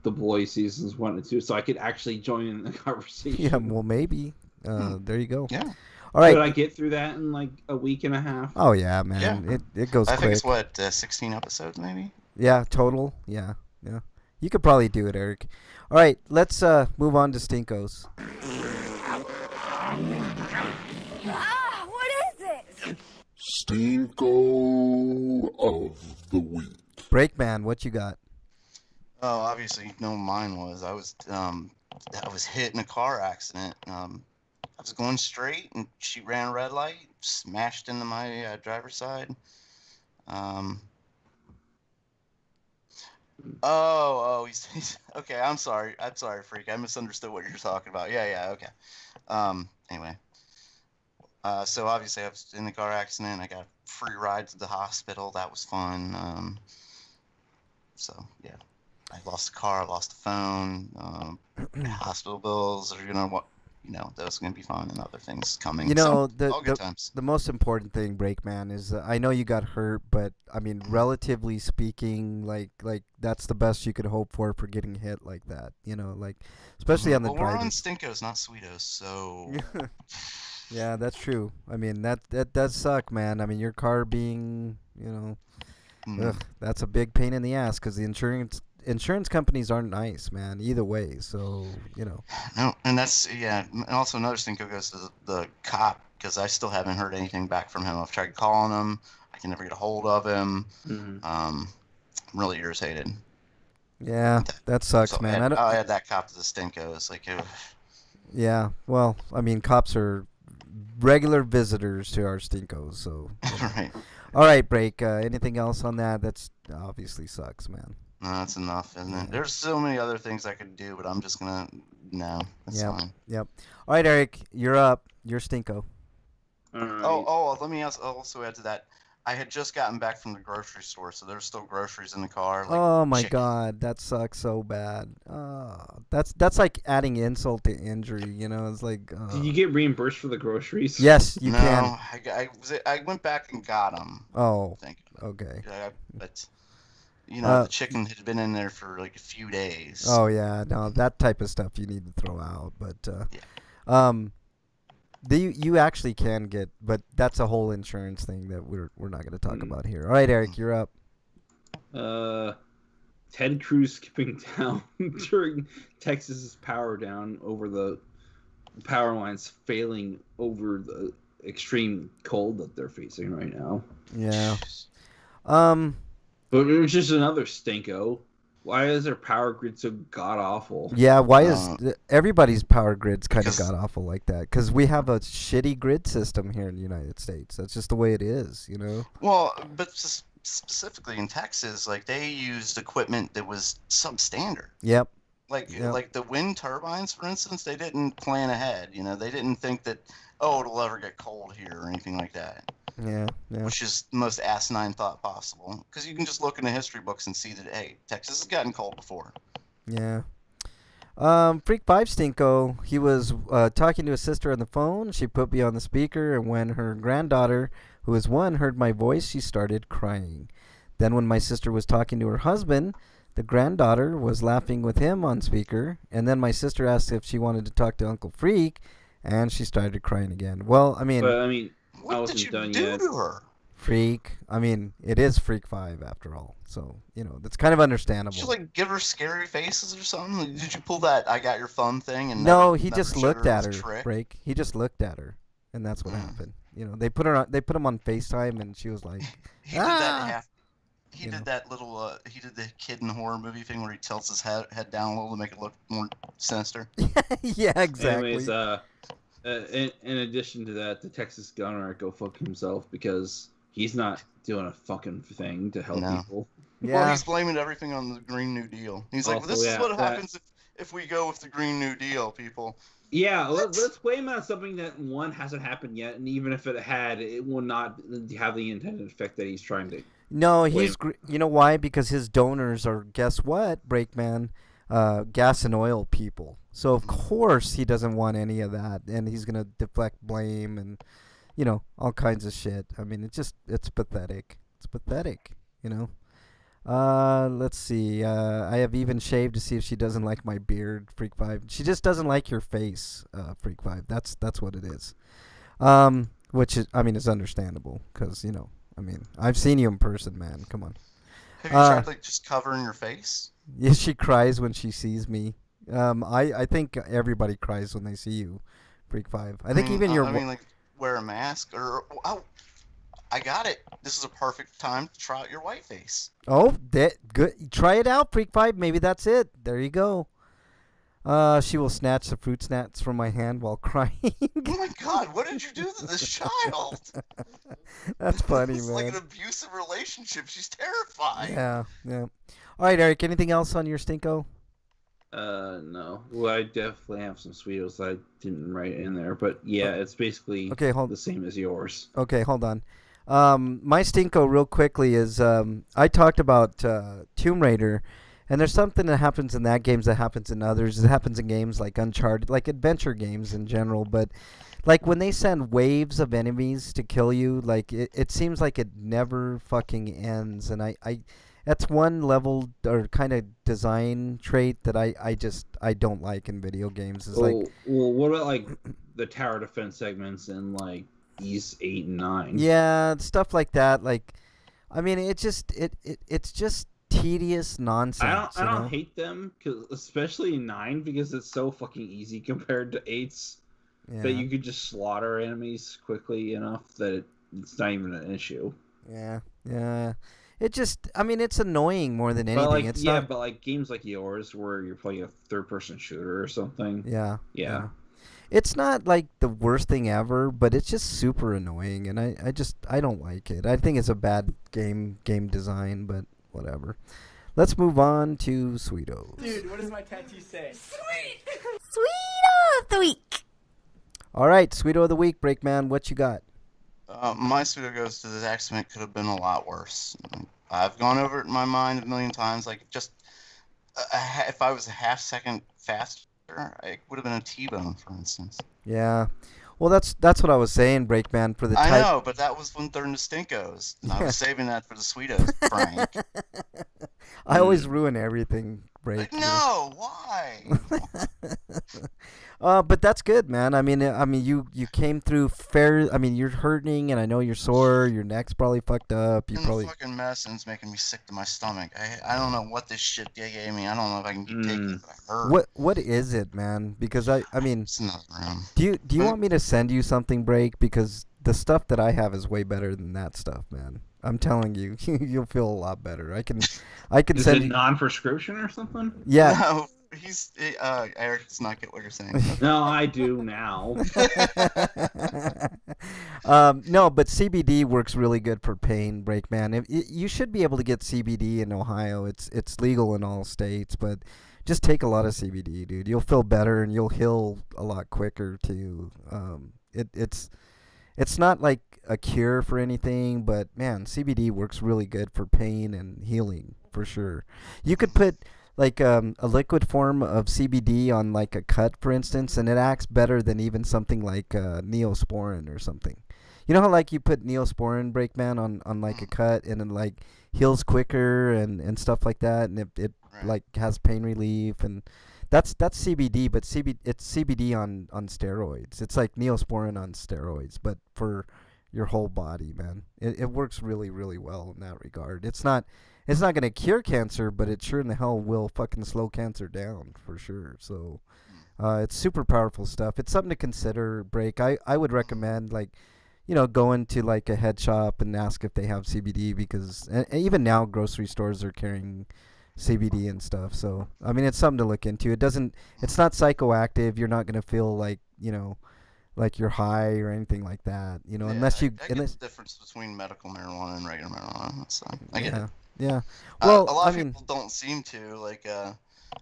the boys seasons 1 and 2, so I could actually join in the conversation. Yeah. Well, maybe. There you go. Yeah. All right. Could I get through that in like a week and a half? Oh yeah, man. Yeah. It goes quick. I think it's what 16 episodes maybe. Yeah, total. Yeah. You could probably do it, Eric. All right, let's move on to Stinkos. What is it? Stinko of the week. Breakman, what you got? Oh, obviously, you know what mine was. I was hit in a car accident. I was going straight, and she ran a red light, smashed into my driver's side. He's okay. I'm sorry, Freak. I misunderstood what you're talking about. Yeah, okay. Anyway, so obviously I was in the car accident. I got a free ride to the hospital. That was fun. So yeah, I lost the car, I lost the phone. Hospital bills are those are gonna be fun, and other things coming. All good times. The most important thing, Breakman, is I know you got hurt, but I mean, relatively speaking, like that's the best you could hope for getting hit like that. Especially on the we're on driving. Stinkos, not Sweetos, so. Yeah, that's true. I mean, that does suck, man. I mean, your car being, that's a big pain in the ass because the insurance companies aren't nice, man, either way. So, No, and that's, and also another Stinko goes to the cop because I still haven't heard anything back from him. I've tried calling him. I can never get a hold of him. Mm-hmm. I'm really irritated. Yeah, that sucks, so man. I had that cop to the Stinkos. Yeah, well, I mean, cops are regular visitors to our Stinkos, so. Right. All right, Break. Anything else on that? That's obviously sucks, man. No, that's enough, isn't it? There's so many other things I could do, but I'm just gonna that's fine. Yep. All right, Eric, you're up. You're Stinko. Right. Let me also add to that. I had just gotten back from the grocery store, so there's still groceries in the car. Oh my chicken. God, that sucks so bad. That's like adding insult to injury. It's like. Did you get reimbursed for the groceries? Yes, you can. No, I went back and got them. Oh. I think. Okay. But. The chicken had been in there for like a few days. Oh yeah, no, that type of stuff you need to throw out. But you actually can get, but that's a whole insurance thing that we're not going to talk about here. All right, Eric, you're up. Ted Cruz skipping town during Texas's power down over the power lines failing over the extreme cold that they're facing right now. Yeah. But it was just another Stinko. Why is their power grid so god awful? Yeah, why is everybody's power grid's kind of god awful like that? Because we have a shitty grid system here in the United States. That's just the way it is, Well, but specifically in Texas, like they used equipment that was substandard. Yep. Like the wind turbines, for instance, they didn't plan ahead. They didn't think that it'll ever get cold here or anything like that. Yeah. Which is the most asinine thought possible. Because you can just look in the history books and see that, hey, Texas has gotten cold before. Yeah. Freak 5 Stinko, he was talking to his sister on the phone. She put me on the speaker, and when her granddaughter, who is 1, heard my voice, she started crying. Then when my sister was talking to her husband, the granddaughter was laughing with him on speaker, and then my sister asked if she wanted to talk to Uncle Freak, And she started crying again. Well, I mean, But I mean, I What wasn't did you done do yet. to her? Freak. I mean, it is Freak 5 after all. So, that's kind of understandable. Did you like give her scary faces or something? Did you pull that "I got your phone" thing and No, never, he never just showed looked at his her, trick? Break. He just looked at her, and that's what happened. They put him on FaceTime, and she was like, He did that "Ah!" half. He did that little. He did the kid in the horror movie thing where he tilts his head down a little to make it look more sinister. Yeah, exactly. Anyways, in addition to that, the Texas Gunner go fuck himself because he's not doing a fucking thing to help people. Yeah. Well, he's blaming everything on the Green New Deal. He's like, Also, "This is what that- happens if we go with the Green New Deal, people." Yeah, let's blame it on something that one hasn't happened yet, and even if it had, it will not have the intended effect that he's trying to. No, you know why? Because his donors are, guess what, Breakman? Gas and oil people. So of course he doesn't want any of that, and he's gonna deflect blame and all kinds of shit. I mean, it's pathetic. It's pathetic. Let's see. I have even shaved to see if she doesn't like my beard, Freak 5. She just doesn't like your face, Freak 5. That's what it is. Which is, I mean, is understandable because I mean, I've seen you in person, man. Come on. Have you tried like just covering your face? Yeah, she cries when she sees me. I think everybody cries when they see you, Freak 5. I think even your. I mean, like wear a mask or. Oh, I got it. This is a perfect time to try out your white face. Oh, good. Try it out, Freak 5. Maybe that's it. There you go. She will snatch the fruit snacks from my hand while crying. Oh my God! What did you do to this child? That's funny, It's man. like an abusive relationship. She's terrified. Yeah. All right, Eric. Anything else on your stinko? No. Well, I definitely have some Sweetos that I didn't write in there, but yeah, it's basically the same as yours. Okay, hold on. My stinko, real quickly, is I talked about Tomb Raider. And there's something that happens in that games that happens in others. It happens in games like Uncharted, like adventure games in general. But like when they send waves of enemies to kill you, like it seems like it never fucking ends. And I that's one level or kind of design trait that I don't like in video games. Is well, what about like the tower defense segments in like East 8 and 9? Yeah, stuff like that. Like, I mean, it's just tedious nonsense. I don't hate them, especially in 9, because it's so fucking easy compared to 8's that you could just slaughter enemies quickly enough that it's not even an issue. Yeah. It just, I mean, it's annoying more than anything. But like games like yours where you're playing a third-person shooter or something. Yeah. It's not like the worst thing ever, but it's just super annoying, and I don't like it. I think it's a bad game design, but whatever. Let's move on to Sweetos. Dude, what does my tattoo say? Sweet! Sweeto of the week! All right, Sweeto of the week, Breakman, what you got? My pseudo goes to this accident could have been a lot worse. I've gone over it in my mind a million times. Like, just if I was a half second faster, it would have been a T-bone, for instance. Yeah. Well, that's what I was saying, Breakman, for the type. I know, but that was when they're in the stinkos. And I was saving that for the sweetos, Frank. I always ruin everything, Break. No, why? But that's good, man. I mean, you came through fair. I mean, you're hurting, and I know you're sore. Your neck's probably fucked up. You probably fucking mess, and it's making me sick to my stomach. I don't know what this shit they gave me. I don't know if I can keep taking it. I hurt. What is it, man? Because I mean, it's another room. Do you want me to send you something, Break? Because the stuff that I have is way better than that stuff, man. I'm telling you, you'll feel a lot better. I can Is send it you non-prescription or something? Yeah. No, Eric does not get what you're saying. No, I do now. No, but CBD works really good for pain, Breakman. You should be able to get CBD in Ohio. It's legal in all states, but just take a lot of CBD, dude. You'll feel better and you'll heal a lot quicker too. It's not like a cure for anything, but man, CBD works really good for pain and healing for sure. You could put like a liquid form of CBD on like a cut, for instance, and it acts better than even something like Neosporin or something. You know how like you put Neosporin, Breakman, on like a cut and it like heals quicker and stuff like that, and it like has pain relief, and That's CBD, but it's CBD on steroids. It's like Neosporin on steroids, but for your whole body, man. It works really, really well in that regard. It's not going to cure cancer, but it sure in the hell will fucking slow cancer down for sure. So it's super powerful stuff. It's something to consider, Break. I would recommend, like, going to like a head shop and ask if they have CBD, because and even now grocery stores are carrying CBD and stuff. So I mean, it's something to look into. It's not psychoactive. You're not going to feel like, like you're high or anything like that, unless you. I get the difference between medical marijuana and regular marijuana. So I get it. Yeah. Well, a lot of people don't seem to like.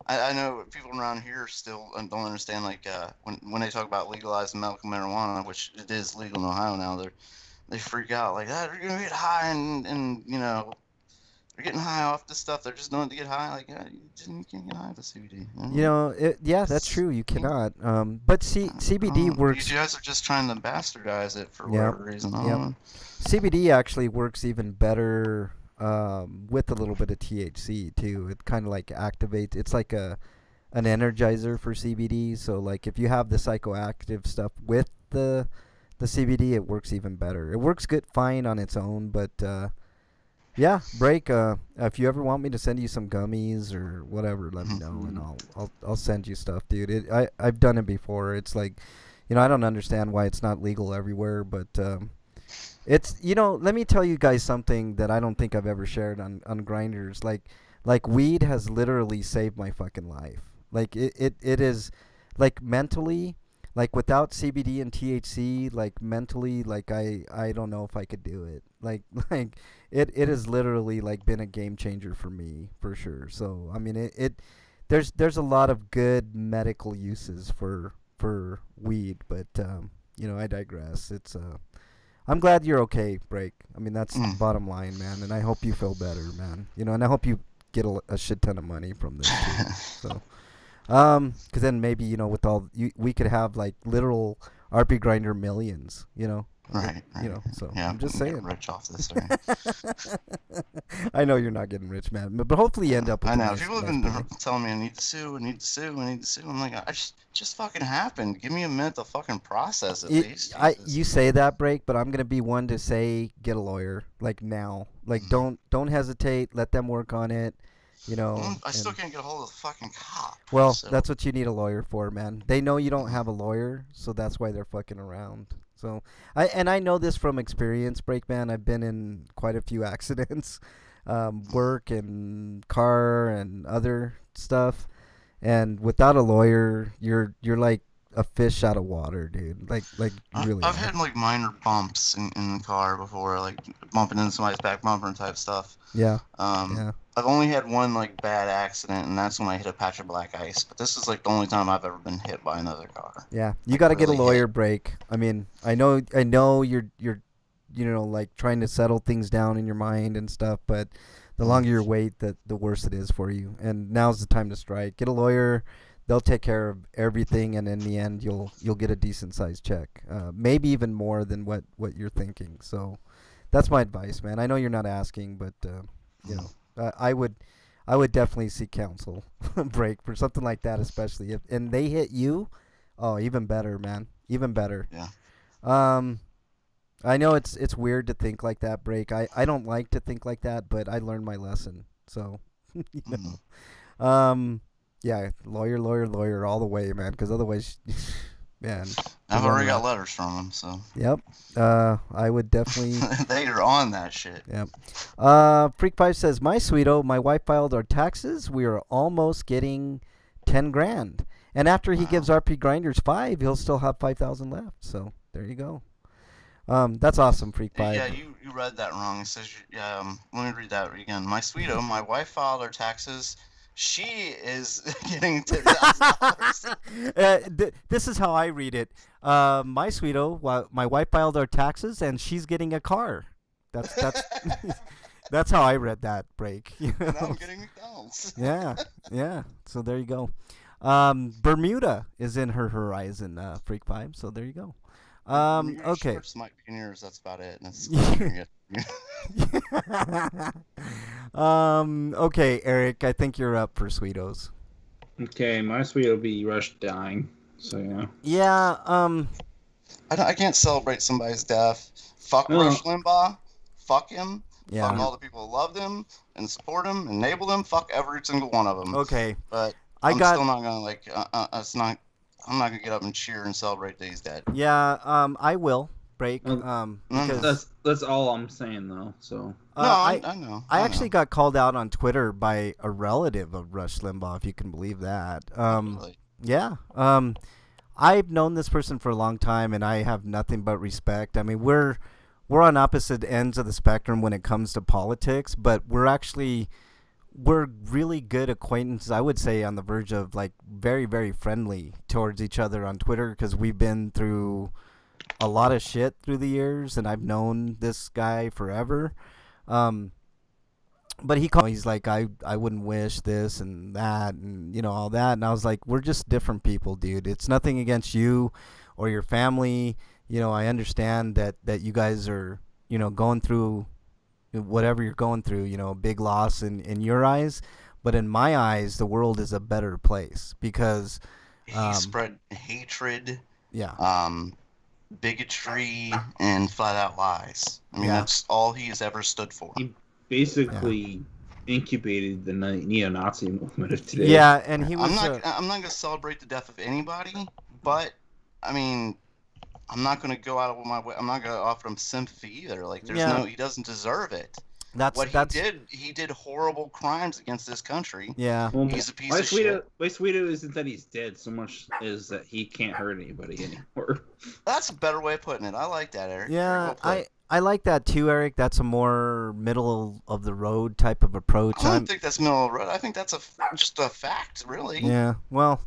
I know people around here still don't understand, like, when they talk about legalizing medical marijuana, which it is legal in Ohio now. They freak out like that. They're gonna get high and they're getting high off this stuff. They're just doing it to get high. Like, you can't get high with CBD. Yeah, that's true. You cannot. But CBD works. You guys are just trying to bastardize it for whatever reason. I don't know. CBD actually works even better with a little bit of THC too. It kind of like activates. It's like an energizer for CBD. So like if you have the psychoactive stuff with the CBD, it works even better. It works fine on its own, but yeah, Break. If you ever want me to send you some gummies or whatever, let me know, and I'll send you stuff, dude. I've done it before. It's like, I don't understand why it's not legal everywhere, but it's, let me tell you guys something that I don't think I've ever shared on Grinders. Like weed has literally saved my fucking life. Like it is, like mentally. Like without CBD and THC, like mentally, like I don't know if I could do it. Like it has literally like been a game changer for me for sure. So I mean there's a lot of good medical uses for weed, but I digress. It's I'm glad you're okay, Break. I mean that's the bottom line, man, and I hope you feel better, man. And I hope you get a shit ton of money from this too. So. Because then maybe, with we could have like literal RP Grinder millions, Right. So yeah, I'm just saying. Get rich off this, right? I know you're not getting rich, man, but hopefully you end up with I know. nice, People have been telling me I need to sue. I'm like, I just fucking happened. Give me a minute to fucking process at least. You say that, Break, but I'm gonna be one to say get a lawyer, like now. Like don't hesitate. Let them work on it. I still can't get a hold of the fucking cop. Well, that's what you need a lawyer for, man. They know you don't have a lawyer, so that's why they're fucking around. So, I know this from experience, Breakman. I've been in quite a few accidents, work and car and other stuff, and without a lawyer, you're like a fish out of water, dude. Like really. I've had like minor bumps in the car before, like bumping into somebody's back bumper and type stuff. Yeah. Yeah. I've only had one like bad accident, and that's when I hit a patch of black ice. But this is like the only time I've ever been hit by another car. Yeah, you got to get a lawyer, Break. I mean, I know you're like trying to settle things down in your mind and stuff, but the longer you wait, the worse it is for you. And now's the time to strike. Get a lawyer. They'll take care of everything, and in the end, you'll get a decent sized check, maybe even more than what you're thinking. So, that's my advice, man. I know you're not asking, but I would definitely seek counsel, Break, for something like that, especially if they hit you. Oh, even better, man. Even better. Yeah. I know it's weird to think like that, Break. I don't like to think like that, but I learned my lesson. So, yeah, lawyer all the way, man. Because otherwise, man. I've already got letters from them, so. Yep. I would definitely. They are on that shit. Yep. Freak Five says, "My sweeto, my wife filed our taxes. We are almost getting $10,000, and after he gives RP Grinders 5, he'll still have 5,000 left. So there you go. That's awesome, Freak Five. Yeah, you read that wrong. It says, let me read that again. My sweeto, my wife filed our taxes. She is getting $10,000. This is how I read it. My sweeto, my wife filed our taxes, and she's getting a car. That's that's how I read that, Break. Now I'm getting McDonald's. Yeah. So there you go. Bermuda is in her horizon, Freak Five. So there you go. Okay. Might be in yours. That's about it. Okay, Eric, I think you're up for Sweetos. Okay, my sweet will be Rush dying. So yeah. Yeah. I can't celebrate somebody's death. Fuck Rush Limbaugh. Fuck him. Yeah. Fuck all the people who loved him and support him, enable them. Fuck every single one of them. Okay. But I'm still not gonna like. It's not. I'm not gonna get up and cheer and celebrate that he's dead. Yeah. I will break. Because that's all I'm saying though. So. I know. I actually got called out on Twitter by a relative of Rush Limbaugh, if you can believe that. Really? Yeah. I've known this person for a long time, and I have nothing but respect. I mean, we're on opposite ends of the spectrum when it comes to politics, but we're really good acquaintances. I would say on the verge of like very, very friendly towards each other on Twitter because we've been through a lot of shit through the years, and I've known this guy forever. But he's like, I wouldn't wish this and that and, all that. And I was like, we're just different people, dude. It's nothing against you or your family. I understand that you guys are, going through whatever you're going through, a big loss in your eyes. But in my eyes, the world is a better place because he spread hatred. Yeah. Bigotry and flat out lies. I mean, that's all he has ever stood for. He basically incubated the neo-Nazi movement of today. Yeah, and he was. I'm not gonna celebrate the death of anybody, but I mean, I'm not gonna go out of my way. I'm not gonna offer him sympathy either. Like, he doesn't deserve it. He did horrible crimes against this country. Yeah, well, he's a piece of shit. My sweeto isn't that he's dead so much as that he can't hurt anybody anymore. That's a better way of putting it. I like that, Eric. Yeah, I like that too, Eric. That's a more middle of the road type of approach. I don't think that's middle of the road. I think that's just a fact, really. Yeah. Well,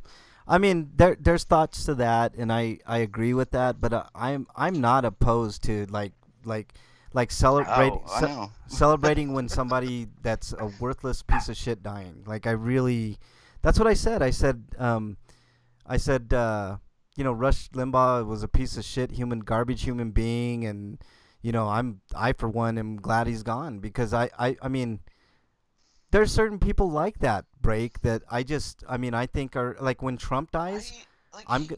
I mean, there's thoughts to that, and I agree with that. But I'm not opposed to celebrating when somebody that's a worthless piece of shit dying. Like that's what I said. I said Rush Limbaugh was a piece of shit, garbage human being, and I for one am glad he's gone because I mean, there's certain people like that that I think are like when Trump dies, I'm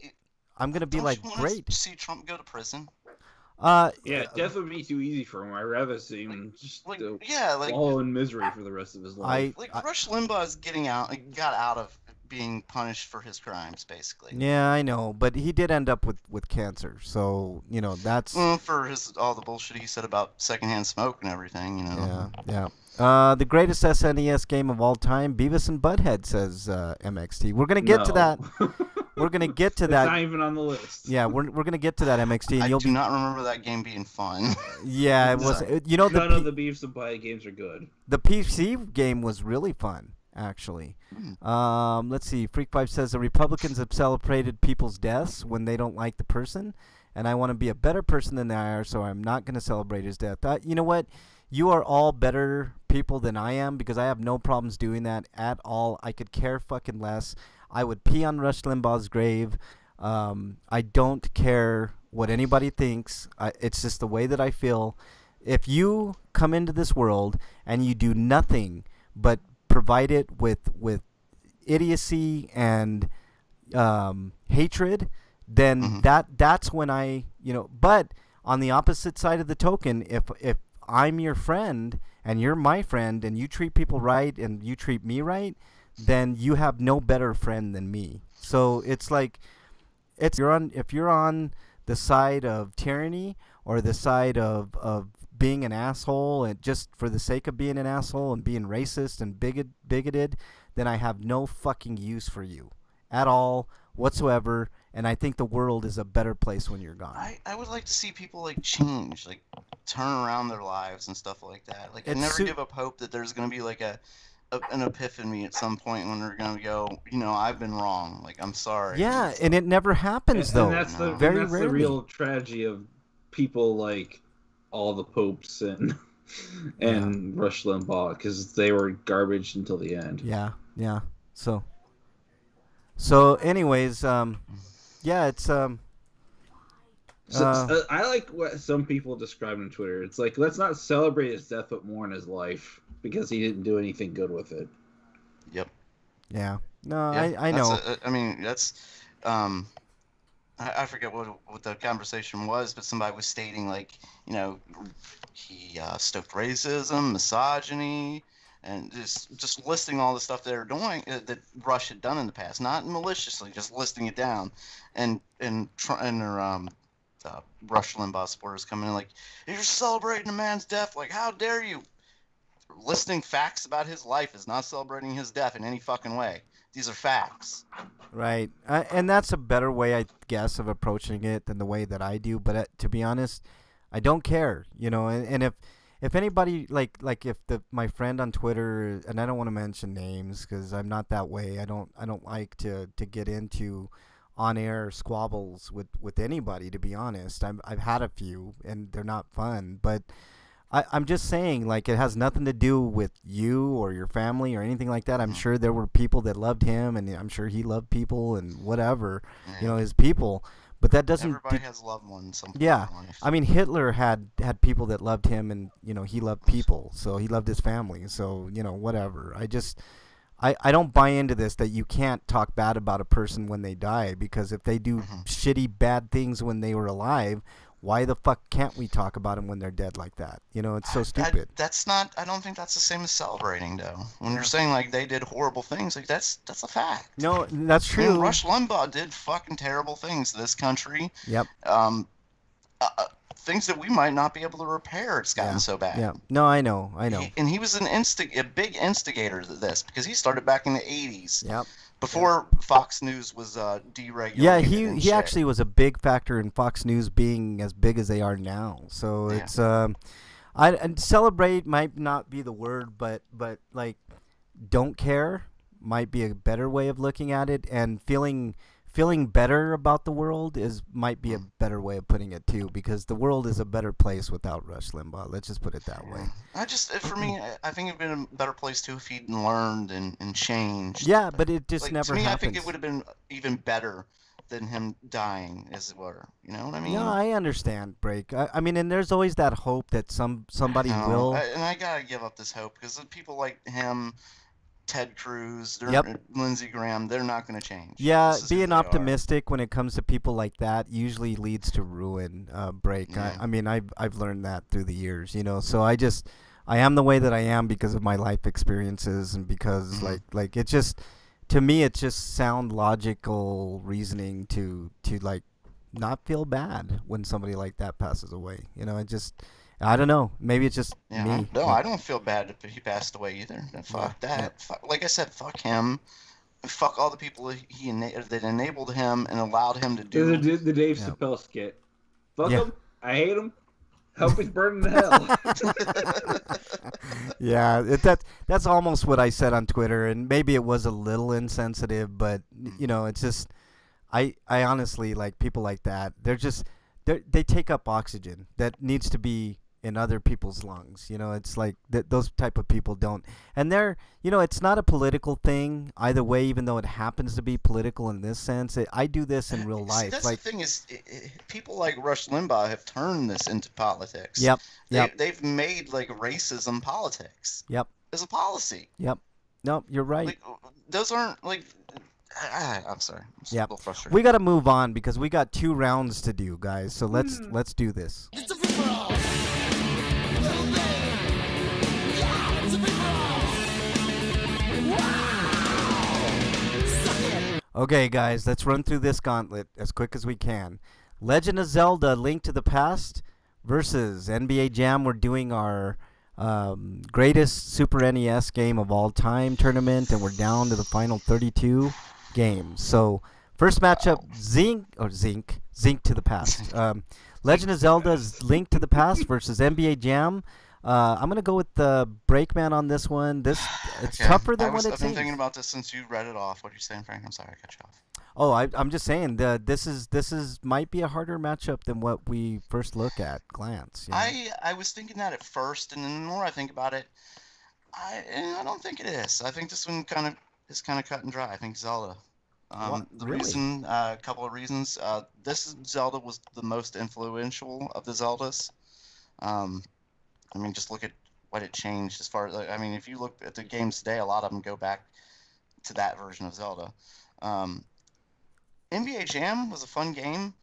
gonna be like, great. See Trump go to prison. Death would be too easy for him. I'd rather see him wallow in misery for the rest of his life. Rush Limbaugh got out of being punished for his crimes, basically. Yeah, I know, but he did end up with cancer, so that's for all the bullshit he said about secondhand smoke and everything. Yeah. The greatest SNES game of all time, Beavis and Butthead, says MXT. We're gonna get to that. We're gonna get to that. It's not even on the list. Yeah, we're gonna get to that, MXT. And I do not remember that game being fun. Yeah, it was. None of the Beavis and Butthead games are good. The PC game was really fun, actually. Let's see. Freak5 says the Republicans have celebrated people's deaths when they don't like the person, and I want to be a better person than they are, so I'm not gonna celebrate his death. You know what? You are all better people than I am because I have no problems doing that at all. I could care fucking less. I would pee on Rush Limbaugh's grave. I don't care what anybody thinks. It's just the way that I feel. If you come into this world and you do nothing but provide it with idiocy and hatred, then that's when but on the opposite side of the token, if I'm your friend and you're my friend and you treat people right and you treat me right, then you have no better friend than me. So it's like if you're on the side of tyranny or the side of being an asshole and just for the sake of being an asshole and being racist and bigoted, then I have no fucking use for you at all whatsoever. And I think the world is a better place when you're gone. I would like to see people change, turn around their lives and stuff like that. I never give up hope that there's going to be an epiphany at some point when they're going to go, I've been wrong. I'm sorry. Yeah, and it never happens, though. And that's rarely. The real tragedy of people like all the popes and Rush Limbaugh, because they were garbage until the end. Yeah. So anyways, it's I like what some people describe on Twitter. It's like, let's not celebrate his death, but mourn his life because he didn't do anything good with it. Yep. Yeah. No, Yeah, I know. I mean, that's. I forget what the conversation was, but somebody was stating like, he stoked racism, misogyny, and just listing all the stuff they're doing that Rush had done in the past, not maliciously, just listing it down, and their Rush Limbaugh supporters coming in like, you're celebrating a man's death, like how dare you? Listing facts about his life is not celebrating his death in any fucking way. These are facts. Right. And that's a better way, I guess, of approaching it than the way that I do. But to be honest, I don't care, And if anybody like if my friend on Twitter, and I don't want to mention names because I'm not that way. I don't like to get into on-air squabbles with anybody. To be honest, I've had a few and they're not fun, but. I'm just saying, like, it has nothing to do with you or your family or anything like that. I'm sure there were people that loved him, and I'm sure he loved people and whatever, his people. But that doesn't. Everybody has loved ones. Yeah, I mean, Hitler had people that loved him, and he loved people, so he loved his family. So whatever. I don't buy into this that you can't talk bad about a person when they die, because if they do shitty bad things when they were alive, why the fuck can't we talk about them when they're dead like that? It's so stupid. That's not. I don't think that's the same as celebrating, though. When you're saying like they did horrible things, like that's a fact. No, that's true. I mean, Rush Limbaugh did fucking terrible things to this country. Yep. Things that we might not be able to repair. It's gotten so bad. Yeah. No, I know. And he was a big instigator to this because he started back in the 80s. Yep. Before Fox News was deregulated. Yeah, he actually was a big factor in Fox News being as big as they are now. So it's and celebrate might not be the word, but like don't care might be a better way of looking at it, and feeling better about the world might be a better way of putting it too, because the world is a better place without Rush Limbaugh. Let's just put it that way. For me, I think it'd been a better place too if he'd learned and changed. Yeah, but it just never to me, happens. I think it would have been even better than him dying, as it were. You know what I mean? No, I understand, Break. I mean, and there's always that hope that somebody will. And I gotta give up this hope because people like him, Ted Cruz, Lindsey Graham, they're not going to change. Yeah, being optimistic when it comes to people like that usually leads to ruin, Break. Yeah. I mean, I've learned that through the years, So I am the way that I am because of my life experiences, and because like it just, to me, it's just sound logical reasoning to like not feel bad when somebody like that passes away. I don't know. Maybe it's just me. No, I don't feel bad if he passed away either. Fuck that. Yeah. Like I said, fuck him. Fuck all the people that enabled him and allowed him to do the Dave Chappelle skit. Fuck him. I hate him. Hope he's burning in hell. Yeah, that's almost what I said on Twitter, and maybe it was a little insensitive, but it's just I honestly, like, people like that. They take up oxygen that needs to be in other people's lungs. It's like those type of people don't. And it's not a political thing either way, even though it happens to be political in this sense. I do this in real life. That's the thing is, people like Rush Limbaugh have turned this into politics. Yep. They've made like racism politics. Yep. As a policy. Yep. No, you're right. Like, those aren't like. I'm sorry. I'm a little frustrated. We got to move on because we got 2 rounds to do, guys. So let's do this. It's a free-for-all. Yeah, it's a free-for-all. Wow. Okay, guys, let's run through this gauntlet as quick as we can. Legend of Zelda: Link to the Past versus NBA Jam. We're doing our greatest Super NES game of all time tournament, and we're down to the final 32 games. So first matchup, Zinc to the Past. Legend of Zelda's Link to the Past versus NBA Jam. I'm gonna go with the Breakman on this one. It's tougher than what it seems. I've been thinking about this since you read it off. What are you saying, Frank? I'm sorry, I cut you off. Oh, I'm just saying this is might be a harder matchup than what we first look at glance. I was thinking that at first, and then the more I think about it, I don't think it is. I think this one is kind of cut and dry. I think Zelda. Reason, a couple of reasons. This Zelda was the most influential of the Zeldas. I mean, just look at what it changed as far as, if you look at the games today, a lot of them go back to that version of Zelda. NBA Jam was a fun game,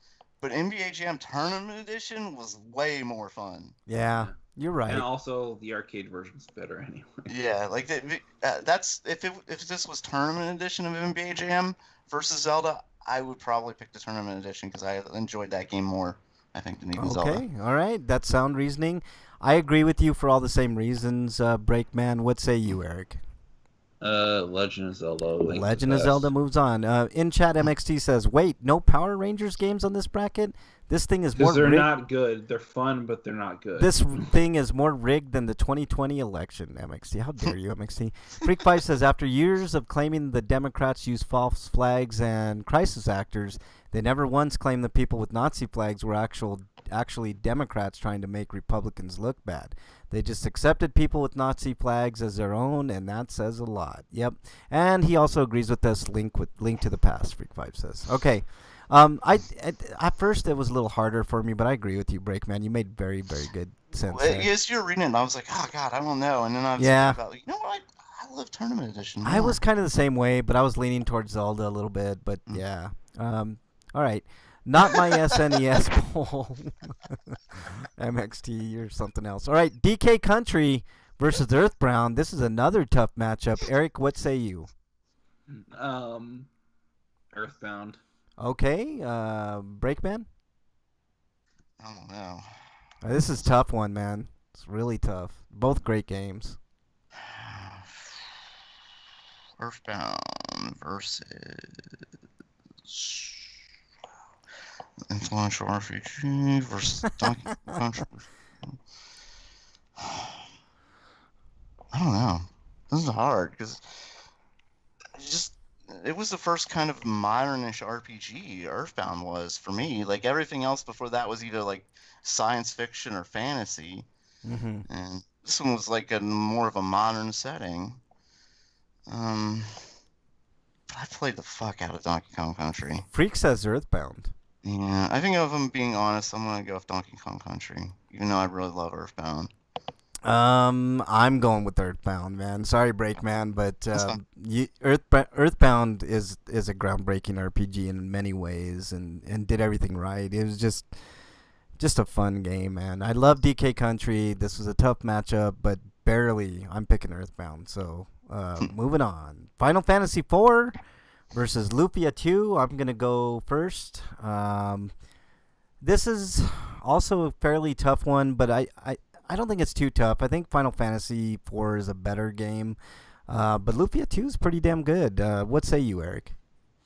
but NBA Jam Tournament Edition was way more fun. Yeah, you're right. And also, the arcade version's better anyway. Yeah, like that's if this was Tournament Edition of NBA Jam versus Zelda, I would probably pick the Tournament Edition because I enjoyed that game more, I think, than even Zelda. Okay, all right, that's sound reasoning. I agree with you for all the same reasons, Breakman. What say you, Eric? Legend of Zelda. Legend of Zelda moves on. In chat, MXT says, "Wait, no Power Rangers games on this bracket? This thing is more because they're rigged. not good. They're fun, but they're not good. This thing is more rigged than the 2020 election." MXT, how dare you, MXT? Freak Five says, "After years of claiming the Democrats use false flags and crisis actors, they never once claimed the people with Nazi flags were actually Democrats trying to make Republicans look bad. They just accepted people with Nazi flags as their own, and that says a lot." Yep. And he also agrees with this link to the past, Freak Five says. Okay. At first it was a little harder for me, but I agree with you, Breakman. You made very, very good sense there. Yes, you were reading it, and I was like, oh, God, I don't know. And then I was thinking about, you know what? I love Tournament Edition more. I was kind of the same way, but I was leaning towards Zelda a little bit, but yeah. All right. Not my SNES poll. MXT or something else. All right, DK Country versus Earthbound. This is another tough matchup. Eric, what say you? Earthbound. Okay, Breakman? I don't know. This is a tough one, man. It's really tough. Both great games. Earthbound versus influential RPG versus Donkey Kong Country. I don't know. This is hard because it was the first kind of modernish RPG. Earthbound was for me. Like everything else before that was either like science fiction or fantasy, and this one was like a more of a modern setting. I played the fuck out of Donkey Kong Country. Freak says Earthbound. Yeah, I think if I'm being honest, I'm gonna go with Donkey Kong Country, even though I really love Earthbound. I'm going with Earthbound, man. Sorry, Breakman, but Earthbound is a groundbreaking RPG in many ways, and did everything right. It was just a fun game, man. I love DK Country. This was a tough matchup, but barely. I'm picking Earthbound. So moving on. Final Fantasy IV versus Lufia 2. I'm gonna go first. This is also a fairly tough one, but I don't think it's too tough. I think Final Fantasy IV is a better game, but Lufia 2 is pretty damn good. What say you, Eric?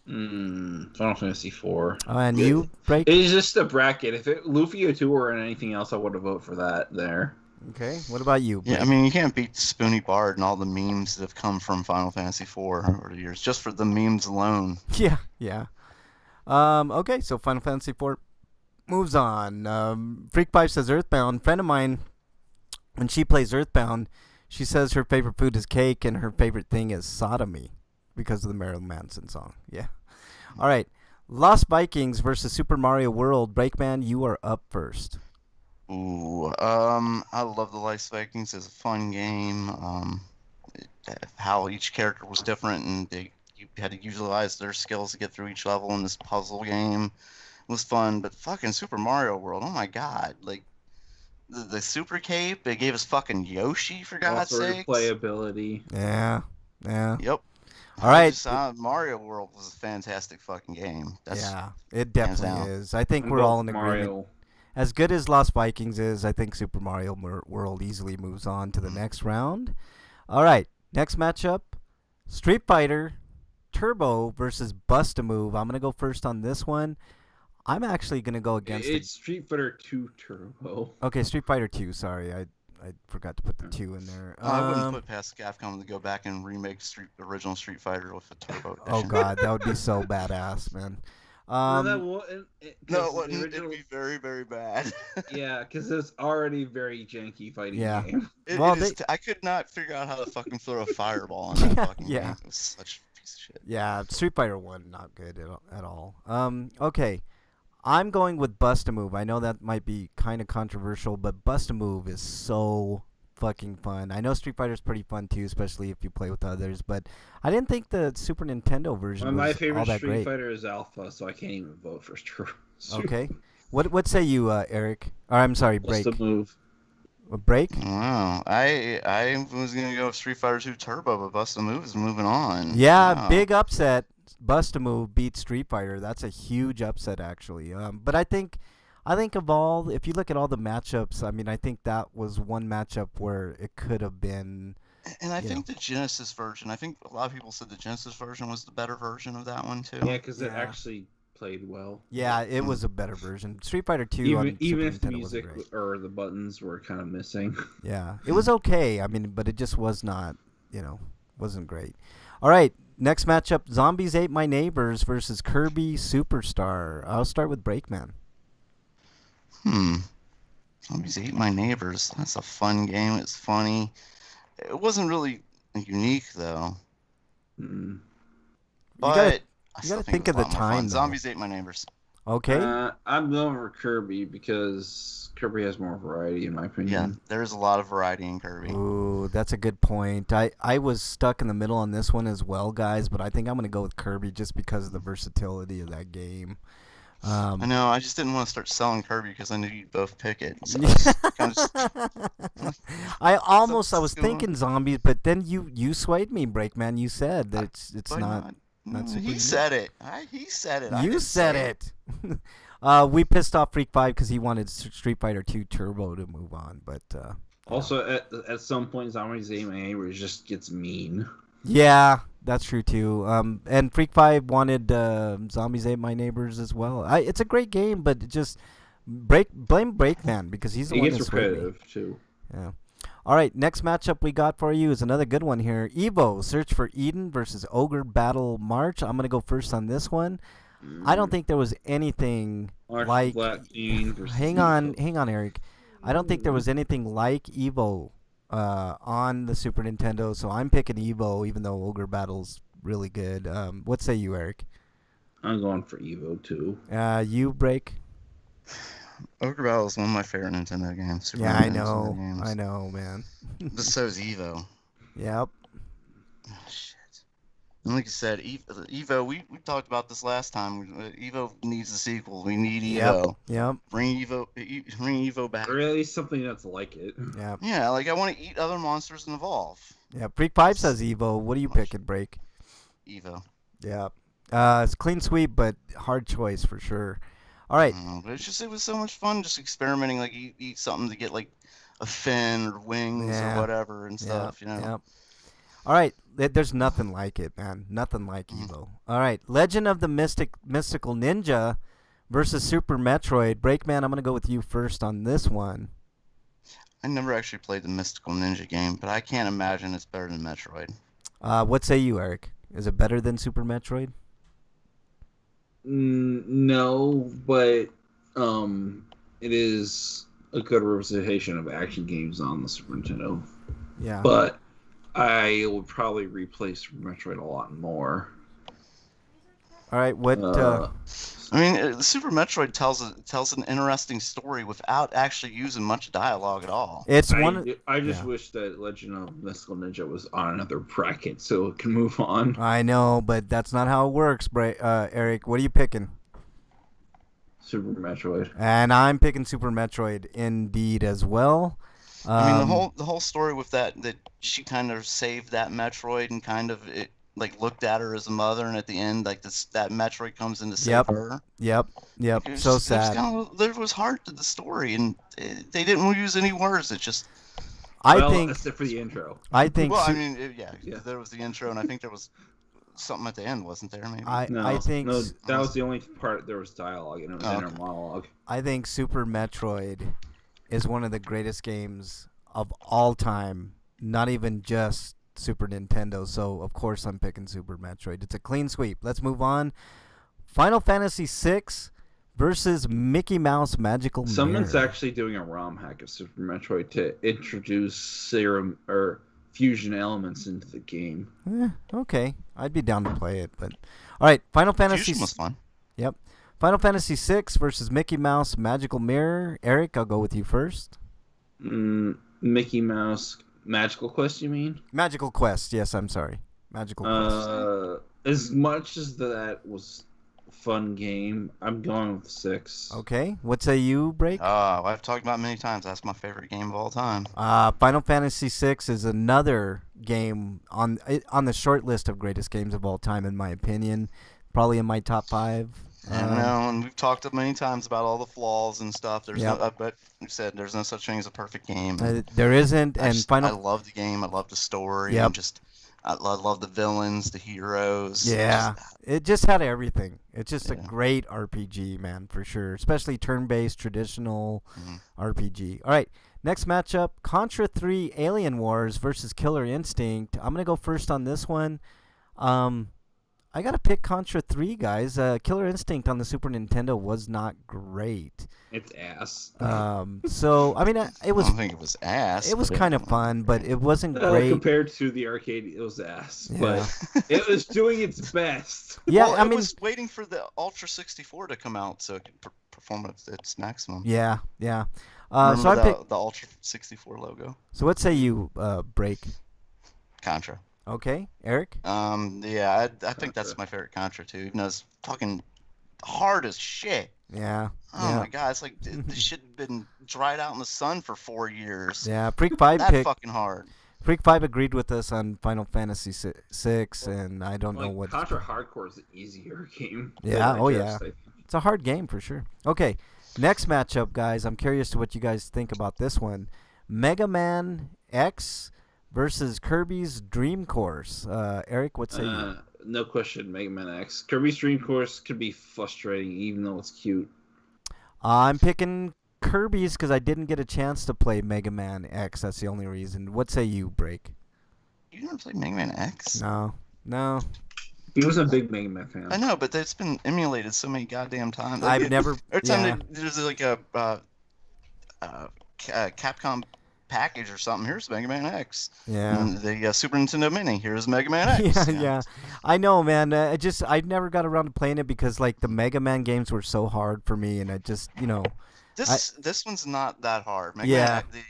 Final Fantasy IV. And you, Break? It's just a bracket. If Lufia 2 or anything else, I would have voted for that there. Okay. What about you, Break? Yeah, I mean, you can't beat Spoony Bard and all the memes that have come from Final Fantasy IV over the years, just for the memes alone. Yeah. Okay, so Final Fantasy IV moves on. Freak Pipe says Earthbound. Friend of mine, when she plays Earthbound, she says her favorite food is cake and her favorite thing is sodomy because of the Marilyn Manson song. Yeah. All right. Lost Vikings versus Super Mario World. Breakman, you are up first. Ooh, I love the Lost Vikings. It's a fun game. How each character was different and you had to utilize their skills to get through each level in this puzzle game. It was fun, but fucking Super Mario World, oh my god, like the Super Cape, they gave us fucking Yoshi for God's sake. Replayability. Yeah. Yep. All right. Mario World was a fantastic fucking game. It definitely is. I think we're all in agreement. As good as Lost Vikings is, I think Super Mario World easily moves on to the next round. All right. Next matchup, Street Fighter Turbo versus Bust-A-Move. I'm going to go first on this one. I'm actually going to go against It's Street Fighter 2 Turbo. Okay, Street Fighter 2. Sorry, I forgot to put the 2 in there. I wouldn't put past Capcom to go back and remake original Street Fighter with a Turbo edition. Oh god, that would be so badass, man. No, it wouldn't. It'd be very, very bad. Yeah, because it's already very janky fighting game. I could not figure out how to fucking throw a fireball in that fucking game. It was such a piece of shit. Yeah, Street Fighter 1, not good at all. Okay. I'm going with Bust-A-Move. I know that might be kind of controversial, but Bust-A-Move is so fucking fun. I know Street Fighter's pretty fun too, especially if you play with others. But I didn't think the Super Nintendo version My was favorite all that Street great. Fighter is Alpha, so I can't even vote for Street. Okay. What say you, Eric? Or I'm sorry, Break. What's the move? Break? Wow. I was gonna go with Street Fighter 2 Turbo, but Bust a Move is moving on. Yeah, Wow. big upset. Bust-a-Move beat Street Fighter. That's a huge upset, actually. But I think of all, if you look at all the matchups, I mean, I think that was one matchup where it could have been. And I think the Genesis version. I think a lot of people said the Genesis version was the better version of that one too. Yeah, because it actually played well. Yeah, it was a better version. Street Fighter 2 even if the Nintendo music wasn't great. or the buttons were kind of missing. Yeah, it was okay. I mean, but it just was not, wasn't great. All right, next matchup: Zombies Ate My Neighbors versus Kirby Superstar. I'll start with Breakman. Zombies Ate My Neighbors. That's a fun game. It's funny. It wasn't really unique though. But you gotta think of the time, though. Zombies Ate My Neighbors. Okay. I'm going for Kirby because Kirby has more variety, in my opinion. Yeah, there's a lot of variety in Kirby. Ooh, that's a good point. I was stuck in the middle on this one as well, guys, but I think I'm going to go with Kirby just because of the versatility of that game. I know, I just didn't want to start selling Kirby because I knew you'd both pick it. So I was thinking zombies, but then you swayed me, Breakman. You said that it's not super he unique. said it. He said it. You said it. We pissed off Freak 5 because he wanted Street Fighter 2 Turbo to move on, but also at some point, Zombies Ate My Neighbors just gets mean. yeah, that's true too. And Freak 5 wanted Zombies Ate My Neighbors as well. It's a great game, but it just blame Breakman because he's the one that swayed me. Repetitive too. Yeah. All right, next matchup we got for you is another good one here. Evo, Search for Eden versus Ogre Battle March. I'm going to go first on this one. I don't think there was anything like... Hang on, Eric. I don't think there was anything like Evo on the Super Nintendo, so I'm picking Evo, even though Ogre Battle's really good. What say you, Eric? I'm going for Evo, too. You, Break? Ogre Battle is one of my favorite Nintendo games. Yeah, I know. I know, man. But so is Evo. Yep. Oh, shit. And like I said, Evo, we talked about this last time. Evo needs a sequel. We need Evo. Yep. Bring Evo back. Or at least something that's like it. Yep. Yeah, like I want to eat other monsters and evolve. Yeah, Freak 5 says Evo. What are you picking, Break? Evo. Yeah. It's clean sweep, but hard choice for sure. All right. But it was so much fun just experimenting. Like eat something to get like a fin or wings or whatever and stuff. Yep. All right. There's nothing like it, man. Nothing like Evo. All right. Legend of the Mystical Ninja versus Super Metroid. Breakman, I'm going to go with you first on this one. I never actually played the Mystical Ninja game, but I can't imagine it's better than Metroid. What say you, Eric? Is it better than Super Metroid? No, but it is a good representation of action games on the Super Nintendo. Yeah. But I would probably replace Super Metroid a lot more. All right. What? I mean, Super Metroid tells an interesting story without actually using much dialogue at all. It's I just wish that Legend of Mystical Ninja was on another bracket so it can move on. I know, but that's not how it works, Eric. What are you picking? Super Metroid. And I'm picking Super Metroid indeed as well. I mean, the whole story with that she kind of saved that Metroid and kind of looked at her as a mother, and at the end, that Metroid comes in to save her. Yep. So sad. There was heart to the story, and they didn't use any words. It just. I think except for the intro. I think. Well, I mean, there was the intro, and I think there was something at the end, wasn't there? Maybe. I think that was the only part there was dialogue, and it was inner monologue. I think Super Metroid is one of the greatest games of all time. Not even just Super Nintendo, so of course I'm picking Super Metroid. It's a clean sweep. Let's move on. Final Fantasy VI versus Mickey Mouse Magical Mirror. Someone's actually doing a ROM hack of Super Metroid to introduce serum or fusion elements into the game. Okay, I'd be down to play it, but all right. Final Fantasy Fusion was fun. Yep. Final Fantasy VI versus Mickey Mouse Magical Mirror. Eric, I'll go with you first. Mickey Mouse Magical Quest, you mean? Magical Quest. Yes, I'm sorry. Magical Quest. As much as that was a fun game, I'm going with 6. Okay. What say you, Break? I've talked about it many times. That's my favorite game of all time. Final Fantasy VI is another game on the short list of greatest games of all time, in my opinion. Probably in my top 5. I know, and we've talked many times about all the flaws and stuff. There's Yep. but you said there's no such thing as a perfect game. There isn't, I and I love the game. I love the story. Yep. And just I love the villains, the heroes. Yeah, it just had everything. It's just a Yeah. great RPG, man, for sure. Especially turn-based, traditional Mhm. RPG. All right, next matchup, Contra 3 Alien Wars versus Killer Instinct. I'm going to go first on this one. I got to pick Contra 3, guys. Killer Instinct on the Super Nintendo was not great. It's ass. So, I mean, it was I don't think it was ass. it was but kind of fun, but it wasn't great. Compared to the arcade, it was ass. Yeah. But it was doing its best. Yeah, well, I it mean, was waiting for the Ultra 64 to come out so it could perform at its maximum. yeah. Remember So I picked. the Ultra 64 logo? So what say you, Break? Contra. Okay, Eric. Yeah, I think that's my favorite Contra too. Even though it's fucking hard as shit. Yeah. Oh yeah. my god, it's like this shit had been dried out in the sun for 4 years. Yeah, Freak 5 That picked. fucking hard. Freak 5 agreed with us on Final Fantasy 6, and I don't know what. Contra Hardcore is an easier game. Yeah, than oh, I yeah. guess, I think. It's a hard game for sure. Okay, next matchup, guys. I'm curious to what you guys think about this one. Mega Man X versus Kirby's Dream Course. Eric, what say you? No question, Mega Man X. Kirby's Dream Course could be frustrating, even though it's cute. I'm picking Kirby's because I didn't get a chance to play Mega Man X. That's the only reason. What say you, Break? You never played Mega Man X? No. He was a big Mega Man fan. I know, but it's been emulated so many goddamn times. I've never. Every time Yeah. there's like a Capcom package or something, here's Mega Man X. Yeah. And the Super Nintendo Mini, here's Mega Man X. Yeah. I know, man. I never got around to playing it because like the Mega Man games were so hard for me, and I just, This one's not that hard. Mega Yeah. Man,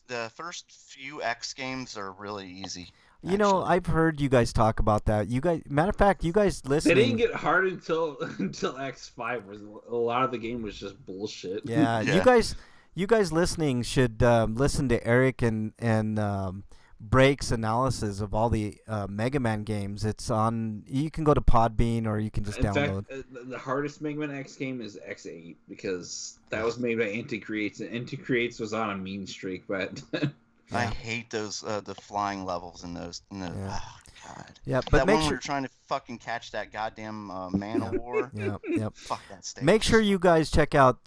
the first few X games are really easy. I've heard you guys talk about that. Matter of fact, you guys They listening. didn't get hard until X5, where a lot of the game was just bullshit. Yeah, Yeah. you guys listening should listen to Eric and Break's analysis of all the Mega Man games. It's on. You can go to Podbean or you can just In download. fact, the hardest Mega Man X game is X8 because that was made by Anti-Creates, and Anti-Creates was on a mean streak, but I Yeah. hate those the flying levels in those. Yeah. Oh god. Yeah, That but one make where sure. you're trying to fucking catch that goddamn man of war. Yep. Fuck that stage. Make sure you guys check out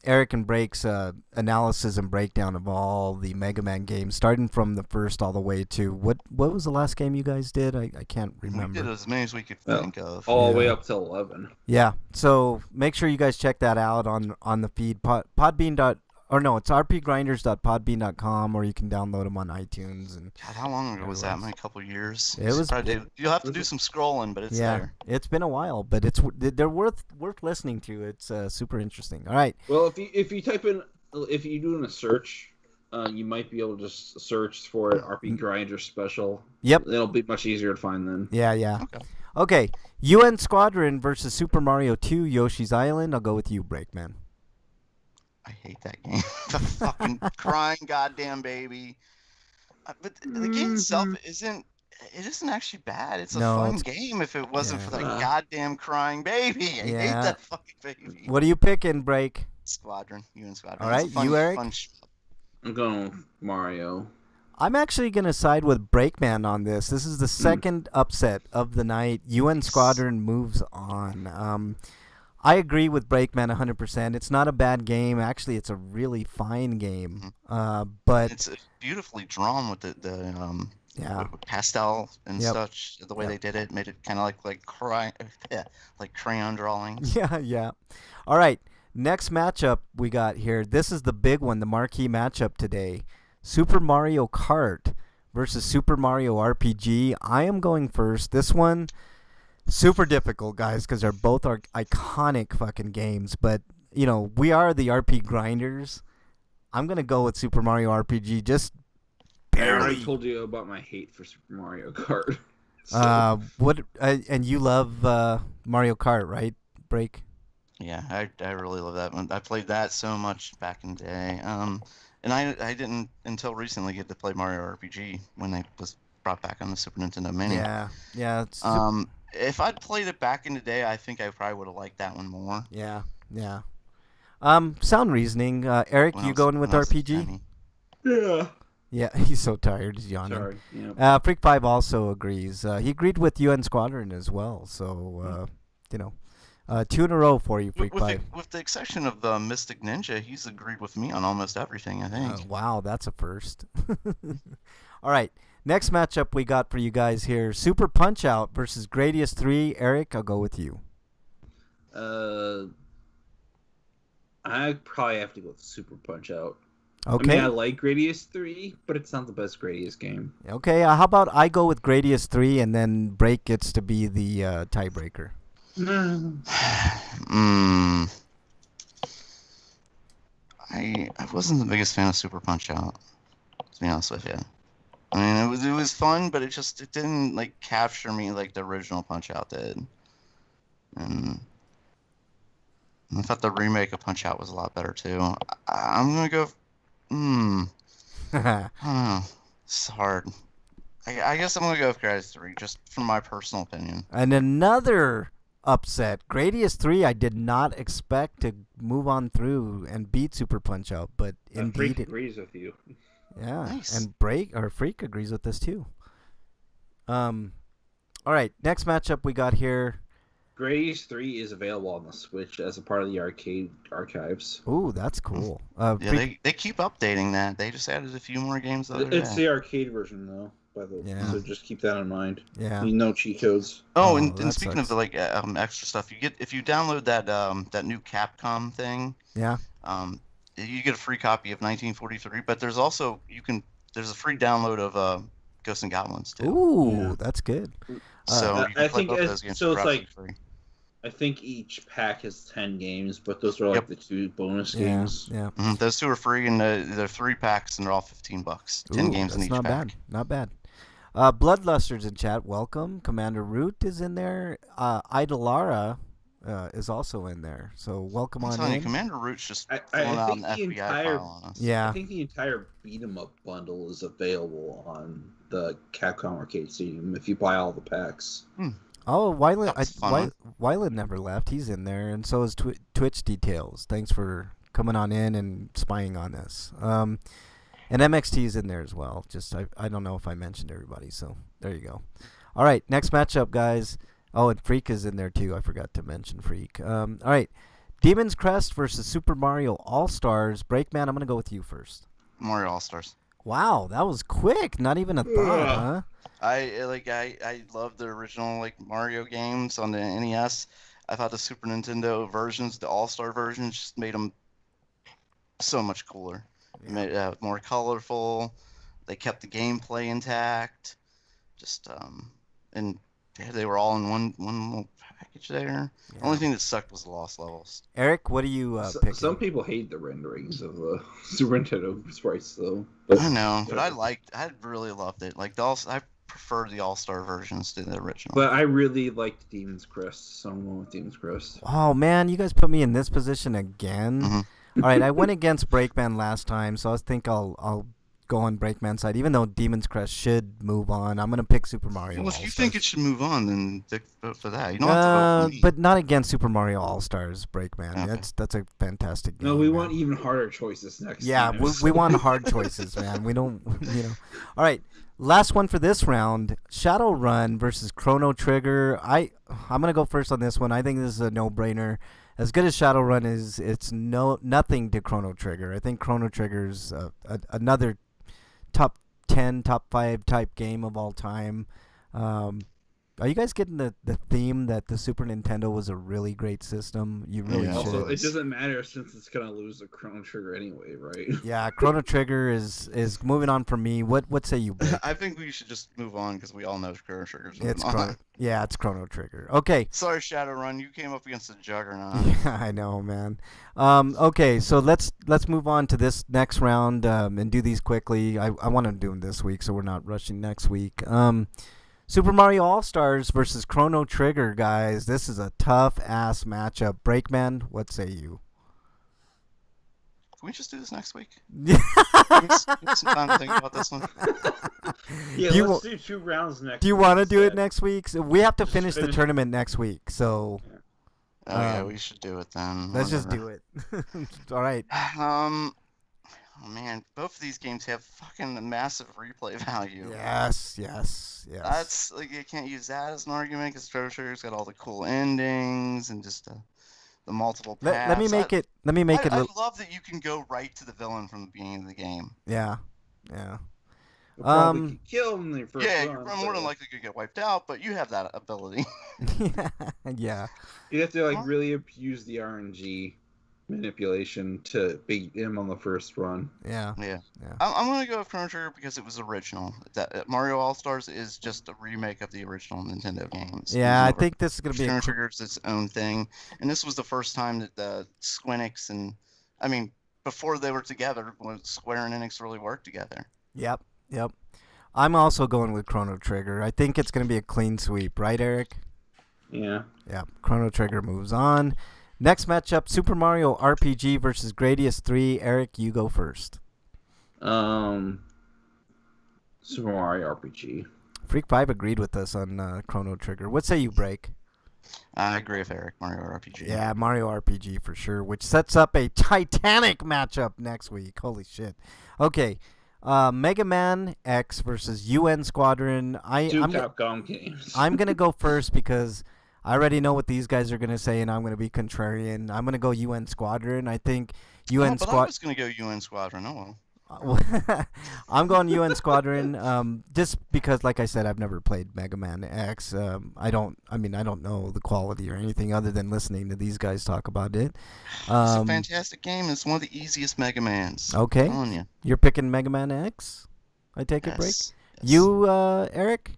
Eric and Break's analysis and breakdown of all the Mega Man games, starting from the first all the way to what was the last game you guys did? I can't We remember. did as many as we could think of. all the way Yeah. up till 11. Yeah, so make sure you guys check that out on the feed. Podbean. It's rpgrinders.podbean.com, or you can download them on iTunes. And God, how long ago was that? Maybe a couple years. It was- You'll have to do some scrolling, but it's yeah, there. it's been a while, but they're worth listening to. It's super interesting. All right. Well, if you type in, if you do in a search, you might be able to just search for it, RP Grinder Special. Yep. It'll be much easier to find then. Yeah. Okay. Okay. UN Squadron versus Super Mario 2 Yoshi's Island. I'll go with you, Breakman. I hate that game. The fucking crying goddamn baby. But the game itself isn't actually bad. It's a No, fun it's- game if it wasn't yeah. for that goddamn crying baby. I hate Yeah. that fucking baby. What are you picking, Break? Squadron, UN Squadron. All right, It's a fun, you, Eric? fun I'm going with Mario. I'm actually going to side with Breakman on this. This is the second upset of the night. UN Squadron moves on. I agree with Breakman 100%. It's not a bad game. Actually, it's a really fine game. But It's beautifully drawn with the yeah, with pastel and Yep. such. The way Yep. they did it made it kind of like crayon drawings. yeah. All right, next matchup we got here. This is the big one, the marquee matchup today. Super Mario Kart versus Super Mario RPG. I am going first. This one, super difficult, guys, because they're both iconic fucking games. But, we are the RP grinders. I'm gonna go with Super Mario RPG. Just I barely. already told you about my hate for Super Mario Kart. So, What? And you love Mario Kart, right? Break. Yeah, I really love that one. I played that so much back in the day. And I didn't until recently get to play Mario RPG when it was brought back on the Super Nintendo Mini. Yeah. It's If I'd played it back in the day, I think I probably would have liked that one more. yeah. Sound reasoning. Eric, When you I was- going with when I was RPG? tiny. yeah. Yeah, he's so tired. He's yawning. Sorry. Yeah. Freak 5 also agrees. He agreed with UN Squadron as well. So, 2 in a row for you, Freak 5. With the exception of Mystic Ninja, he's agreed with me on almost everything, I think. Wow, that's a first. All right, next matchup we got for you guys here: Super Punch Out versus Gradius 3. Eric, I'll go with you. I probably have to go with Super Punch Out. Okay. I mean, I like Gradius 3, but it's not the best Gradius game. Okay. How about I go with Gradius 3, and then Break gets to be the tiebreaker. I wasn't the biggest fan of Super Punch Out, to be honest with you. I mean, it was fun, but it didn't like capture me like the original Punch Out did. And I thought the remake of Punch Out was a lot better too. I'm gonna go. I don't know. It's hard. I guess I'm gonna go with Gradius 3, just from my personal opinion. And another upset. Gradius 3, I did not expect to move on through and beat Super Punch Out, but indeed Freak it. agrees with you. Yeah, Nice. and Freak agrees with this too. All right, next matchup we got here. Gradius 3 is available on the Switch as a part of the arcade archives. Ooh, that's cool. Yeah, Freak- they keep updating that. They just added a few more games the other It's day. the arcade version, though. By the way, Yeah. so just keep that in mind. yeah. No cheat codes. Oh, Oh, and that speaking sucks. of the extra stuff, you get if you download that new Capcom thing, Yeah. you get a free copy of 1943. But there's also there's a free download of Ghosts and Goblins too. Ooh, Yeah. that's good. So I you can play think both it's- those games so for it's absolutely free. I think each pack has 10 games, but those are like Yep. the 2 bonus Yeah, games. yeah. Those two are free, and they're 3 packs, and they're all $15. 10 Ooh, games in that's each not pack. bad. Not bad. Bloodluster's in chat. Welcome. Commander Root is in there. Idolara is also in there. So welcome I'm on telling you, in. Commander Root's just I throwing out an think the FBI entire- file on us. Yeah. I think the entire beat 'em up bundle is available on the Capcom Arcade Stadium if you buy all the packs. Oh, Wyland, That's a fun Wyland never left. He's in there, and so is Twitch Details. Thanks for coming on in and spying on this. And MXT is in there as well. Just I don't know if I mentioned everybody, so there you go. All right, next matchup, guys. Oh, and Freak is in there too. I forgot to mention Freak. All right, Demon's Crest versus Super Mario All Stars. Breakman, I'm gonna go with you first. Mario All Stars. Wow, that was quick. Not even a thought, huh? I love the original Mario games on the NES. I thought the Super Nintendo versions, the All-Star versions, just made them so much cooler. They made it more colorful. They kept the gameplay intact. Just and yeah, they were all in one little package there. The only thing that sucked was the lost levels. Eric, what do you pick? Some people hate the renderings of the Super Nintendo sprites, though. I know, but I really loved it. I prefer the All-Star versions to the original. But I really liked Demon's Crest, so I'm going with Demon's Crest. Oh man, you guys put me in this position again. Mhm. All right, I went against Breakman last time, so I think I'll go on Breakman's side. Even though Demon's Crest should move on, I'm gonna pick Super Mario. Well, if you All-Stars. think it should move on, then vote for that. You don't have to vote for me. But not against Super Mario All Stars, Breakman. Okay. That's a fantastic game. No, we man. want even harder choices next Yeah, time. we want hard choices, man. We don't, All right, last one for this round: Shadowrun versus Chrono Trigger. I'm gonna go first on this one. I think this is a no-brainer. As good as Shadowrun is, it's nothing to Chrono Trigger. I think Chrono Trigger's another top 10, top 5 type game of all time. Are you guys getting the theme that the Super Nintendo was a really great system? You really should. Also, it doesn't matter since it's gonna lose the Chrono Trigger anyway, right? Yeah, Chrono Trigger is moving on from me. What say you, Blake? I think we should just move on because we all know Chrono Trigger's moving It's on. it's Chrono Trigger. Okay. Sorry, Shadowrun, you came up against a juggernaut. Yeah, I know, man. Okay, so let's move on to this next round and do these quickly. I want to do them this week, so we're not rushing next week. Super Mario All-Stars versus Chrono Trigger, guys. This is a tough-ass matchup. Breakman, what say you? Can we just do this next week? Yeah. Give me some time to think about this one. Yeah, let's do 2 rounds next. Do you want to do it next week? So we have to finish the tournament next week, so... Oh, yeah, we should do it then. Let's just do it. All right. Oh man, both of these games have fucking massive replay value. Yes. That's like you can't use that as an argument because Chrono Trigger's got all the cool endings and just the multiple paths. Let me make it. I love that you can go right to the villain from the beginning of the game. Yeah. You'll probably kill him in the first Yeah, run, you're more than likely to get wiped out, but you have that ability. Yeah. You have to really abuse the RNG manipulation to beat him on the first run. Yeah. I'm gonna go with Chrono Trigger because it was original. That Mario All Stars is just a remake of the original Nintendo games. Yeah, I think this is gonna be Chrono Trigger is its own thing, and this was the first time that the Squeenix and before they were together, when Square and Enix really worked together. Yep. I'm also going with Chrono Trigger. I think it's gonna be a clean sweep, right, Eric? Yeah. Yeah. Chrono Trigger moves on. Next matchup, Super Mario RPG versus Gradius 3. Eric, you go first. Super Mario RPG. Freak 5 agreed with us on Chrono Trigger. What say you, Break? I agree with Eric. Mario RPG. Yeah, Mario RPG for sure, which sets up a titanic matchup next week. Holy shit. Okay. Mega Man X versus UN Squadron. Two Capcom games. I'm going to go first because I already know what these guys are going to say, and I'm going to be contrarian. I'm going to go UN Squadron. I think UN Squadron... I was going to go UN Squadron. Oh, well. I'm going UN Squadron just because, like I said, I've never played Mega Man X. I don't know the quality or anything other than listening to these guys talk about it. It's a fantastic game. It's one of the easiest Mega Mans. Okay. You're picking Mega Man X? I take it, Break? Yes. You, Eric?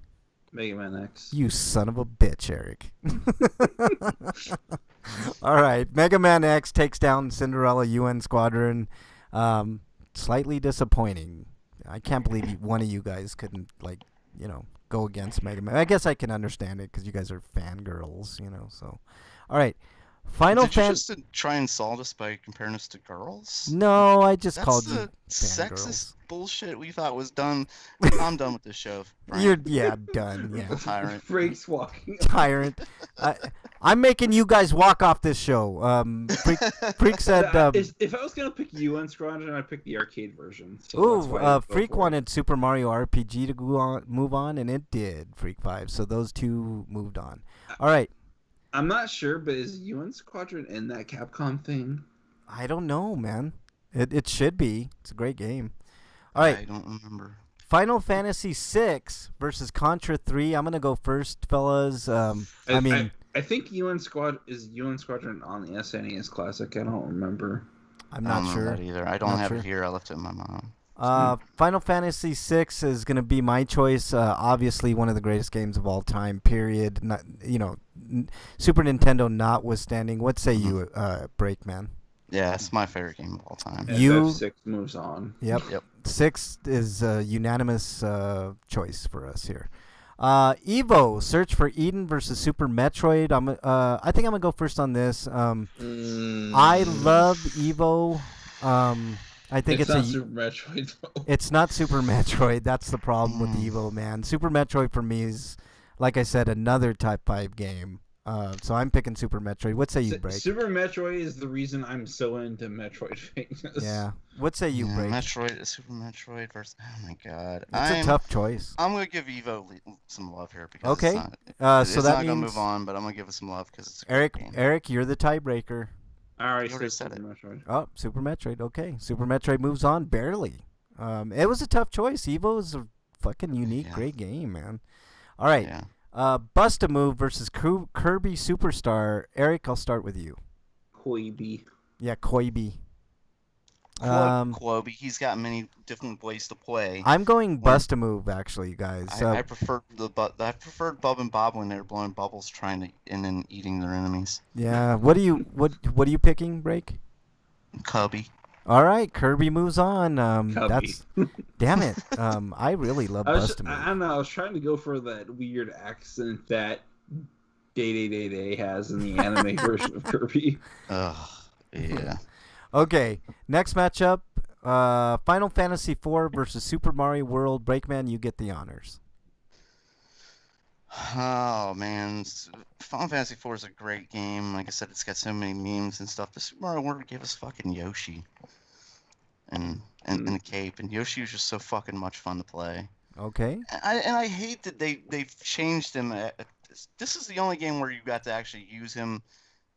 Mega Man X. You son of a bitch, Eric. All right. Mega Man X takes down Cinderella UN Squadron. Slightly disappointing. I can't believe one of you guys couldn't, go against Mega Man. I guess I can understand it because you guys are fangirls, so. All right. Did you just try and solve us by comparing us to girls? No, I just called you fangirls. Sexist bullshit we thought was done. I'm done with this show. You're done. Yeah. Tyrant. Freaks walking. Tyrant. I'm making you guys walk off this show. Freak said. If I was gonna pick UN Squadron, I'd pick the arcade version. So Freak wanted Super Mario RPG to move on, and it did. Freak 5. So those two moved on. All right. I'm not sure, but is UN Squadron in that Capcom thing? I don't know, man. It should be. It's a great game. All right. I don't remember. Final Fantasy VI versus Contra 3. I'm gonna go first, fellas. I think UN Squadron on the SNES Classic. I don't remember. I'm not sure. I don't know that either. I don't have it here. I left it in my mom. Final Fantasy VI is going to be my choice. Obviously, one of the greatest games of all time. Period. Not, Super Nintendo notwithstanding. What say you, Breakman? Yeah, it's my favorite game of all time. FF6 moves on. Yep. 6 is a unanimous choice for us here. Evo, Search for Eden versus Super Metroid. I think I'm gonna go first on this. I love Evo. I think it's not Super Metroid, though. It's not Super Metroid. That's the problem with Evo, man. Super Metroid for me is, like I said, another Type 5 game. So I'm picking Super Metroid. What say you, Break? Super Metroid is the reason I'm so into Metroid famous. Yeah. What say you, Break? Super Metroid versus... Oh, my God. It's a tough choice. I'm going to give Evo some love here. Because okay. It's not, so it's that not means... going to move on, but I'm going to give it some love because it's a Eric, great game. Eric, you're the tiebreaker. I already said Super it. Metroid. Oh, Super Metroid. Okay. Super Metroid moves on barely. It was a tough choice. Evo is a fucking unique, great game, man. All right. Yeah. Bust-A-Move versus Kirby Superstar. Eric, I'll start with you. Koibi. Yeah, Koibi. Quoby, he's got many different ways to play. I'm going Bust-A-Move, actually, guys. I preferred Bub and Bob when they were blowing bubbles, and then eating their enemies. Yeah. What are you picking, Break? Cubby. All right, Kirby moves on. Cubby. Damn it. I really love Bust-A-Move. I don't know. I was trying to go for that weird accent that Day has in the anime version of Kirby. Ugh. Yeah. Okay, next matchup, Final Fantasy IV versus Super Mario World. Breakman, you get the honors. Oh man, Final Fantasy IV is a great game. Like I said, it's got so many memes and stuff. The Super Mario World gave us fucking Yoshi, and the cape, and Yoshi was just so fucking much fun to play. Okay. And I hate that they've changed him. This is the only game where you got to actually use him.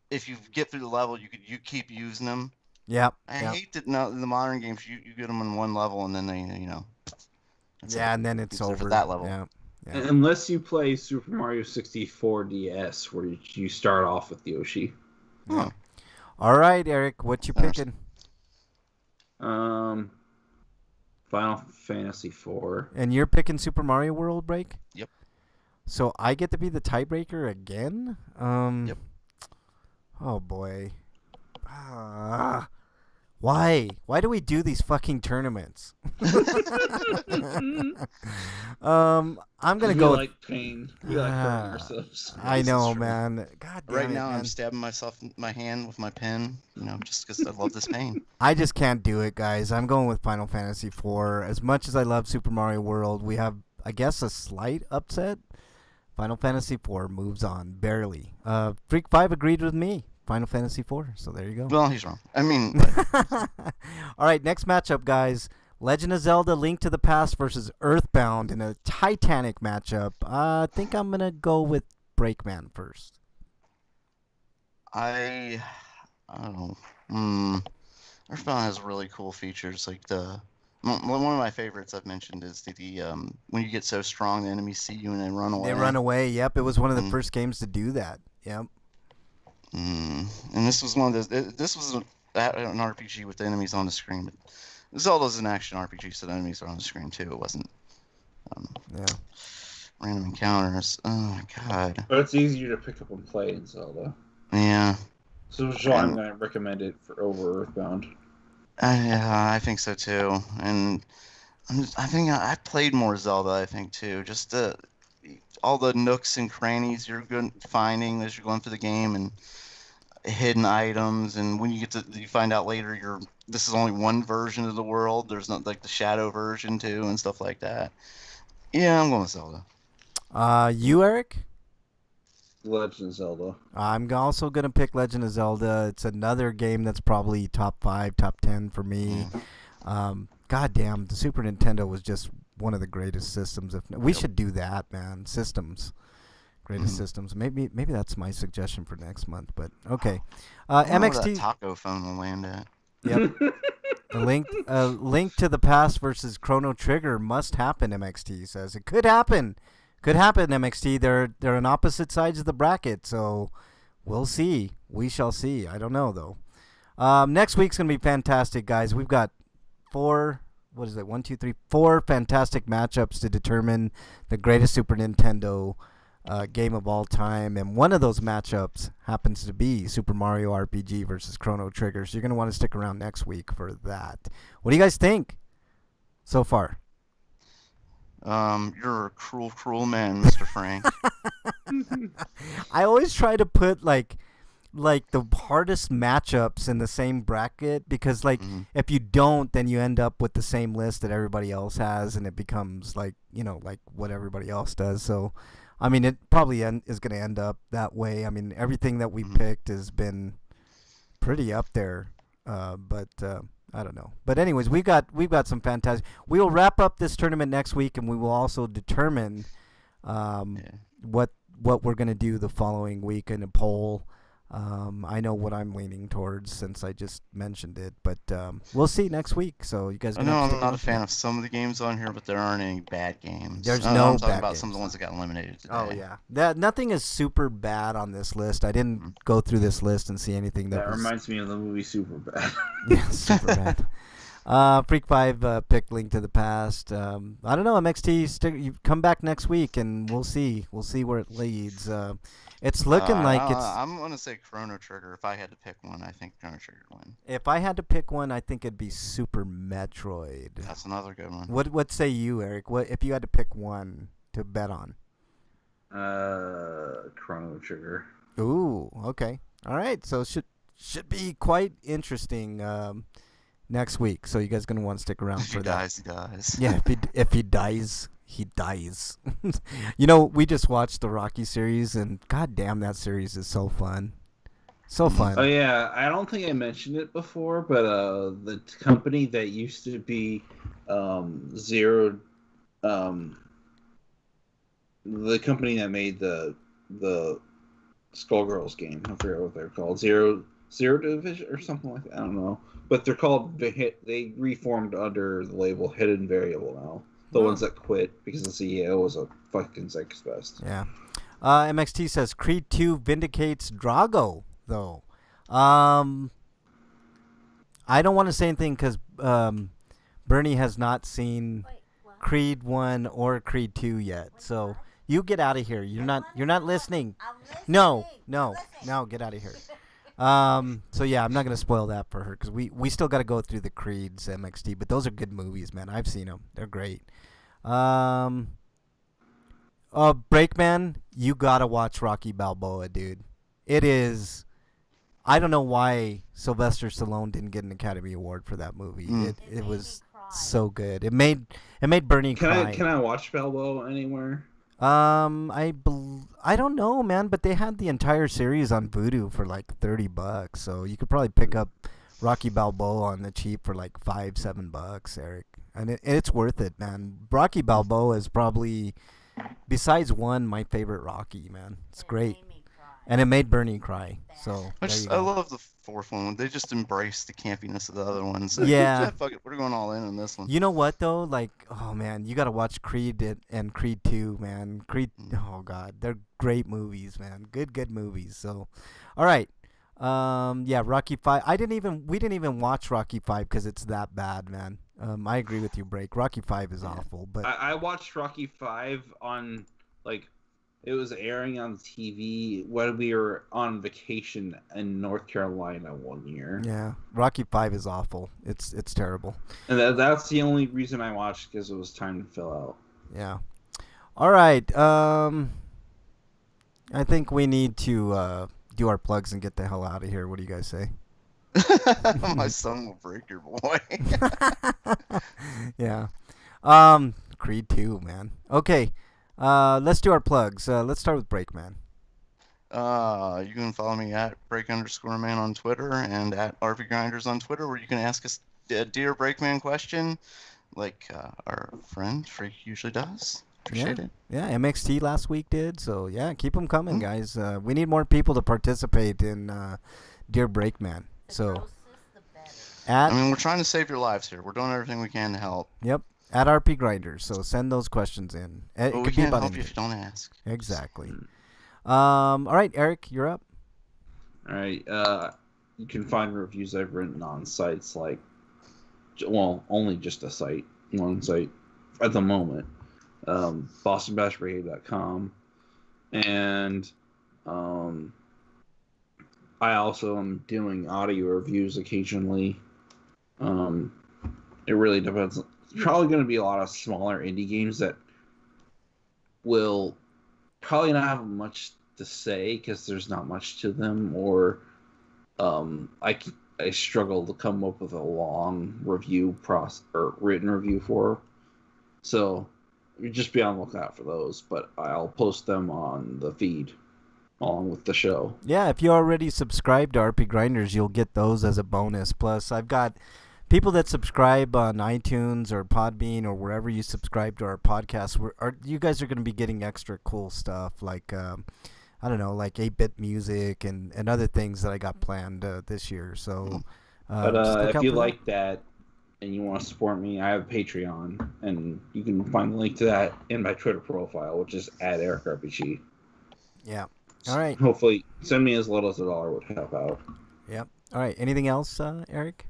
If you get through the level, you keep using him. Yep. I hate that now in the modern games you get them in one level and then they and then it's over for that level. Yeah. Unless you play Super Mario 64 DS, where you start off with Yoshi. Yeah. All right, Eric, what you picking? Final Fantasy 4. And you're picking Super Mario World, Break? Yep. So I get to be the tiebreaker again? Yep. Oh boy. Why? Why do we do these fucking tournaments? I'm gonna go. Like pain. We like hurting ourselves. I know, man. God damn right it, now, man. I'm stabbing myself in my hand with my pen. Just because I love this pain. I just can't do it, guys. I'm going with Final Fantasy IV. As much as I love Super Mario World, we have, I guess, a slight upset. Final Fantasy IV moves on barely. Freak 5 agreed with me. Final Fantasy IV. So there you go. Well, he's wrong. I mean, all right, next matchup, guys. Legend of Zelda: Link to the Past versus Earthbound in a Titanic matchup. I think I'm gonna go with Breakman first. I don't know. Earthbound has really cool features. Like one of my favorites I've mentioned is the when you get so strong, the enemies see you and they run away. They run away. Yep, it was one of the first games to do that. Yep. And this was one of those. This was an RPG with the enemies on the screen. But Zelda's an action RPG, so the enemies are on the screen too. It wasn't random encounters. Oh my god. But it's easier to pick up and play in Zelda. Yeah. So I'm going to recommend it over Earthbound. Yeah, I think so too. And I think I played more Zelda. I think too. Just all the nooks and crannies you're finding as you're going through the game, and hidden items, and when you find out later this is only one version of the world. There's not like the shadow version too and stuff like that. Yeah, I'm going with Zelda. You, Eric? Legend of Zelda. I'm also gonna pick Legend of Zelda. It's another game that's probably top 5, top 10 for me. God damn, the Super Nintendo was just one of the greatest systems. We should do that, man. Systems. Greatest systems. Maybe that's my suggestion for next month. But okay, MXT. Where that taco phone will land at. Yep. Link to the Past versus Chrono Trigger must happen. MXT says it could happen. Could happen. MXT. They're on opposite sides of the bracket, so we'll see. We shall see. I don't know though. Next week's gonna be fantastic, guys. We've got 4 fantastic matchups to determine the greatest Super Nintendo game of all time, and one of those matchups happens to be Super Mario RPG versus Chrono Trigger. So you're going to want to stick around next week for that. What do you guys think so far? You're a cruel, cruel man, Mr. Frank. I always try to put like the hardest matchups in the same bracket because if you don't, then you end up with the same list that everybody else has, and it becomes like what everybody else does. So I mean, it probably is going to end up that way. I mean, everything that we picked has been pretty up there, but I don't know. But anyways, we've got some fantastic. We will wrap up this tournament next week, and we will also determine what we're going to do the following week in a poll. I know what I'm leaning towards since I just mentioned it, but we'll see next week. So you guys. I know I'm not a fan of some of the games on here, but there aren't any bad games. There's I'm no talking bad about games. some of the ones that got eliminated today. Oh yeah, nothing is super bad on this list. I didn't go through this list and see anything that was... reminds me of the movie Superbad. Yeah, super bad. Freak 5 picked Link to the Past. I don't know, MXT, you come back next week and we'll see where it leads. It's looking like it's... I'm going to say Chrono Trigger. If I had to pick one, I think Chrono Trigger would win. If I had to pick one, I think it'd be Super Metroid. That's another good one. What say you, Eric? What if you had to pick one to bet on? Chrono Trigger. Ooh, okay. All right, so it should be quite interesting next week. So you guys going to want to stick around for that. He dies. Yeah, if he dies, he dies. You know, we just watched the Rocky series, and god damn, that series is so fun. So fun. Oh yeah, I don't think I mentioned it before, but the company that used to be Zero, the company that made the Skullgirls game, I forget what they're called, Zero Division or something like that. I don't know, but they're called they reformed under the label Hidden Variable now. The ones that quit because the CEO was a fucking sex pest. Yeah. MXT says Creed 2 vindicates Drago, though. I don't want to say anything because Bernie has not seen Creed 1 or Creed 2 yet. So you get out of here. You're not listening. No, get out of here. So yeah, I'm not gonna spoil that for her because we still got to go through the Creeds, MXT, but those are good movies, man. I've seen them; they're great. Breakman, you gotta watch Rocky Balboa, dude. It is. I don't know why Sylvester Stallone didn't get an Academy Award for that movie. It was so good. It made Bernie cry. Can I watch Balboa anywhere? I don't know, man, but they had the entire series on Vudu for like $30, so you could probably pick up Rocky Balboa on the cheap for like $5-7, Eric, and it's worth it, man. Rocky Balboa is probably, besides one, my favorite Rocky, man. It's great, and it made Bernie cry. So I love the fourth one. They just embraced the campiness of the other ones. Yeah. Fuck it, we're going all in on this one. You know what though? Like, oh man, you gotta watch Creed and Creed 2, man. Creed, oh god, they're great movies, man. Good movies. So, all right, yeah, Rocky 5. We didn't even watch Rocky 5 because it's that bad, man. I agree with you, Break. Rocky 5 is awful, but I watched Rocky 5 on it was airing on TV when we were on vacation in North Carolina one year. yeah, Rocky 5 is awful. It's terrible. And that's the only reason I watched, because it was time to fill out. Yeah. All right. I think we need to do our plugs and get the hell out of here. What do you guys say? My son will break your boy. Yeah. Creed 2, man. Okay. Let's do our plugs. Let's start with Breakman. You can follow me at break_man on Twitter and at RP Grinders on Twitter, where you can ask us a Dear Breakman question, like our friend Freak usually does. Appreciate it. Yeah, MXT last week did. So yeah, keep them coming, guys. We need more people to participate in Dear Breakman. So we're trying to save your lives here. We're doing everything we can to help. Yep. At RP Grinders, so send those questions in. But we can't help you if you don't ask. Exactly. All right, Eric, you're up. All right. You can find reviews I've written on sites like, well, only just one site at the moment, BostonBashBrigade.com, and I also am doing audio reviews occasionally. It really depends. It's probably going to be a lot of smaller indie games that will probably not have much to say because there's not much to them, or I struggle to come up with a long review process or written review for. So just be on the lookout for those, but I'll post them on the feed along with the show. Yeah, if you already subscribed to RP Grinders, you'll get those as a bonus. Plus, I've got people that subscribe on iTunes or Podbean or wherever you subscribe to our podcast. You guys are going to be getting extra cool stuff like I don't know, like 8-bit music and other things that I got planned this year. So, But just look if out you for like that and you want to support me, I have Patreon, and you can find the link to that in my Twitter profile, which is @EricRPG. Yeah. All right. Hopefully, send me as little as $1 would help out. Yep. All right. Anything else, Eric?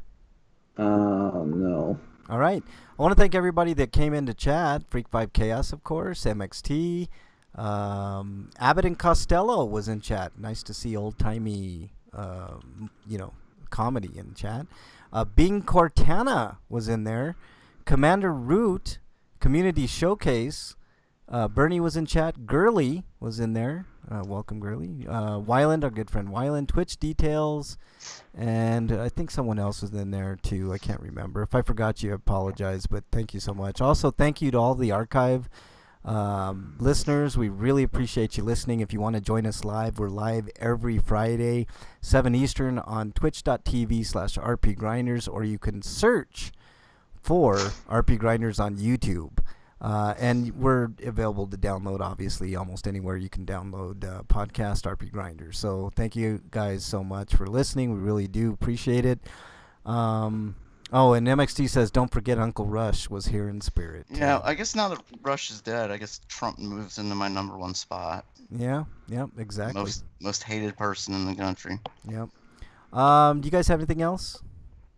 No. All right. I want to thank everybody that came in to chat. Freak Vibe Chaos, of course. MXT. Abbott and Costello was in chat. Nice to see old-timey, comedy in chat. Bing Cortana was in there. Commander Root, Community Showcase. Bernie was in chat. Gurley was in there. Welcome, Gurley. Wyland, our good friend Wyland. Twitch Details. And I think someone else was in there, too. I can't remember. If I forgot you, I apologize. But thank you so much. Also, thank you to all the archive listeners. We really appreciate you listening. If you want to join us live, we're live every Friday, 7 Eastern on twitch.tv/rpgrinders, or you can search for RP Grinders on YouTube. And we're available to download, obviously, almost anywhere you can download podcast RP Grinders. So thank you guys so much for listening. We really do appreciate it. And MXT says, don't forget Uncle Rush was here in spirit. Yeah, I guess now that Rush is dead, I guess Trump moves into my #1 spot. Yeah, exactly. Most hated person in the country. Yep. Do you guys have anything else?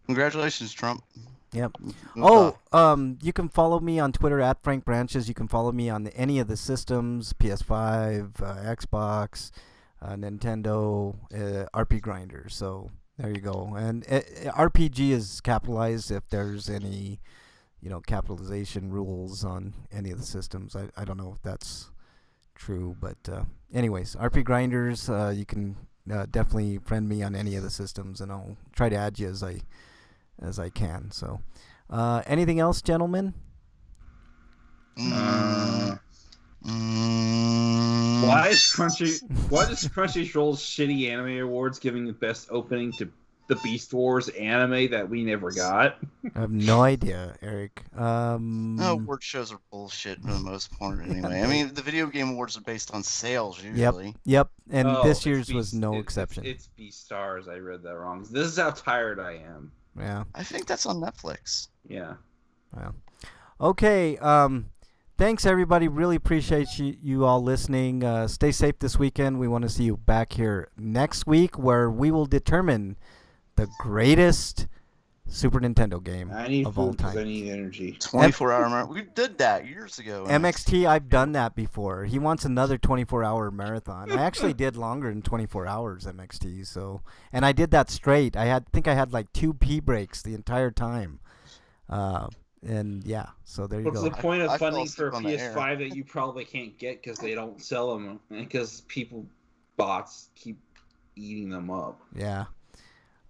Congratulations, Trump. Yep. Moved off. You can follow me on Twitter @Frank Branches. You can follow me on any of the systems, PS5, Xbox, Nintendo, RP Grinder. So there you go. And RPG is capitalized if there's any, capitalization rules on any of the systems. I don't know if that's true, but anyways, RP Grinders. You can definitely friend me on any of the systems, and I'll try to add you as I can. So, anything else, gentlemen? Why is Crunchyroll's shitty anime awards giving the best opening to the Beast Wars anime that we never got? I have no idea, Eric. Award shows are bullshit for the most part anyway. I mean, the video game awards are based on sales usually. Yep. And this year's Beast, was no exception. It's Beastars. I read that wrong. This is how tired I am. Yeah. I think that's on Netflix. Yeah. Wow. Okay. Thanks, everybody. Really appreciate you all listening. Stay safe this weekend. We want to see you back here next week, where we will determine the greatest Super Nintendo game of all time. I need energy. 24-hour marathon. We did that years ago. MXT, I've done that before. He wants another 24-hour marathon. I actually did longer than 24 hours, MXT. So, and I did that straight. I think I had like 2 pee breaks the entire time. And yeah, so there you What's go. the point of I funding fell for a asleep on the air. PS5 that you probably can't get because they don't sell them, and because bots keep eating them up? Yeah.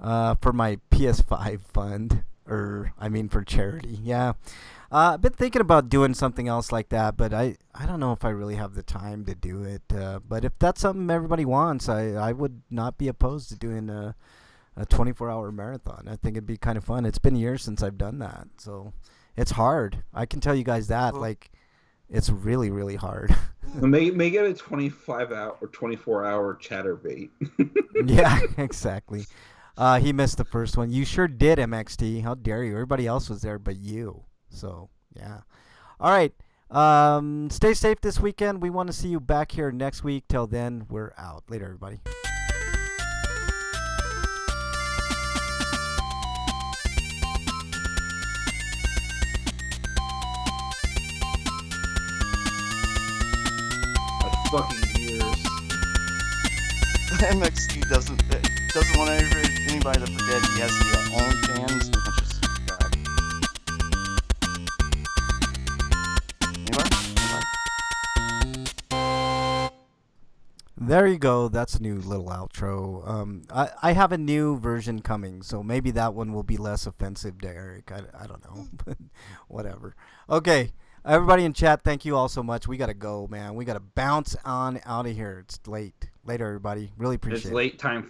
For my PS5 fund, for charity. Yeah. I've been thinking about doing something else like that, but I don't know if I really have the time to do it. But if that's something everybody wants, I would not be opposed to doing a 24-hour marathon. I think it'd be kind of fun. It's been years since I've done that, so it's hard. I can tell you guys that. It's really, really hard. Make it a 25-hour or 24-hour chatterbait. Yeah, exactly. He missed the first one. You sure did, MXT. How dare you? Everybody else was there but you. So, yeah. All right. Stay safe this weekend. We want to see you back here next week. Till then, we're out. Later, everybody. Fucking years. MXT doesn't want anybody to forget he has the OnlyFans. There you go. That's a new little outro. I have a new version coming, so maybe that one will be less offensive to Eric. I don't know, but whatever. Okay, everybody in chat, thank you all so much. We got to go, man. We got to bounce on out of here. It's late. Later, everybody. Really appreciate it. It's late time food.